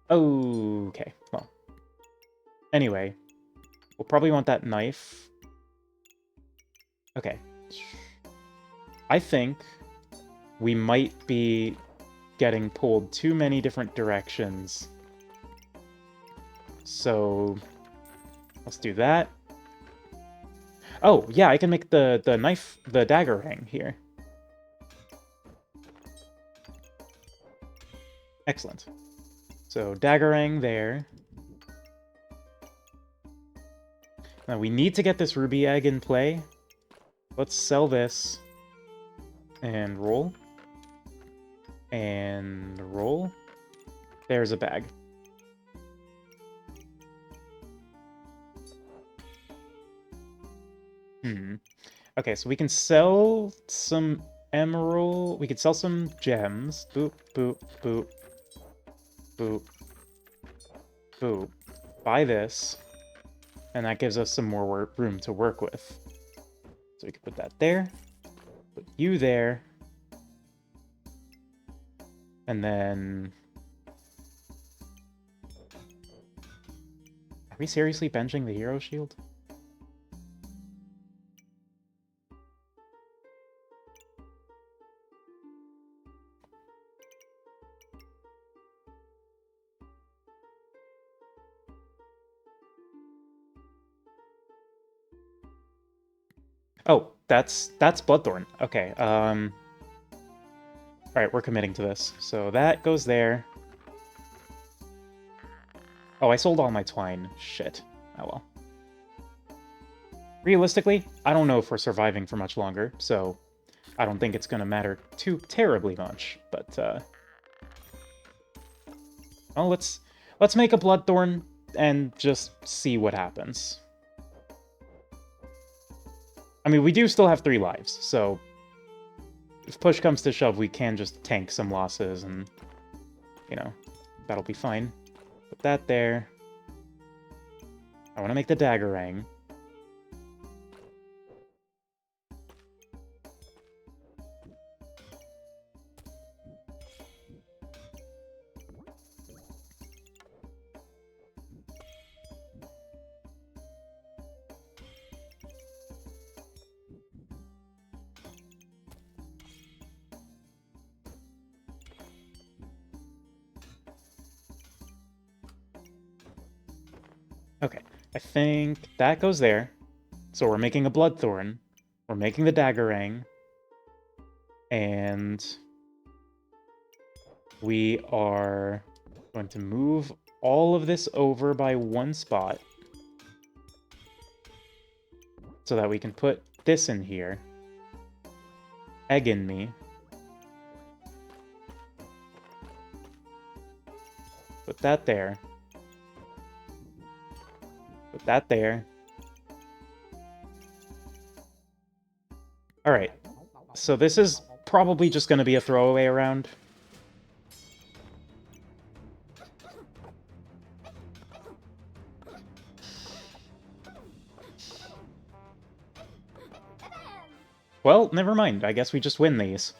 A: Okay, well. Anyway, we'll probably want that knife. Okay. I think we might be getting pulled too many different directions. So let's do that. Oh, yeah, I can make the knife, the dagger ring here. Excellent. So daggerang there. Now we need to get this ruby egg in play. Let's sell this. And roll. And roll. There's a bag. Okay, so we can sell some emerald. We could sell some gems. Boop, boop, boop. Boop. Boop. Buy this. And that gives us some more room to work with. So we can put that there. Put you there. And then... Are we seriously benching the hero shield? Oh, that's Bloodthorn. Okay, Alright, we're committing to this. So that goes there. Oh, I sold all my twine. Shit. Oh well. Realistically, I don't know if we're surviving for much longer, so I don't think it's gonna matter too terribly much, but, well, let's make a Bloodthorn and just see what happens. I mean, we do still have 3 lives, so if push comes to shove, we can just tank some losses and, you know, that'll be fine. Put that there. I want to make the daggerang. Okay, I think that goes there. So we're making a Bloodthorn. We're making the daggerang. And we are going to move all of this over by 1 spot. So that we can put this in here. Egg in me. Put that there. Put that there. Alright. So this is probably just going to be a throwaway round. Well, never mind. I guess we just win these.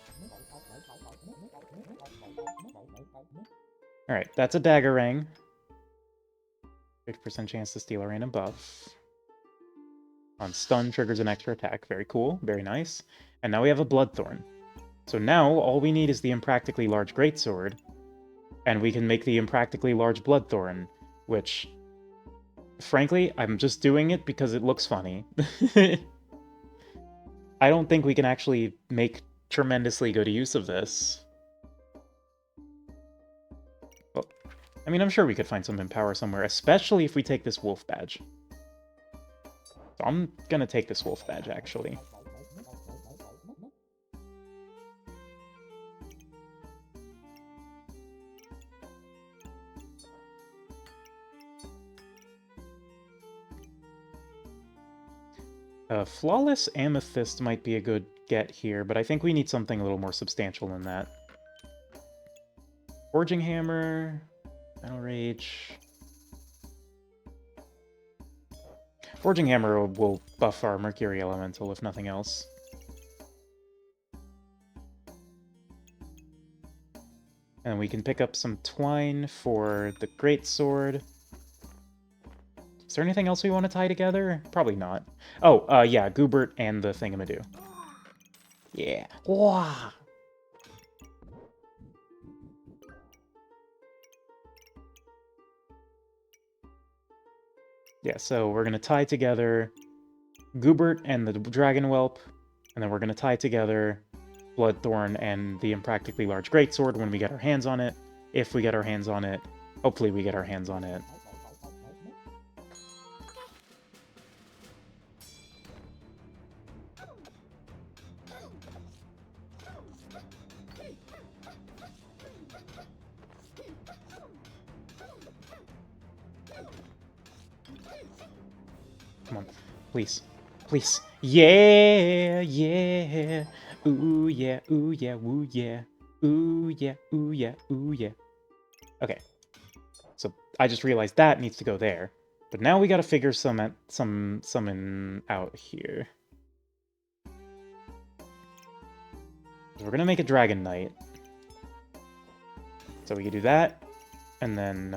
A: Alright, that's a daggerang. 50% chance to steal a random buff. On stun, triggers an extra attack. Very cool. Very nice. And now we have a Bloodthorn. So now, all we need is the Impractically Large Greatsword. And we can make the Impractically Large Bloodthorn. Which, frankly, I'm just doing it because it looks funny. I don't think we can actually make tremendously good use of this. Well, I mean, I'm sure we could find some Empower somewhere, especially if we take this Wolf Badge. So I'm gonna take this Wolf Badge, actually. Flawless Amethyst might be a good get here, but I think we need something a little more substantial than that. Forging Hammer, Metal Rage. Forging Hammer will buff our Mercury Elemental, if nothing else. And we can pick up some twine for the Greatsword. Is there anything else we want to tie together? Probably not. Oh, yeah, Goobert and the Thingamadoo. Yeah. Wah! Yeah, so we're going to tie together Goobert and the Dragon Whelp, and then we're going to tie together Bloodthorn and the Impractically Large Greatsword when we get our hands on it. If we get our hands on it. Hopefully we get our hands on it. Come on. Please. Please. Yeah! Yeah! Ooh yeah, ooh yeah, woo yeah. Ooh yeah, ooh yeah, ooh yeah. Okay. So I just realized that needs to go there. But now we gotta figure summon out here. So we're gonna make a Dragon Knight. So we can do that, and then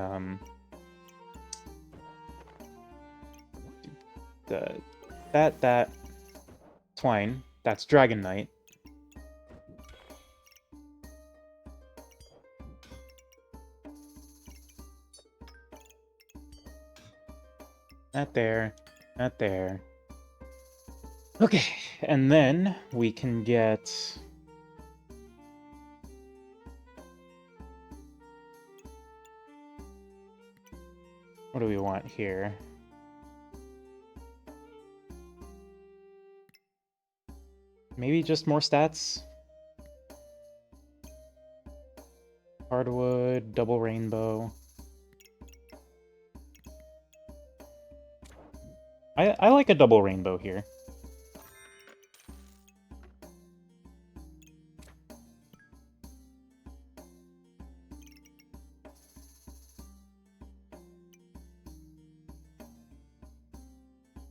A: that twine. That's Dragon Knight. That there. That there. Okay, and then we can get... What do we want here? Maybe just more stats? Hardwood, double rainbow. I like a double rainbow here.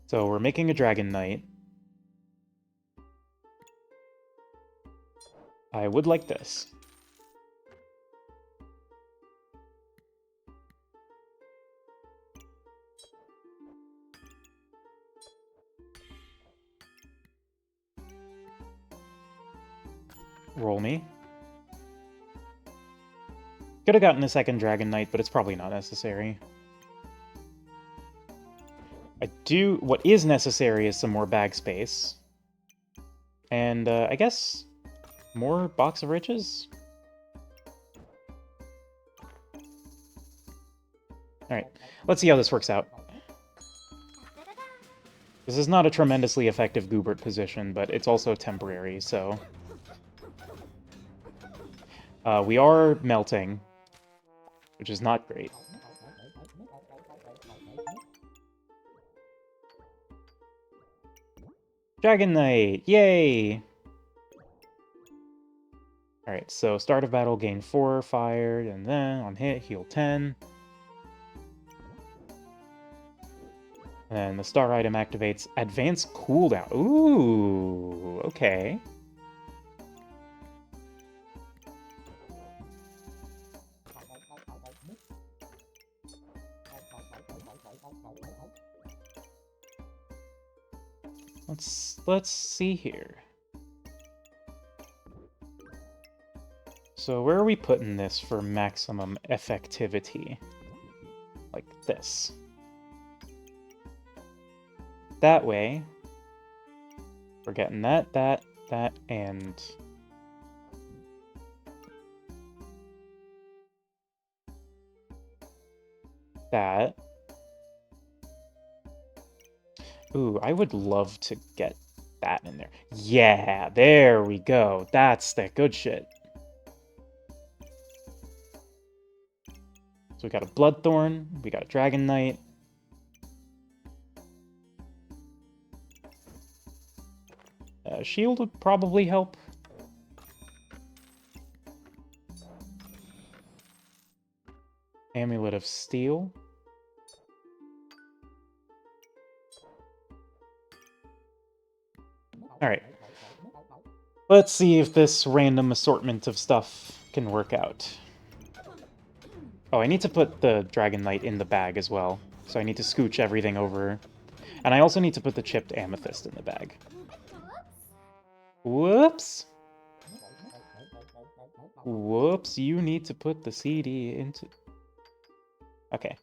A: So we're making a Dragon Knight. I would like this. Roll me. Could have gotten a second Dragon Knight, but it's probably not necessary. What is necessary is some more bag space. And, I guess, more Box of Riches? Alright, let's see how this works out. This is not a tremendously effective Goobert position, but it's also temporary, so... we are melting, which is not great. Dragon Knight! Yay! Alright, so start of battle, gain 4 fired, and then on hit, heal 10. And the star item activates advanced cooldown. Ooh, okay. Let's see here. So where are we putting this for maximum effectivity? Like this. That way, we're getting that, and... that. Ooh, I would love to get that in there. Yeah, there we go. That's the good shit. So we got a Bloodthorn, we got a Dragon Knight. Shield would probably help. Amulet of Steel. Alright. Let's see if this random assortment of stuff can work out. Oh, I need to put the Dragon Knight in the bag as well. So I need to scooch everything over. And I also need to put the chipped amethyst in the bag. Whoops! Whoops, you need to put the CD into... Okay.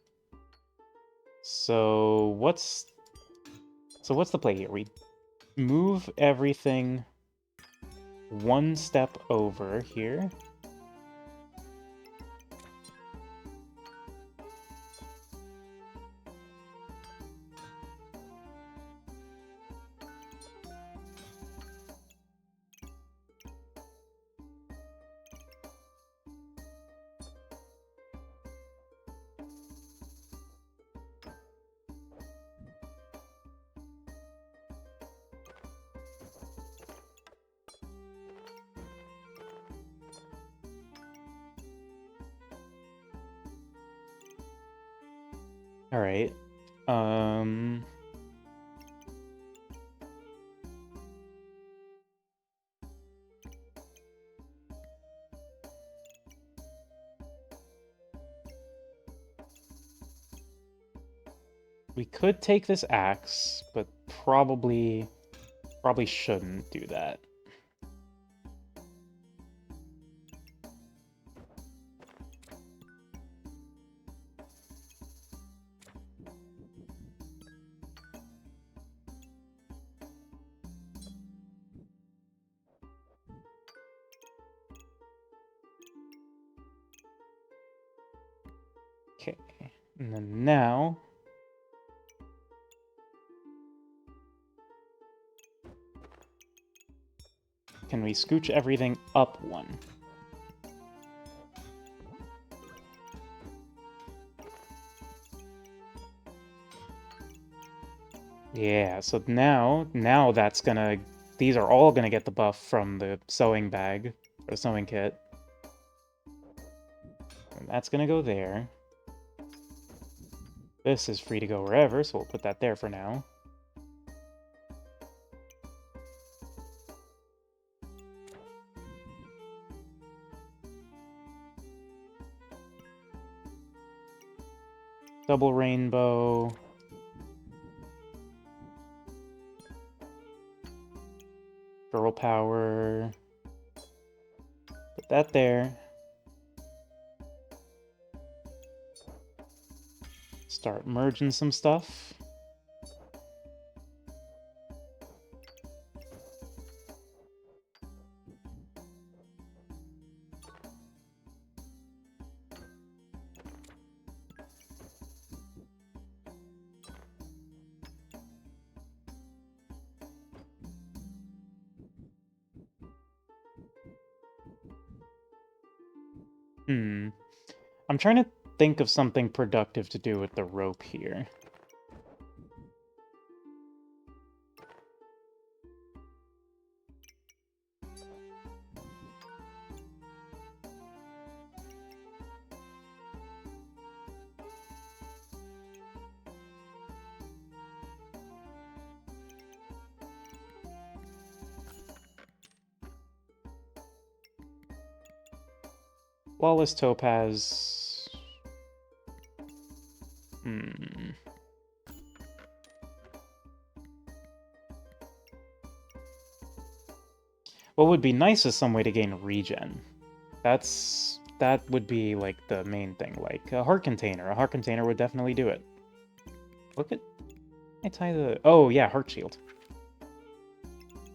A: So what's the play here? We move everything one step over here. All right. We could take this axe, but probably shouldn't do that. Okay, and then now... Can we scooch everything up one? Yeah, so now that's gonna... These are all gonna get the buff from the sewing bag, or sewing kit. And that's gonna go there. This is free to go wherever, so we'll put that there for now. Double rainbow. Girl power. Put that there. Start merging some stuff. I'm trying to think of something productive to do with the rope here. Flawless Topaz. What would be nice is some way to gain regen. That would be like the main thing, like a heart container. A heart container would definitely do it. Look at... I tie the... Oh yeah, heart shield.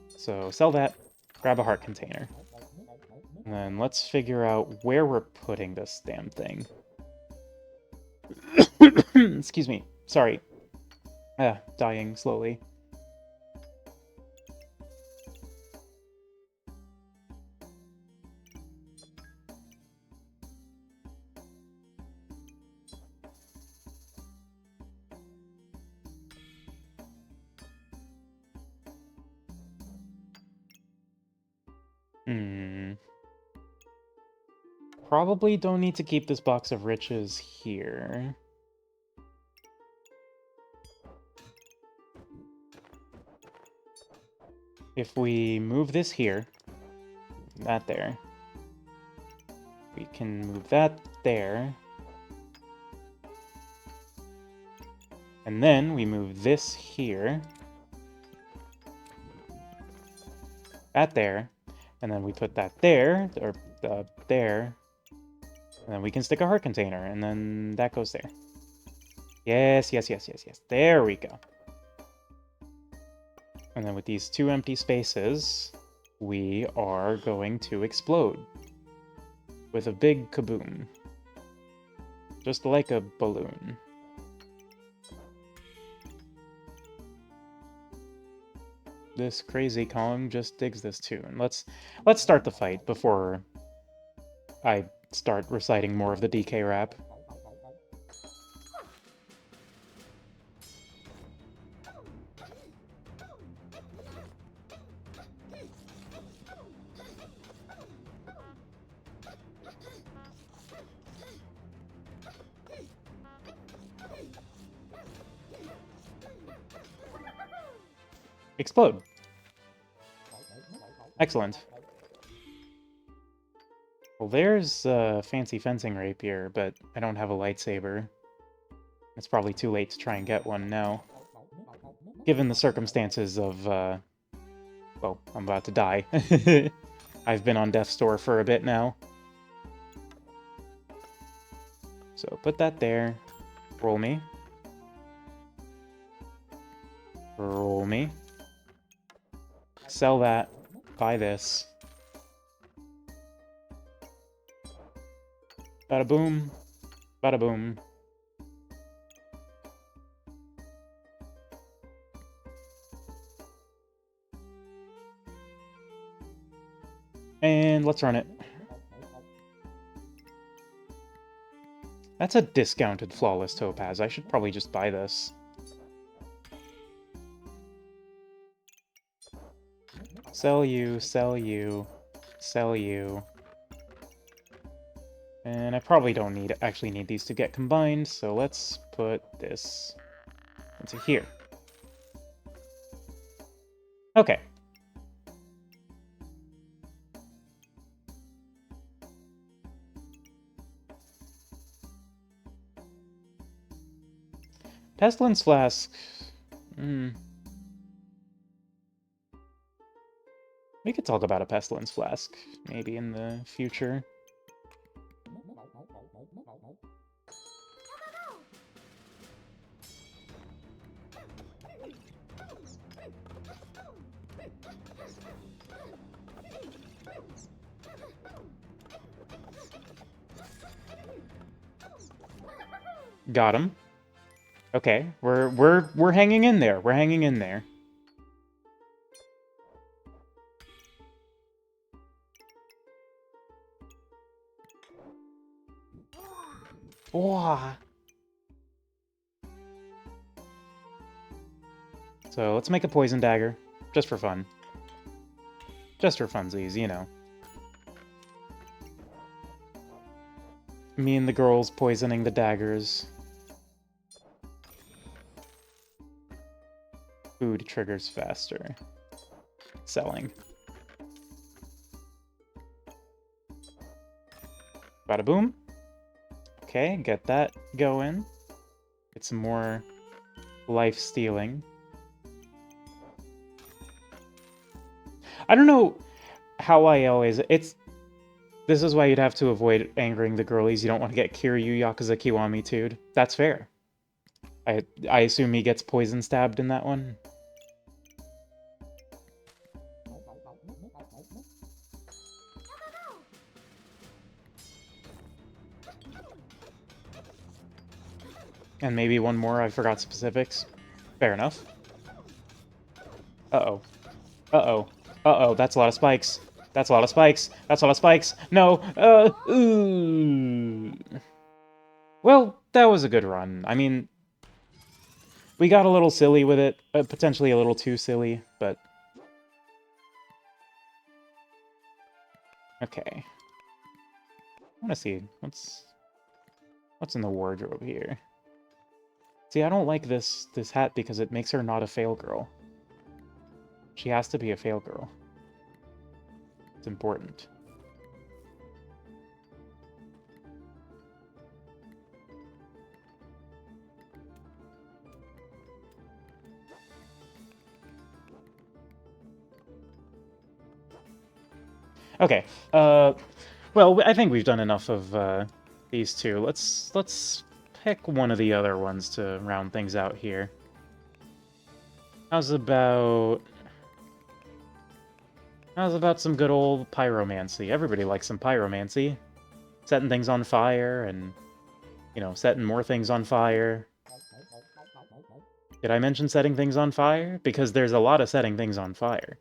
A: So sell that, grab a heart container. And then let's figure out where we're putting this damn thing. Excuse me. Sorry. Dying slowly. Probably don't need to keep this box of riches here. If we move this here, that there, we can move that there. And then we move this here. That there. And then we put that there, or there. And then we can stick a heart container, and then that goes there. Yes, yes, yes, yes, yes. There we go. And then with these two empty spaces, we are going to explode. With a big kaboom. Just like a balloon. This crazy Kong just digs this tune. Let's start the fight before I start reciting more of the DK rap. Explode. Excellent. Well, there's a fancy fencing rapier, but I don't have a lightsaber. It's probably too late to try and get one now. Given the circumstances of, well, I'm about to die. I've been on death's door for a bit now. So put that there. Roll me. Roll me. Sell that. Buy this. Bada boom. Bada boom. And let's run it. That's a discounted Flawless Topaz. I should probably just buy this. Sell you, sell you, sell you. And I probably don't actually need these to get combined, so let's put this into here. Okay. Pestilence Flask. We could talk about a Pestilence Flask, maybe in the future. Got him. Okay, we're hanging in there. We're hanging in there. Wah. So let's make a poison dagger, just for fun. Just for funsies, you know. Me and the girls poisoning the daggers. Food triggers faster. Selling. Bada boom. Okay, get that going. Get some more life stealing. I don't know how I always... This is why you'd have to avoid angering the girlies. You don't want to get Kiryu Yakuza Kiwami 2'd. That's fair. I assume he gets poison stabbed in that one. And maybe one more, I forgot specifics. Fair enough. Uh-oh. Uh-oh. Uh-oh, that's a lot of spikes. That's a lot of spikes. That's a lot of spikes. No. Ooh. Well, that was a good run. I mean, we got a little silly with it. Potentially a little too silly, but... Okay. I want to see what's in the wardrobe here. See, I don't like this hat because it makes her not a fail girl. She has to be a fail girl. It's important. Okay. Well, I think we've done enough of these two. Let's pick one of the other ones to round things out here. How's about some good old pyromancy? Everybody likes some pyromancy. Setting things on fire and, you know, setting more things on fire. Did I mention setting things on fire? Because there's a lot of setting things on fire.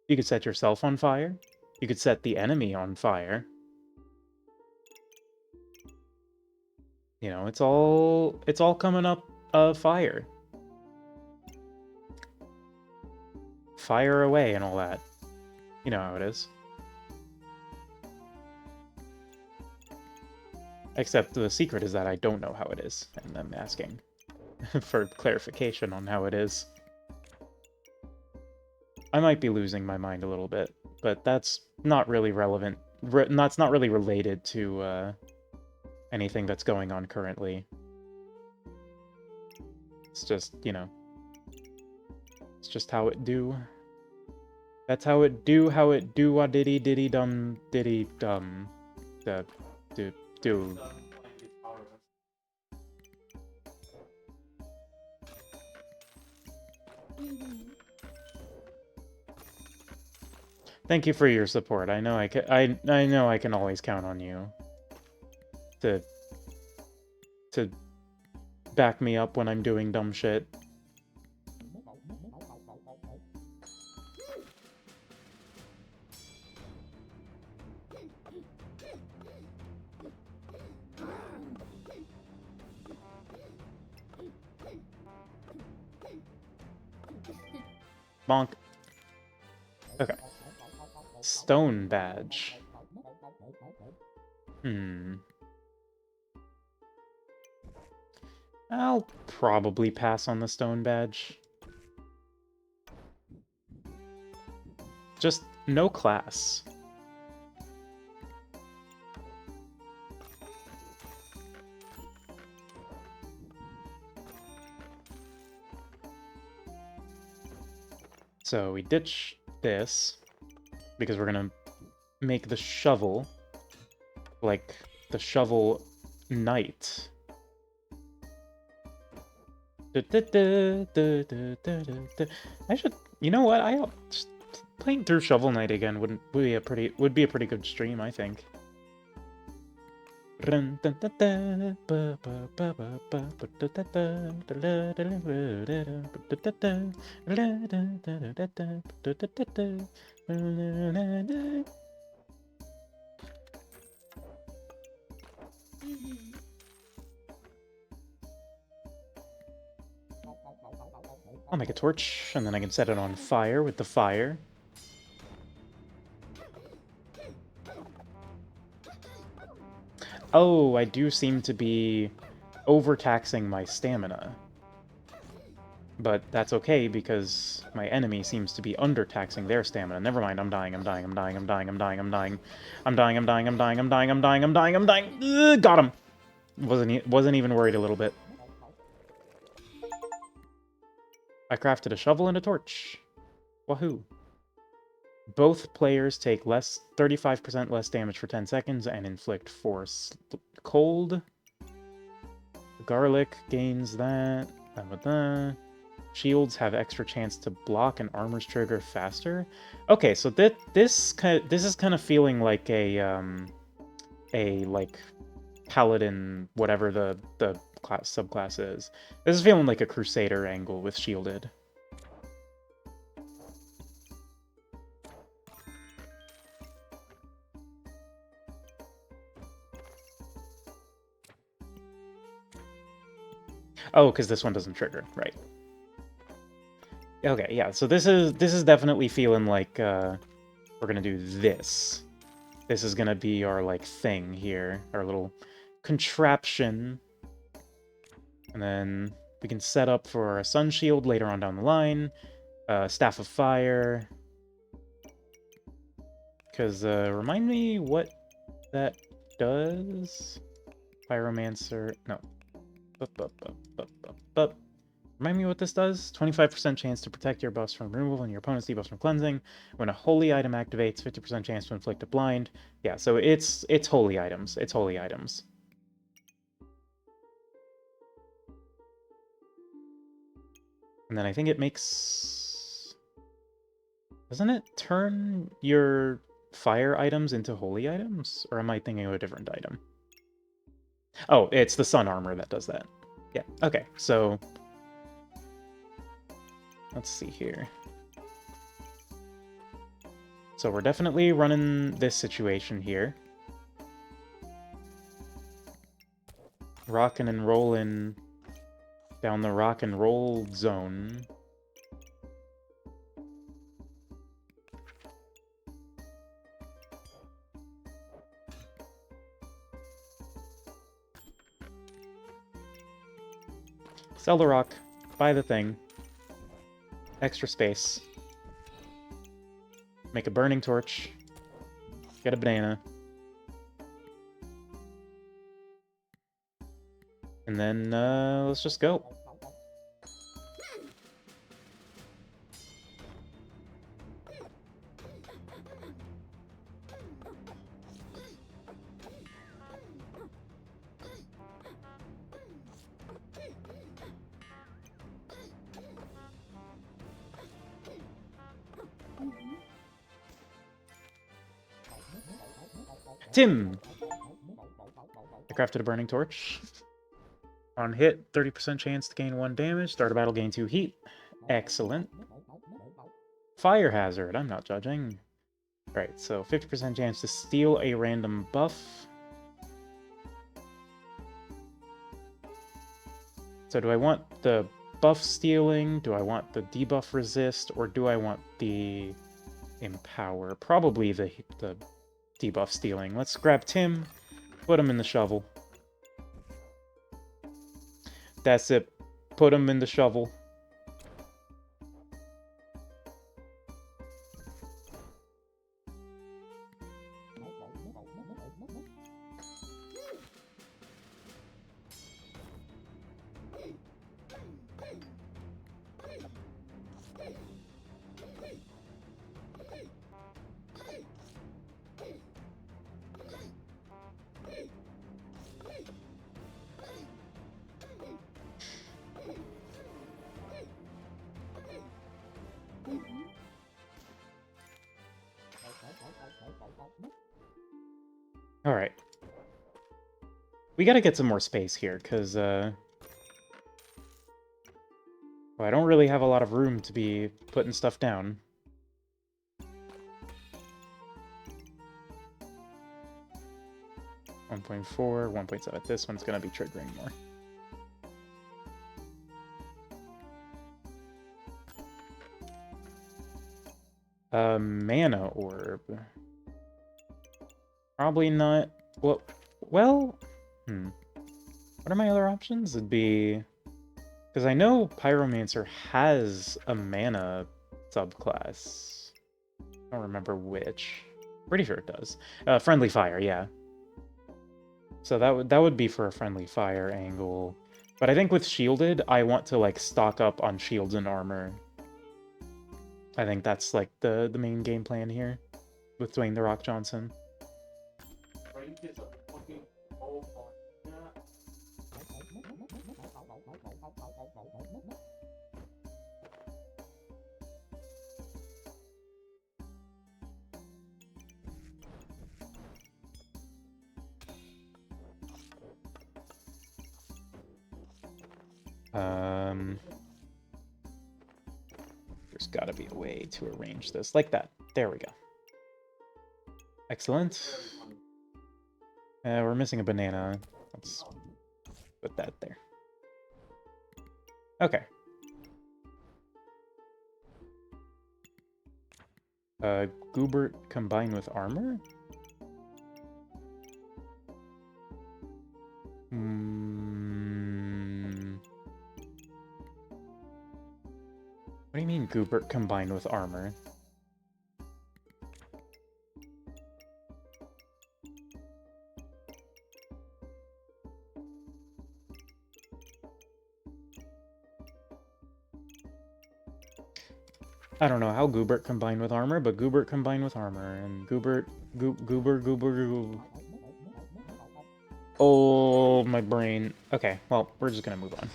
A: You could set yourself on fire. You could set the enemy on fire. You know, it's all coming up fire. Fire away and all that. You know how it is. Except the secret is that I don't know how it is, and I'm asking for clarification on how it is. I might be losing my mind a little bit, but that's not really relevant. That's not really related to anything that's going on currently. It's just, you know, it's just how it do. That's how it do, a diddy diddy dum diddy dum. Do. Thank you for your support. I know I know I can always count on you to back me up when I'm doing dumb shit. Bonk. Okay. Stone badge. I'll probably pass on the stone badge. Just no class. So we ditch this because we're gonna make the shovel like the shovel knight. I should, you know what? Just playing through Shovel Knight again would be a pretty good stream, I think. I'll make a torch, and then I can set it on fire with the fire. Oh, I do seem to be overtaxing my stamina. But that's okay, because my enemy seems to be undertaxing their stamina. Never mind, I'm dying. Got him! Wasn't even worried a little bit. I crafted a shovel and a torch. Wahoo. Both players take 35% less damage for 10 seconds and inflict force cold. Garlic gains that. Shields have extra chance to block and armors trigger faster. Okay, so this is kind of feeling like a like paladin, whatever the subclass is. This is feeling like a crusader angle with shielded. Oh, because this one doesn't trigger, right? Okay, yeah. So this is definitely feeling like we're gonna do this. This is gonna be our, like, thing here. Our little contraption. And then we can set up for a sun shield later on down the line. Staff of Fire. Because, remind me what that does? Pyromancer... No. Remind me what this does? 25% chance to protect your buffs from removal and your opponent's debuffs from cleansing. When a holy item activates, 50% chance to inflict a blind. Yeah, so it's holy items. It's holy items. And then I think it makes... Doesn't it turn your fire items into holy items? Or am I thinking of a different item? Oh, it's the sun armor that does that. Yeah, okay, so... Let's see here. So we're definitely running this situation here. Rockin' and rollin' down the rock and roll zone. Sell the rock, buy the thing. Extra space. Make a burning torch. Get a banana. And then, let's just go. Tim! I crafted a burning torch. On hit, 30% chance to gain 1 damage. Start a battle, gain 2 heat. Excellent. Fire hazard, I'm not judging. Right, so 50% chance to steal a random buff. So do I want the buff stealing? Do I want the debuff resist? Or do I want the empower? Probably the debuff stealing. Let's grab Tim, put him in the shovel. That's it. Put him in the shovel. Alright. We gotta get some more space here, because, well, I don't really have a lot of room to be putting stuff down. .4, 1.7. This one's gonna be triggering more. Mana orb. Probably not. Well, What are my other options? It'd be... Because I know Pyromancer has a mana subclass. I don't remember which. Pretty sure it does. Friendly Fire, yeah. So that would be for a Friendly Fire angle. But I think with Shielded, I want to, like, stock up on shields and armor. I think that's, like, the main game plan here with Dwayne The Rock Johnson.
B: Frank is a fucking oh my god.
A: There's gotta be a way to arrange this like that. There we go. Excellent. We're missing a banana. Let's put that there. Okay. Goobert combined with armor? What do you mean Goobert combined with armor? I don't know how Goobert combined with armor, but Goobert combined with armor, and Goober. Oh, my brain. Okay, well, we're just gonna move on.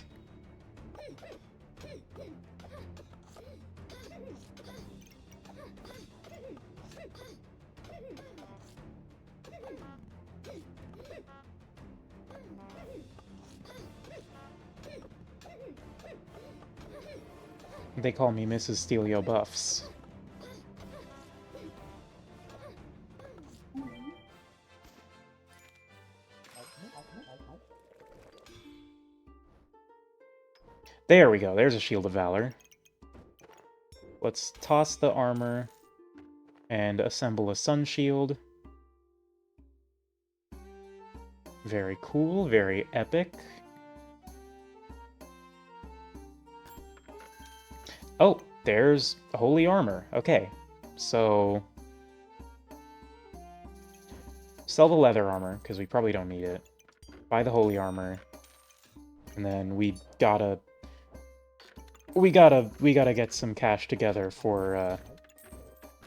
A: They call me Mrs. Steelio Buffs. There we go, there's a Shield of Valor. Let's toss the armor and assemble a Sun Shield. Very cool, very epic. Oh, there's Holy Armor. Okay, so... sell the Leather Armor, because we probably don't need it. Buy the Holy Armor. And then we gotta get some cash together for,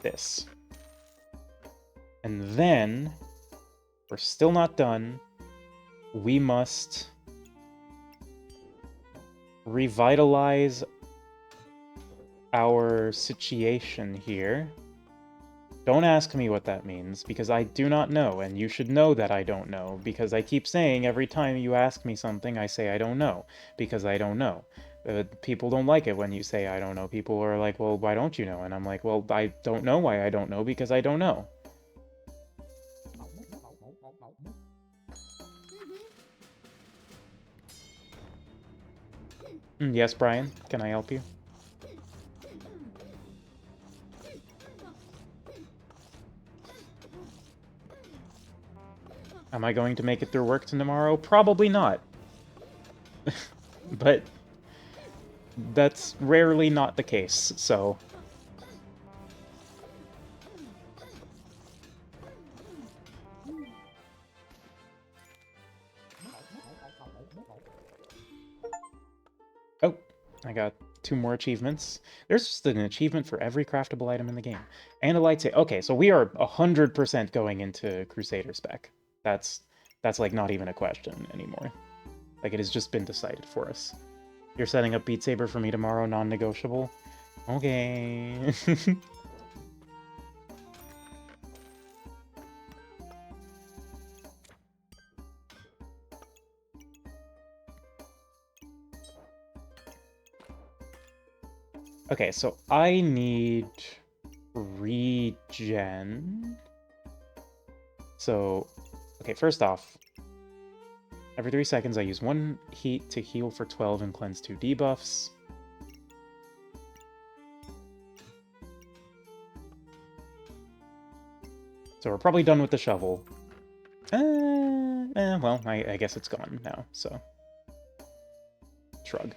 A: this. And then... we're still not done. We must... revitalize our situation here. Don't ask me what that means, because I do not know, and you should know that I don't know, because I keep saying every time you ask me something, I say I don't know, because I don't know. People don't like it when you say I don't know. People are like, well, why don't you know? And I'm like, well, I don't know why I don't know, because I don't know. Yes, Brian, can I help you? Am I going to make it through work tomorrow? Probably not. But that's rarely not the case, so... oh, I got 2 more achievements. There's just an achievement for every craftable item in the game. And a lightsaber. Okay, so we are 100% going into Crusader spec. That's like not even a question anymore. Like, it has just been decided for us. You're setting up Beat Saber for me tomorrow, non-negotiable? Okay. Okay, so I need regen. So, okay, first off, every 3 seconds I use 1 heat to heal for 12 and cleanse 2 debuffs. So we're probably done with the shovel. Well, I guess it's gone now, so... shrug.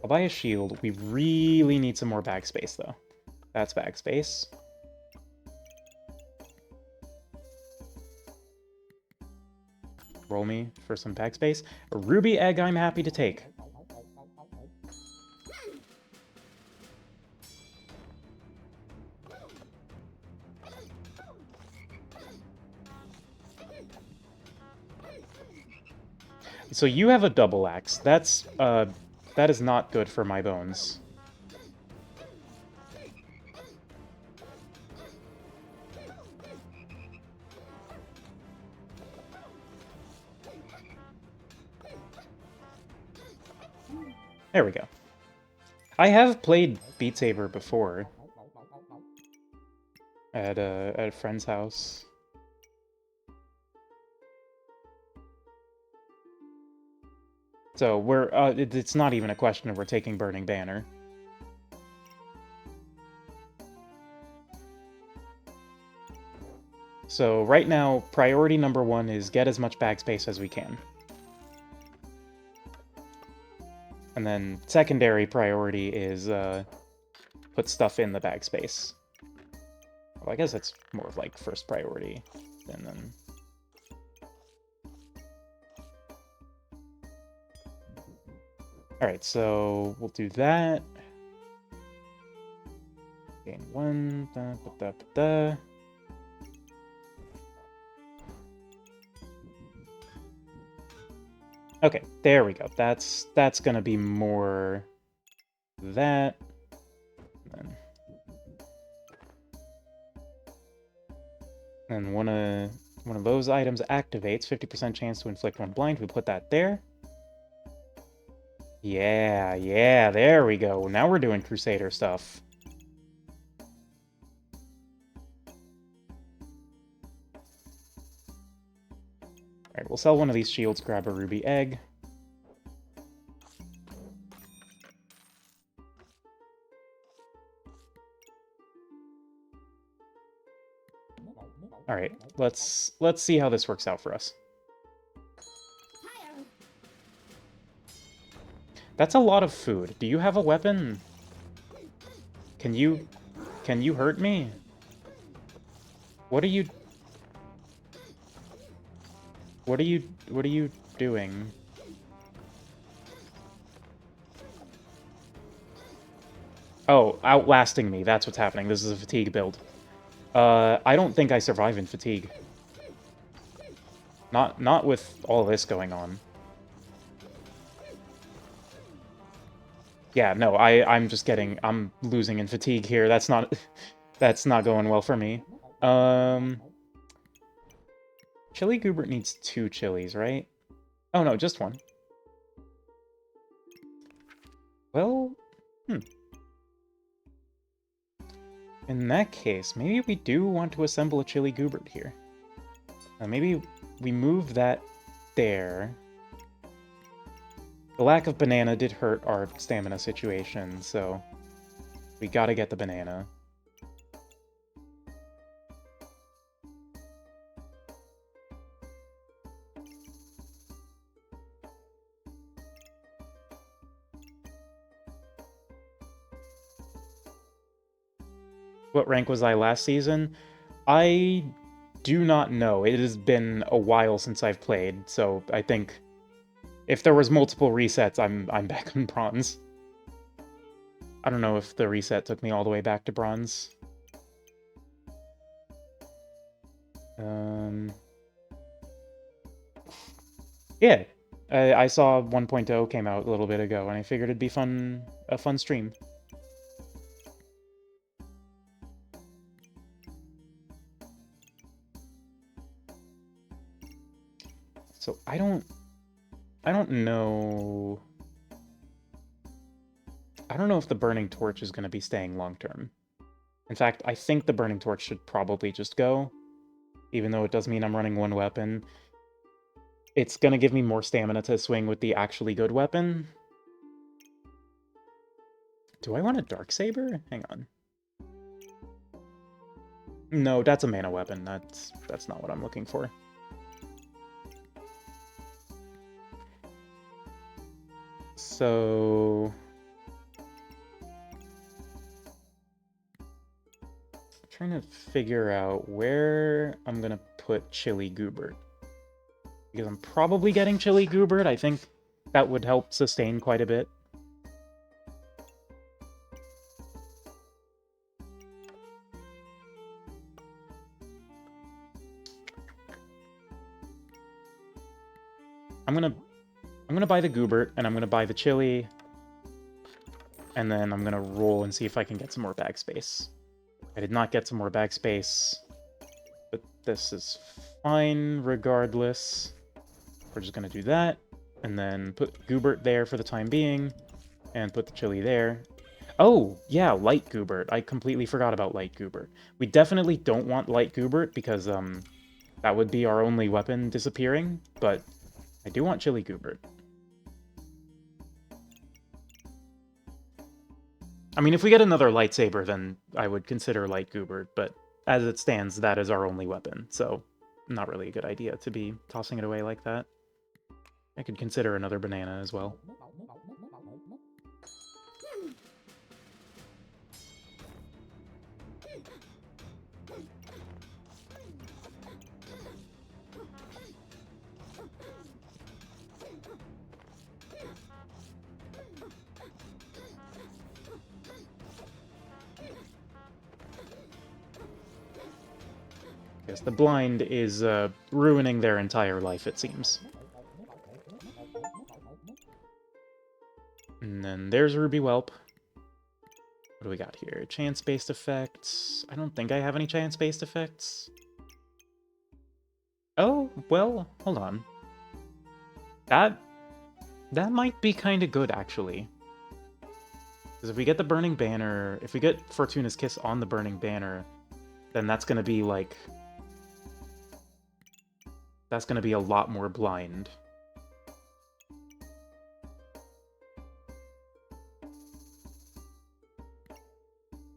A: I'll buy a shield. We really need some more bag space, though. That's bag space. Roll me for some bag space. A ruby egg I'm happy to take. So you have a double axe. That is not good for my bones. There we go. I have played Beat Saber before. At a friend's house. So we're, it's not even a question of we're taking Burning Banner. So right now, priority number 1 is get as much bag space as we can. And then secondary priority is put stuff in the bag space. Well, I guess it's more of like first priority, and then... Alright, so we'll do that. Gain 1, da. Okay, there we go. That's gonna be more that. And one of those items activates, 50% chance to inflict 1 blind. We put that there. Yeah, there we go. Now we're doing Crusader stuff. Alright, we'll sell one of these shields, grab a ruby egg. Alright, let's see how this works out for us. That's a lot of food. Do you have a weapon? Can you hurt me? What are you doing? Oh, outlasting me. That's what's happening. This is a fatigue build. I don't think I survive in fatigue. Not with all this going on. Yeah, no, I'm losing in fatigue here. That's not going well for me. Chili Goobert needs 2 chilies, right? Oh no, just 1. Well, in that case, maybe we do want to assemble a Chili Goobert here. Maybe we move that there. The lack of banana did hurt our stamina situation, so we gotta get the banana. What rank was I last season? I do not know. It has been a while since I've played, so I think if there was multiple resets, I'm back on bronze. I don't know if the reset took me all the way back to bronze. Yeah, I saw 1.0 came out a little bit ago, and I figured it'd be a fun stream. So I don't know. I don't know if the Burning Torch is going to be staying long term. In fact, I think the Burning Torch should probably just go, even though it does mean I'm running 1 weapon. It's going to give me more stamina to swing with the actually good weapon. Do I want a Darksaber? Hang on. No, that's a mana weapon. That's not what I'm looking for. So... I'm trying to figure out where I'm gonna put Chili Goobert. Because I'm probably getting Chili Goobert. I think that would help sustain quite a bit. I'm gonna buy the Goobert, and I'm gonna buy the Chili, and then I'm gonna roll and see if I can get some more bag space. I did not get some more bag space, but this is fine regardless. We're just gonna do that, and then put Goobert there for the time being, and put the Chili there. Oh, yeah, Light Goobert. I completely forgot about Light Goobert. We definitely don't want Light Goobert, because that would be our only weapon disappearing, but I do want Chili Goobert. I mean, if we get another lightsaber, then I would consider Light Goobert, but as it stands, that is our only weapon, so not really a good idea to be tossing it away like that. I could consider another banana as well. Yes, the blind is ruining their entire life, it seems. And then there's Ruby Whelp. What do we got here? Chance-based effects. I don't think I have any chance-based effects. Oh, well, hold on. That might be kind of good, actually. Because if we get the Burning Banner, if we get Fortuna's Kiss on the Burning Banner, then that's going to be, like... That's going to be a lot more blind.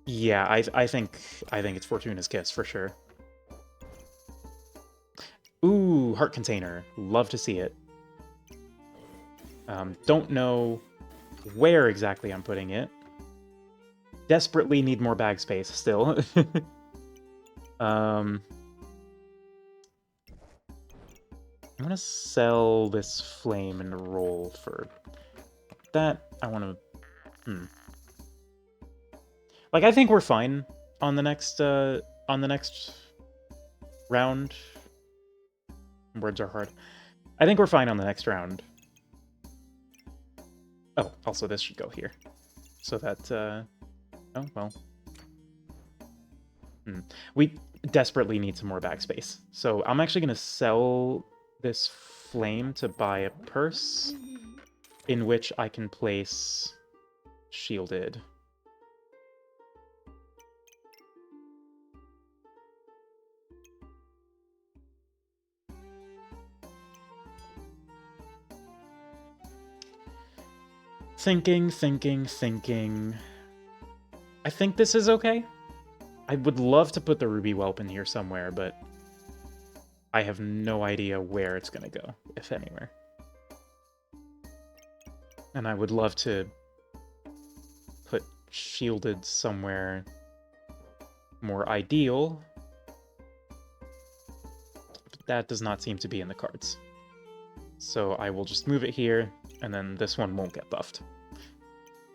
A: Yeah, I think it's Fortuna's Kiss, for sure. Ooh, Heart Container. Love to see it. Don't know where exactly I'm putting it. Desperately need more bag space still. I'm gonna sell this flame and roll for that. I want to. Like, I think we're fine on the next round. Words are hard. I think we're fine on the next round. Oh, also this should go here, so that. Oh well. We desperately need some more backspace. So I'm actually going to sell this flame to buy a purse in which I can place shielded. Thinking. I think this is okay. I would love to put the Ruby Whelp in here somewhere, but I have no idea where it's going to go, if anywhere. And I would love to put shielded somewhere more ideal, but that does not seem to be in the cards. So I will just move it here, and then this one won't get buffed.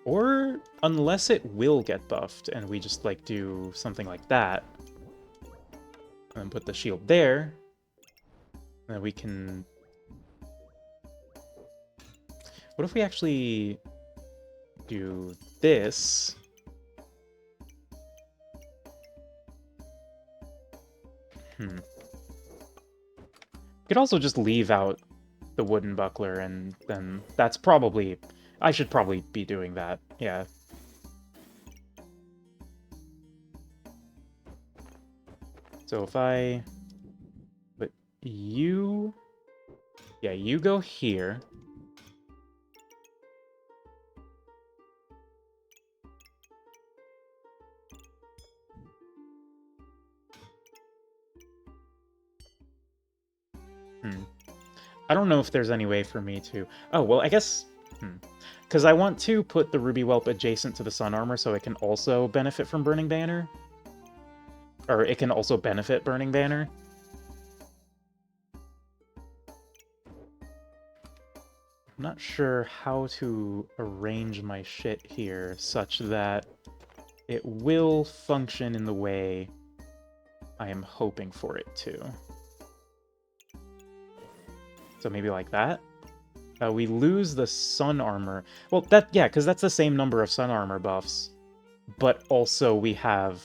A: Or, unless it will get buffed, and we just, like, do something like that, and then put the shield there, and then we can... What if we actually do this? We could also just leave out the wooden buckler, and then that's probably... I should probably be doing that, yeah. So if I put you... Yeah, you go here. I don't know if there's any way for me to... Oh, well, I guess... Because I want to put the Ruby Whelp adjacent to the Sun Armor so it can also benefit from Burning Banner. Or it can also benefit Burning Banner. I'm not sure how to arrange my shit here such that it will function in the way I am hoping for it to. So maybe like that? We lose the Sun Armor. Well, yeah, because that's the same number of Sun Armor buffs, but also we have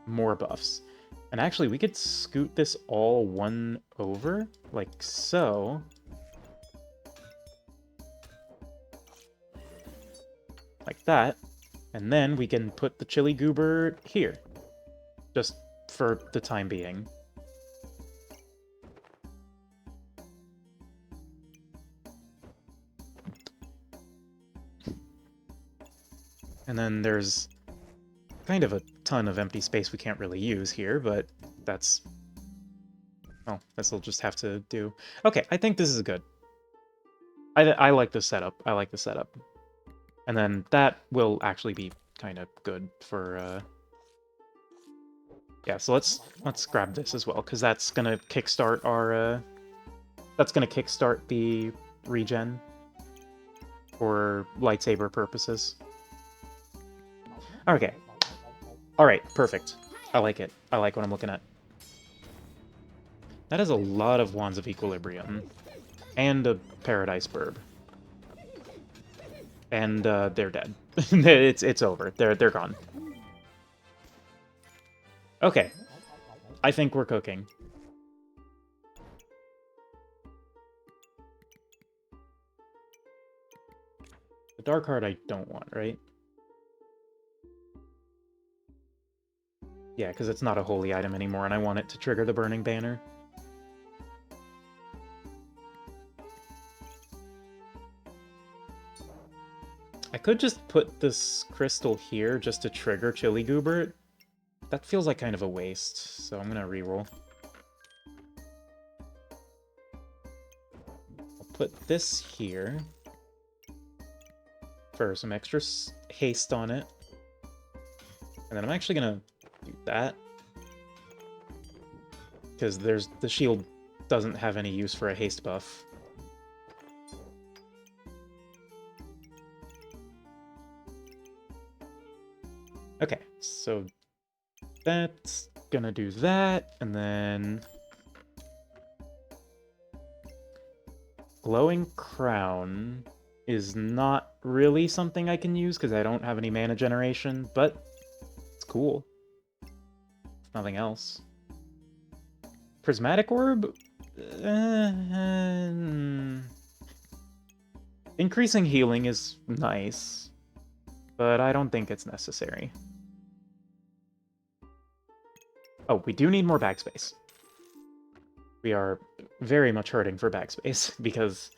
A: more buffs. And actually, we could scoot this all one over, like so. Like that. And then we can put the Chili Goober here. Just for the time being. And then there's kind of a ton of empty space we can't really use here, but that's... Oh, this will just have to do. Okay, I think this is good. I like the setup. I like the setup. And then that will actually be kind of good for... Yeah, so let's grab this as well, because that's gonna kickstart our... That's gonna kickstart the regen for lightsaber purposes. Okay. Alright, perfect. I like it. I like what I'm looking at. That is a lot of Wands of Equilibrium. And a Paradise Burb. And they're dead. It's over. They're gone. Okay. I think we're cooking. The Dark Heart I don't want, right? Yeah, because it's not a holy item anymore, and I want it to trigger the Burning Banner. I could just put this crystal here just to trigger Chili Goobert. That feels like kind of a waste, so I'm gonna reroll. I'll put this here for some extra haste on it. And then I'm actually gonna do that. Because the shield doesn't have any use for a haste buff. Okay, so that's gonna do that, and then... Glowing Crown is not really something I can use because I don't have any mana generation, but it's cool. Nothing else. Prismatic Orb? Increasing healing is nice, but I don't think it's necessary. Oh, we do need more backspace. We are very much hurting for backspace because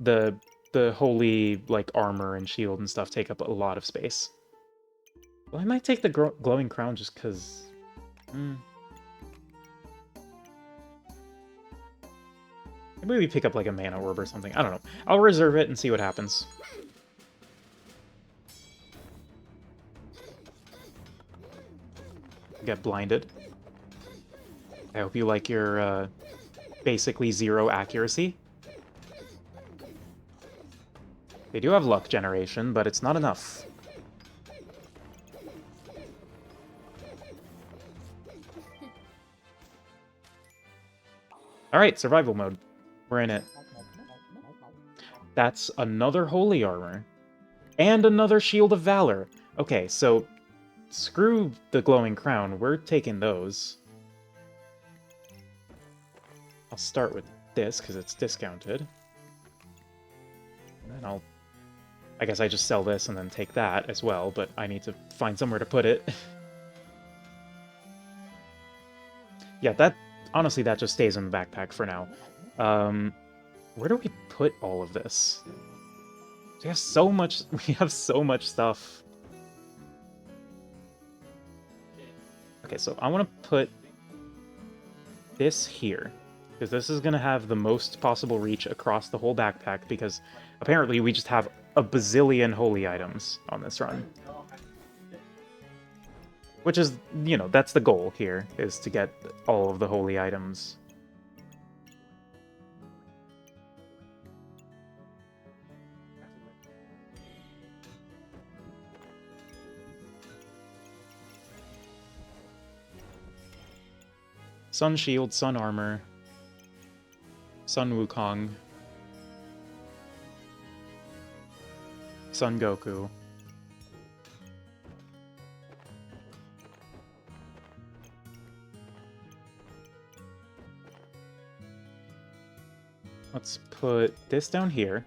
A: the holy like armor and shield and stuff take up a lot of space. Well, I might take the glowing crown just because. Maybe we pick up like a mana orb or something. I don't know. I'll reserve it and see what happens. Get blinded. I hope you like your basically 0 accuracy. They do have luck generation, but it's not enough. Alright, survival mode. We're in it. That's another holy armor. And another Shield of Valor. Okay, so screw the glowing crown. We're taking those. I'll start with this because it's discounted. And then I guess I just sell this and then take that as well, but I need to find somewhere to put it. Yeah, honestly, that just stays in the backpack for now. Where do we put all of this? We have so much stuff. Okay, so I want to put this here, because this is going to have the most possible reach across the whole backpack, because apparently we just have a bazillion holy items on this run. Which is, you know, that's the goal here, is to get all of the holy items. Sun Shield, Sun Armor, Sun Wukong, Sun Goku. Let's put this down here.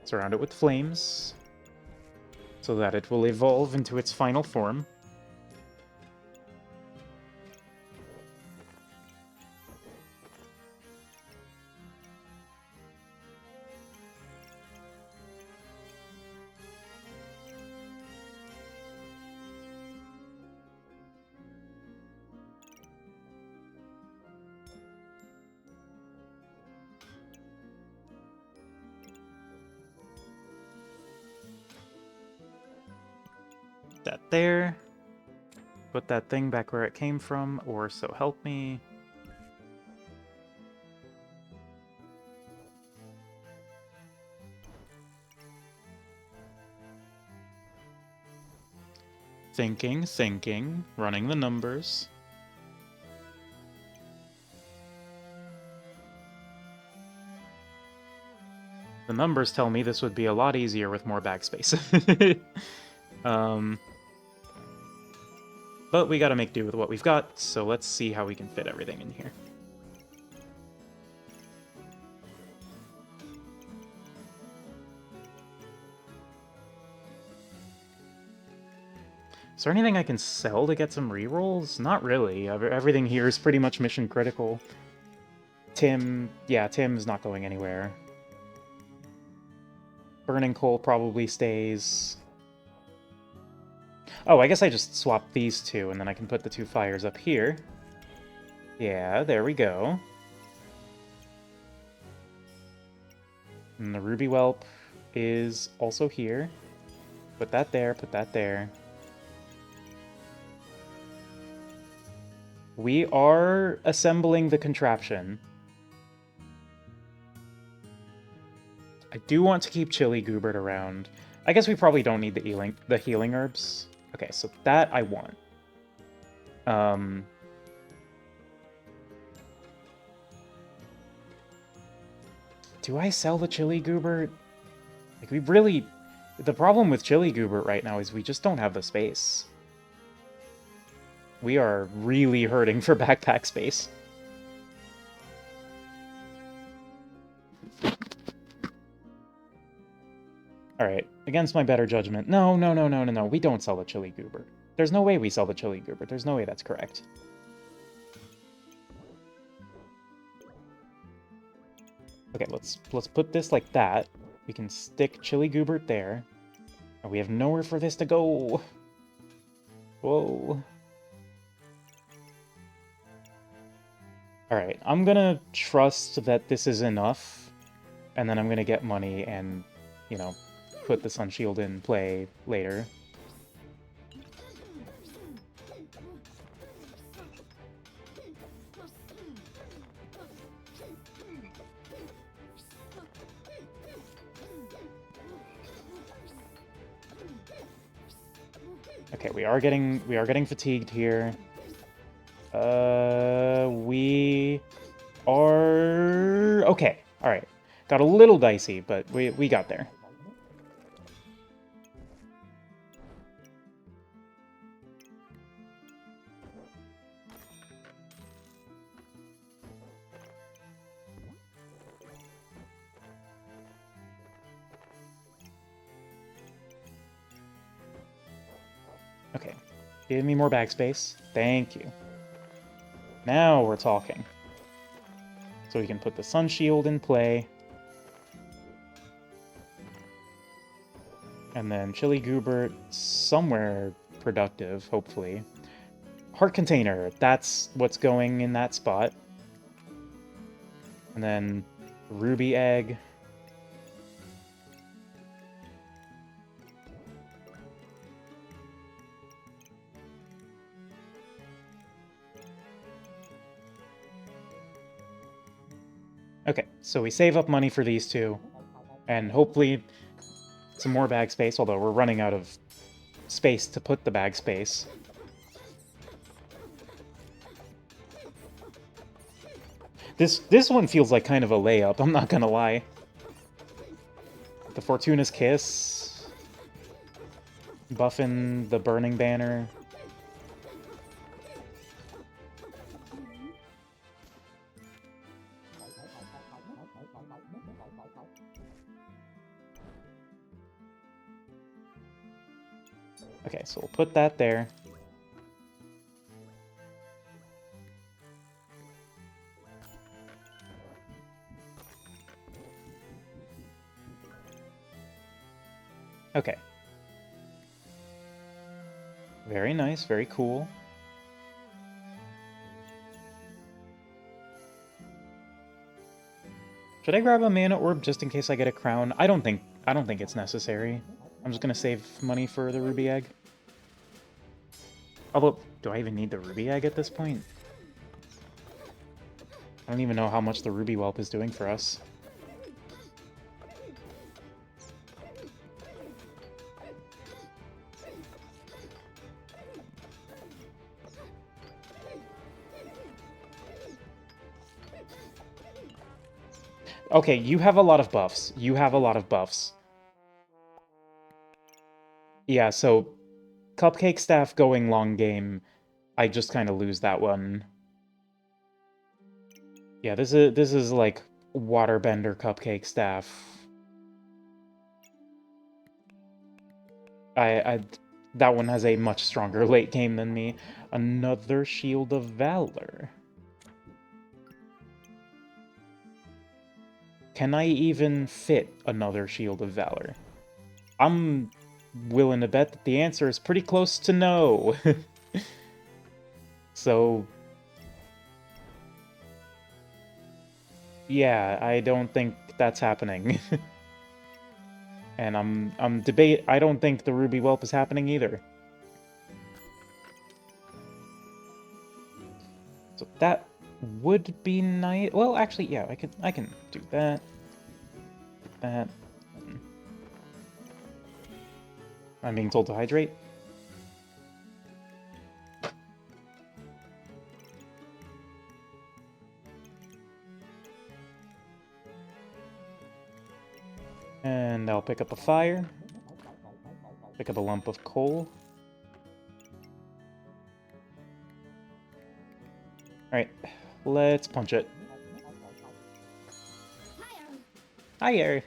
A: Surround it with flames, so that it will evolve into its final form. that there. Put that thing back where it came from, or so help me. Thinking, running the numbers. The numbers tell me this would be a lot easier with more backspace. But we gotta make do with what we've got, so let's see how we can fit everything in here. Is there anything I can sell to get some rerolls? Not really. Everything here is pretty much mission critical. Yeah, Tim's not going anywhere. Burning coal probably stays. Oh, I guess I just swap these two, and then I can put the two fires up here. Yeah, there we go. And the ruby whelp is also here. Put that there, put that there. We are assembling the contraption. I do want to keep Chili Goobert around. I guess we probably don't need the healing herbs. Okay, so that I want. Do I sell the Chili Goobert? Like, we really... The problem with Chili Goobert right now is we just don't have the space. We are really hurting for backpack space. Alright, against my better judgment. No, we don't sell the Chili Goobert. There's no way we sell the Chili Goobert. There's no way that's correct. Okay, let's put this like that. We can stick Chili Goobert there. And we have nowhere for this to go. Whoa. Alright, I'm gonna trust that this is enough. And then I'm gonna get money and, you know, put the Sun Shield in play later. Okay, we are getting fatigued here. We are okay. All right, got a little dicey, but we got there. Okay, give me more backspace. Thank you. Now we're talking. So we can put the Sun Shield in play. And then Chili Goobert somewhere productive, hopefully. Heart Container, that's what's going in that spot. And then Ruby Egg. Okay, so we save up money for these two, and hopefully some more bag space, although we're running out of space to put the bag space. This one feels like kind of a layup, I'm not gonna lie. The Fortuna's Kiss, buffing the Burning Banner. Okay, so we'll put that there. Okay. Very nice, very cool. Should I grab a mana orb just in case I get a crown? I don't think it's necessary. I'm just gonna save money for the ruby egg. Although, do I even need the Ruby Egg at this point? I don't even know how much the Ruby Whelp is doing for us. Okay, you have a lot of buffs. You have a lot of buffs. Yeah, so Cupcake Staff going long game, I just kind of lose that one. Yeah, this is like Waterbender Cupcake Staff. That one has a much stronger late game than me. Another Shield of Valor. Can I even fit another Shield of Valor? I'm willing to bet that the answer is pretty close to no. So, yeah, I don't think that's happening. And I don't think the Ruby Whelp is happening either. So that would be nice. Well, actually, yeah, I can do that. That. I'm being told to hydrate. And I'll pick up a fire. Pick up a lump of coal. Alright, let's punch it. Higher!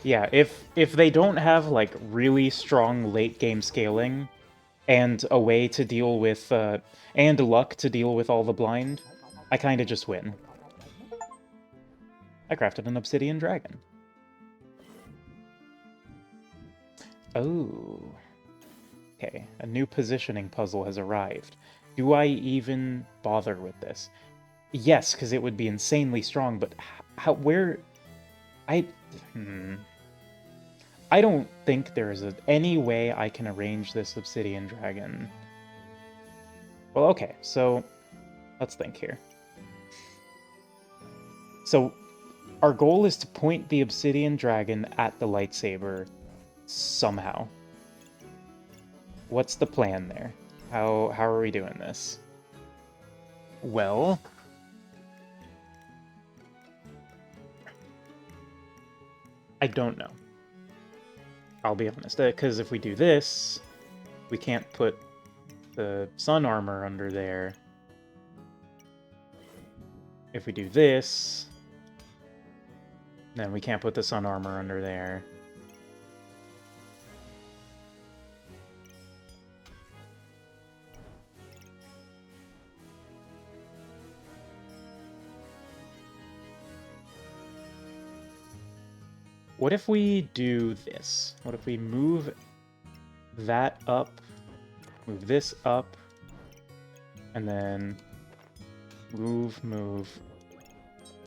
A: Yeah, if they don't have like really strong late game scaling and a way to deal with and luck to deal with all the blind, I kind of just win. I crafted an obsidian dragon. Oh. Okay, a new positioning puzzle has arrived. Do I even bother with this? Yes, because it would be insanely strong, but where... I don't think there's any way I can arrange this obsidian dragon. Well, okay, so let's think here. So our goal is to point the obsidian dragon at the lightsaber somehow. What's the plan there? How are we doing this? Well, I don't know. I'll be honest, because if we do this, we can't put the sun armor under there. If we do this, then we can't put the sun armor under there. What if we do this? What if we move that up, move this up, and then move, move,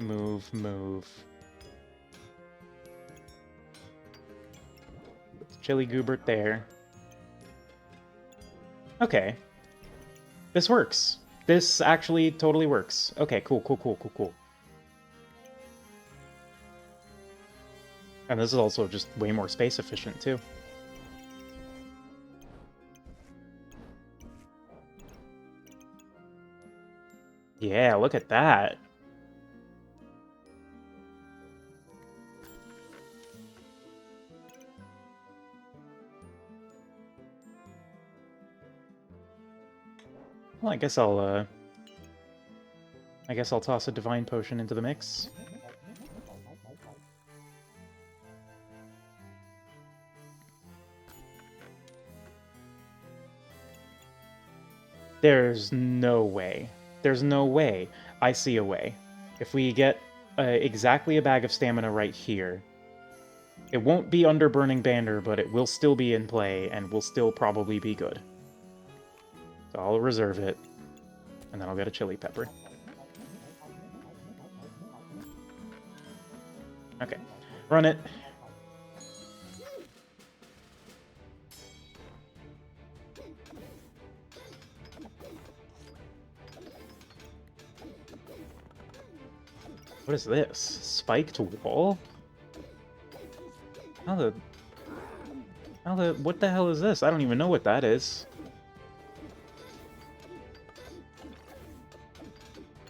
A: move, move. Put the Chili Goobert there. Okay. This works. This actually totally works. Okay, cool, cool, cool, cool, cool. And this is also just way more space efficient, too. Yeah, look at that. Well, I guess I'll toss a Divine Potion into the mix. There's no way. There's no way. I see a way. If we get exactly a bag of stamina right here, it won't be under Burning Banner, but it will still be in play, and will still probably be good. So I'll reserve it. And then I'll get a chili pepper. Okay. Run it. What is this? Spiked wall? How the... What the hell is this? I don't even know what that is.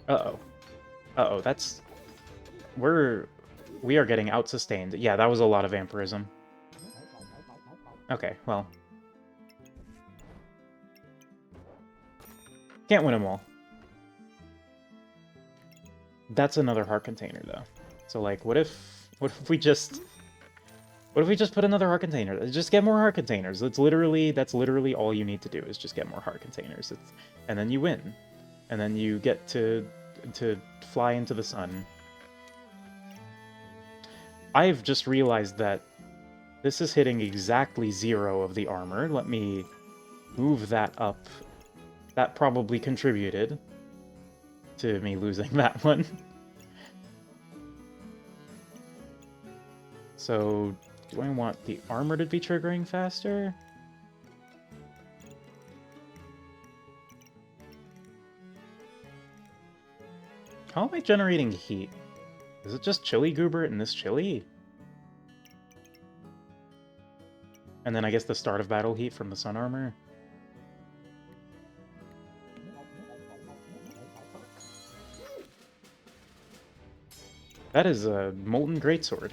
A: Uh-oh. Uh-oh, that's... We are getting out-sustained. Yeah, that was a lot of vampirism. Okay, well. Can't win them all. That's another heart container, though. So, like, what if we just... What if we just put another heart container? Just get more heart containers. That's literally all you need to do is just get more heart containers. And then you win. And then you get to fly into the sun. I've just realized that this is hitting exactly 0 of the armor. Let me move that up. That probably contributed to me losing that one. So, do I want the armor to be triggering faster? How am I generating heat? Is it just Chili Goober in this chili? And then I guess the start of battle heat from the sun armor? That is a Molten Greatsword.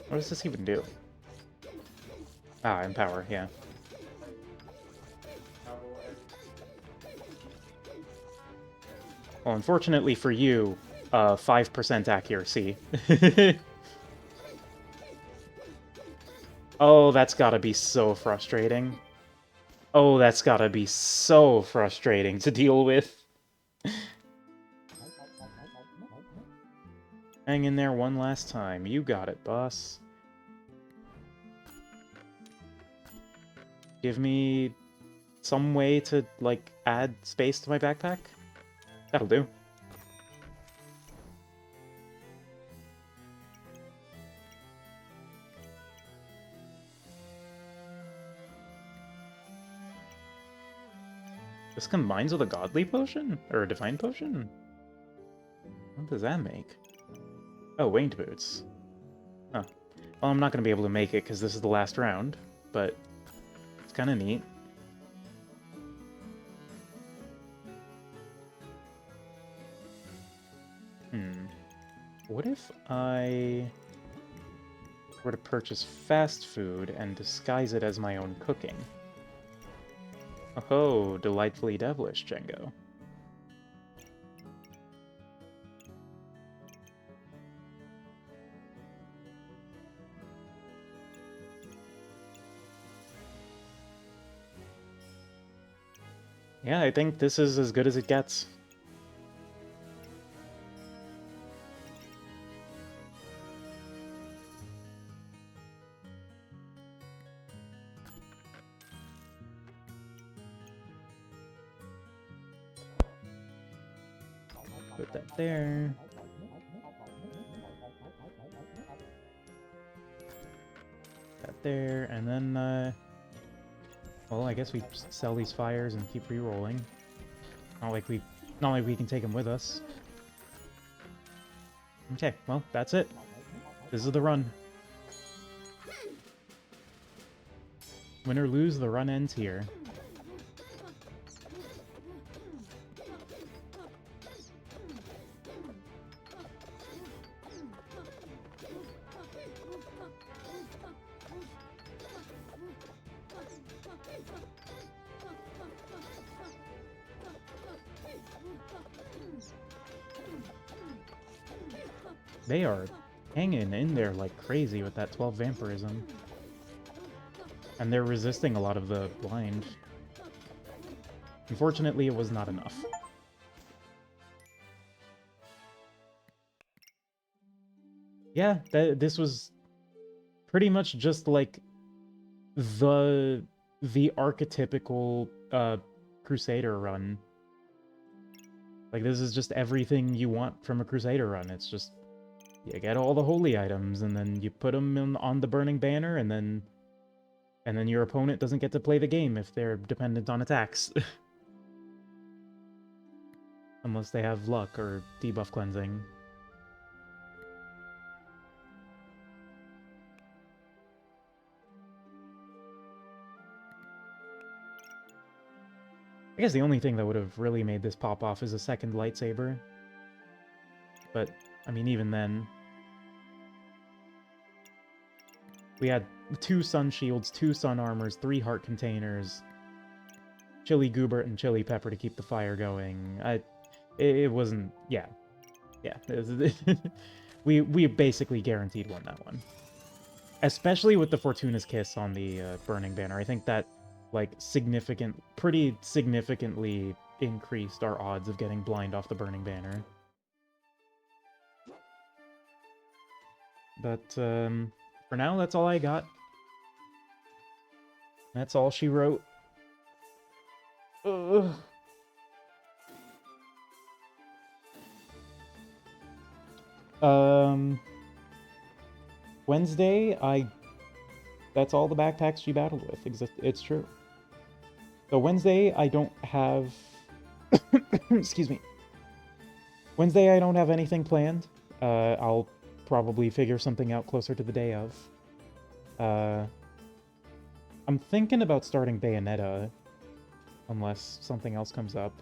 A: What does this even do? Ah, Empower, yeah. Well, unfortunately for you, 5% accuracy. Oh, that's gotta be so frustrating. Oh, that's gotta be so frustrating to deal with. Hang in there one last time. You got it, boss. Give me some way to, like, add space to my backpack? That'll do. This combines with a godly potion? Or a divine potion? What does that make? Oh, winged boots. Huh. Well, I'm not going to be able to make it because this is the last round, but it's kind of neat. What if I were to purchase fast food and disguise it as my own cooking? Oh, delightfully devilish, Django. Yeah, I think this is as good as it gets. Put that there. That there, and then, well, I guess we just sell these fires and keep re-rolling. Not like we can take them with us. Okay, well, that's it. This is the run. Win or lose, the run ends here. They are hanging in there like crazy with that 12 vampirism. And they're resisting a lot of the blind. Unfortunately, it was not enough. Yeah, this was pretty much just like the archetypical Crusader run. Like, this is just everything you want from a Crusader run. It's just, you get all the holy items, and then you put them on the Burning Banner, and then your opponent doesn't get to play the game if they're dependent on attacks. Unless they have luck or debuff cleansing. I guess the only thing that would have really made this pop off is a second lightsaber. But, I mean, even then... We had 2 sun shields, 2 sun armors, 3 heart containers, Chili Goobert and Chili Pepper to keep the fire going. It wasn't... Yeah. Yeah. We basically guaranteed won that one. Especially with the Fortuna's Kiss on the Burning Banner. I think that, like, pretty significantly increased our odds of getting blind off the Burning Banner. But, for now, that's all I got. That's all she wrote. Ugh. Wednesday, that's all the backpacks she battled with. It's true. So Wednesday, I don't have... Excuse me. Wednesday, I don't have anything planned. I'll probably figure something out closer to the day of. I'm thinking about starting Bayonetta, unless something else comes up.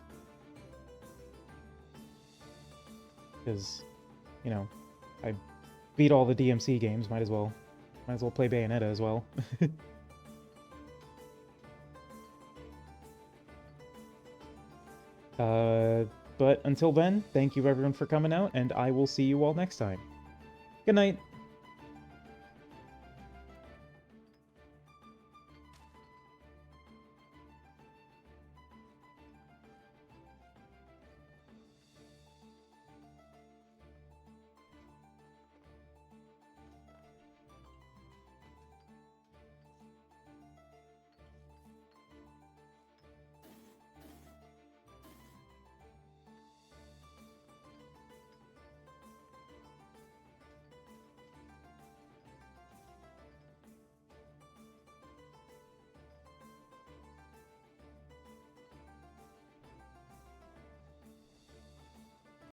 A: Because, you know, I beat all the DMC games, might as well play Bayonetta as well. But until then, thank you everyone for coming out, and I will see you all next time. Good night!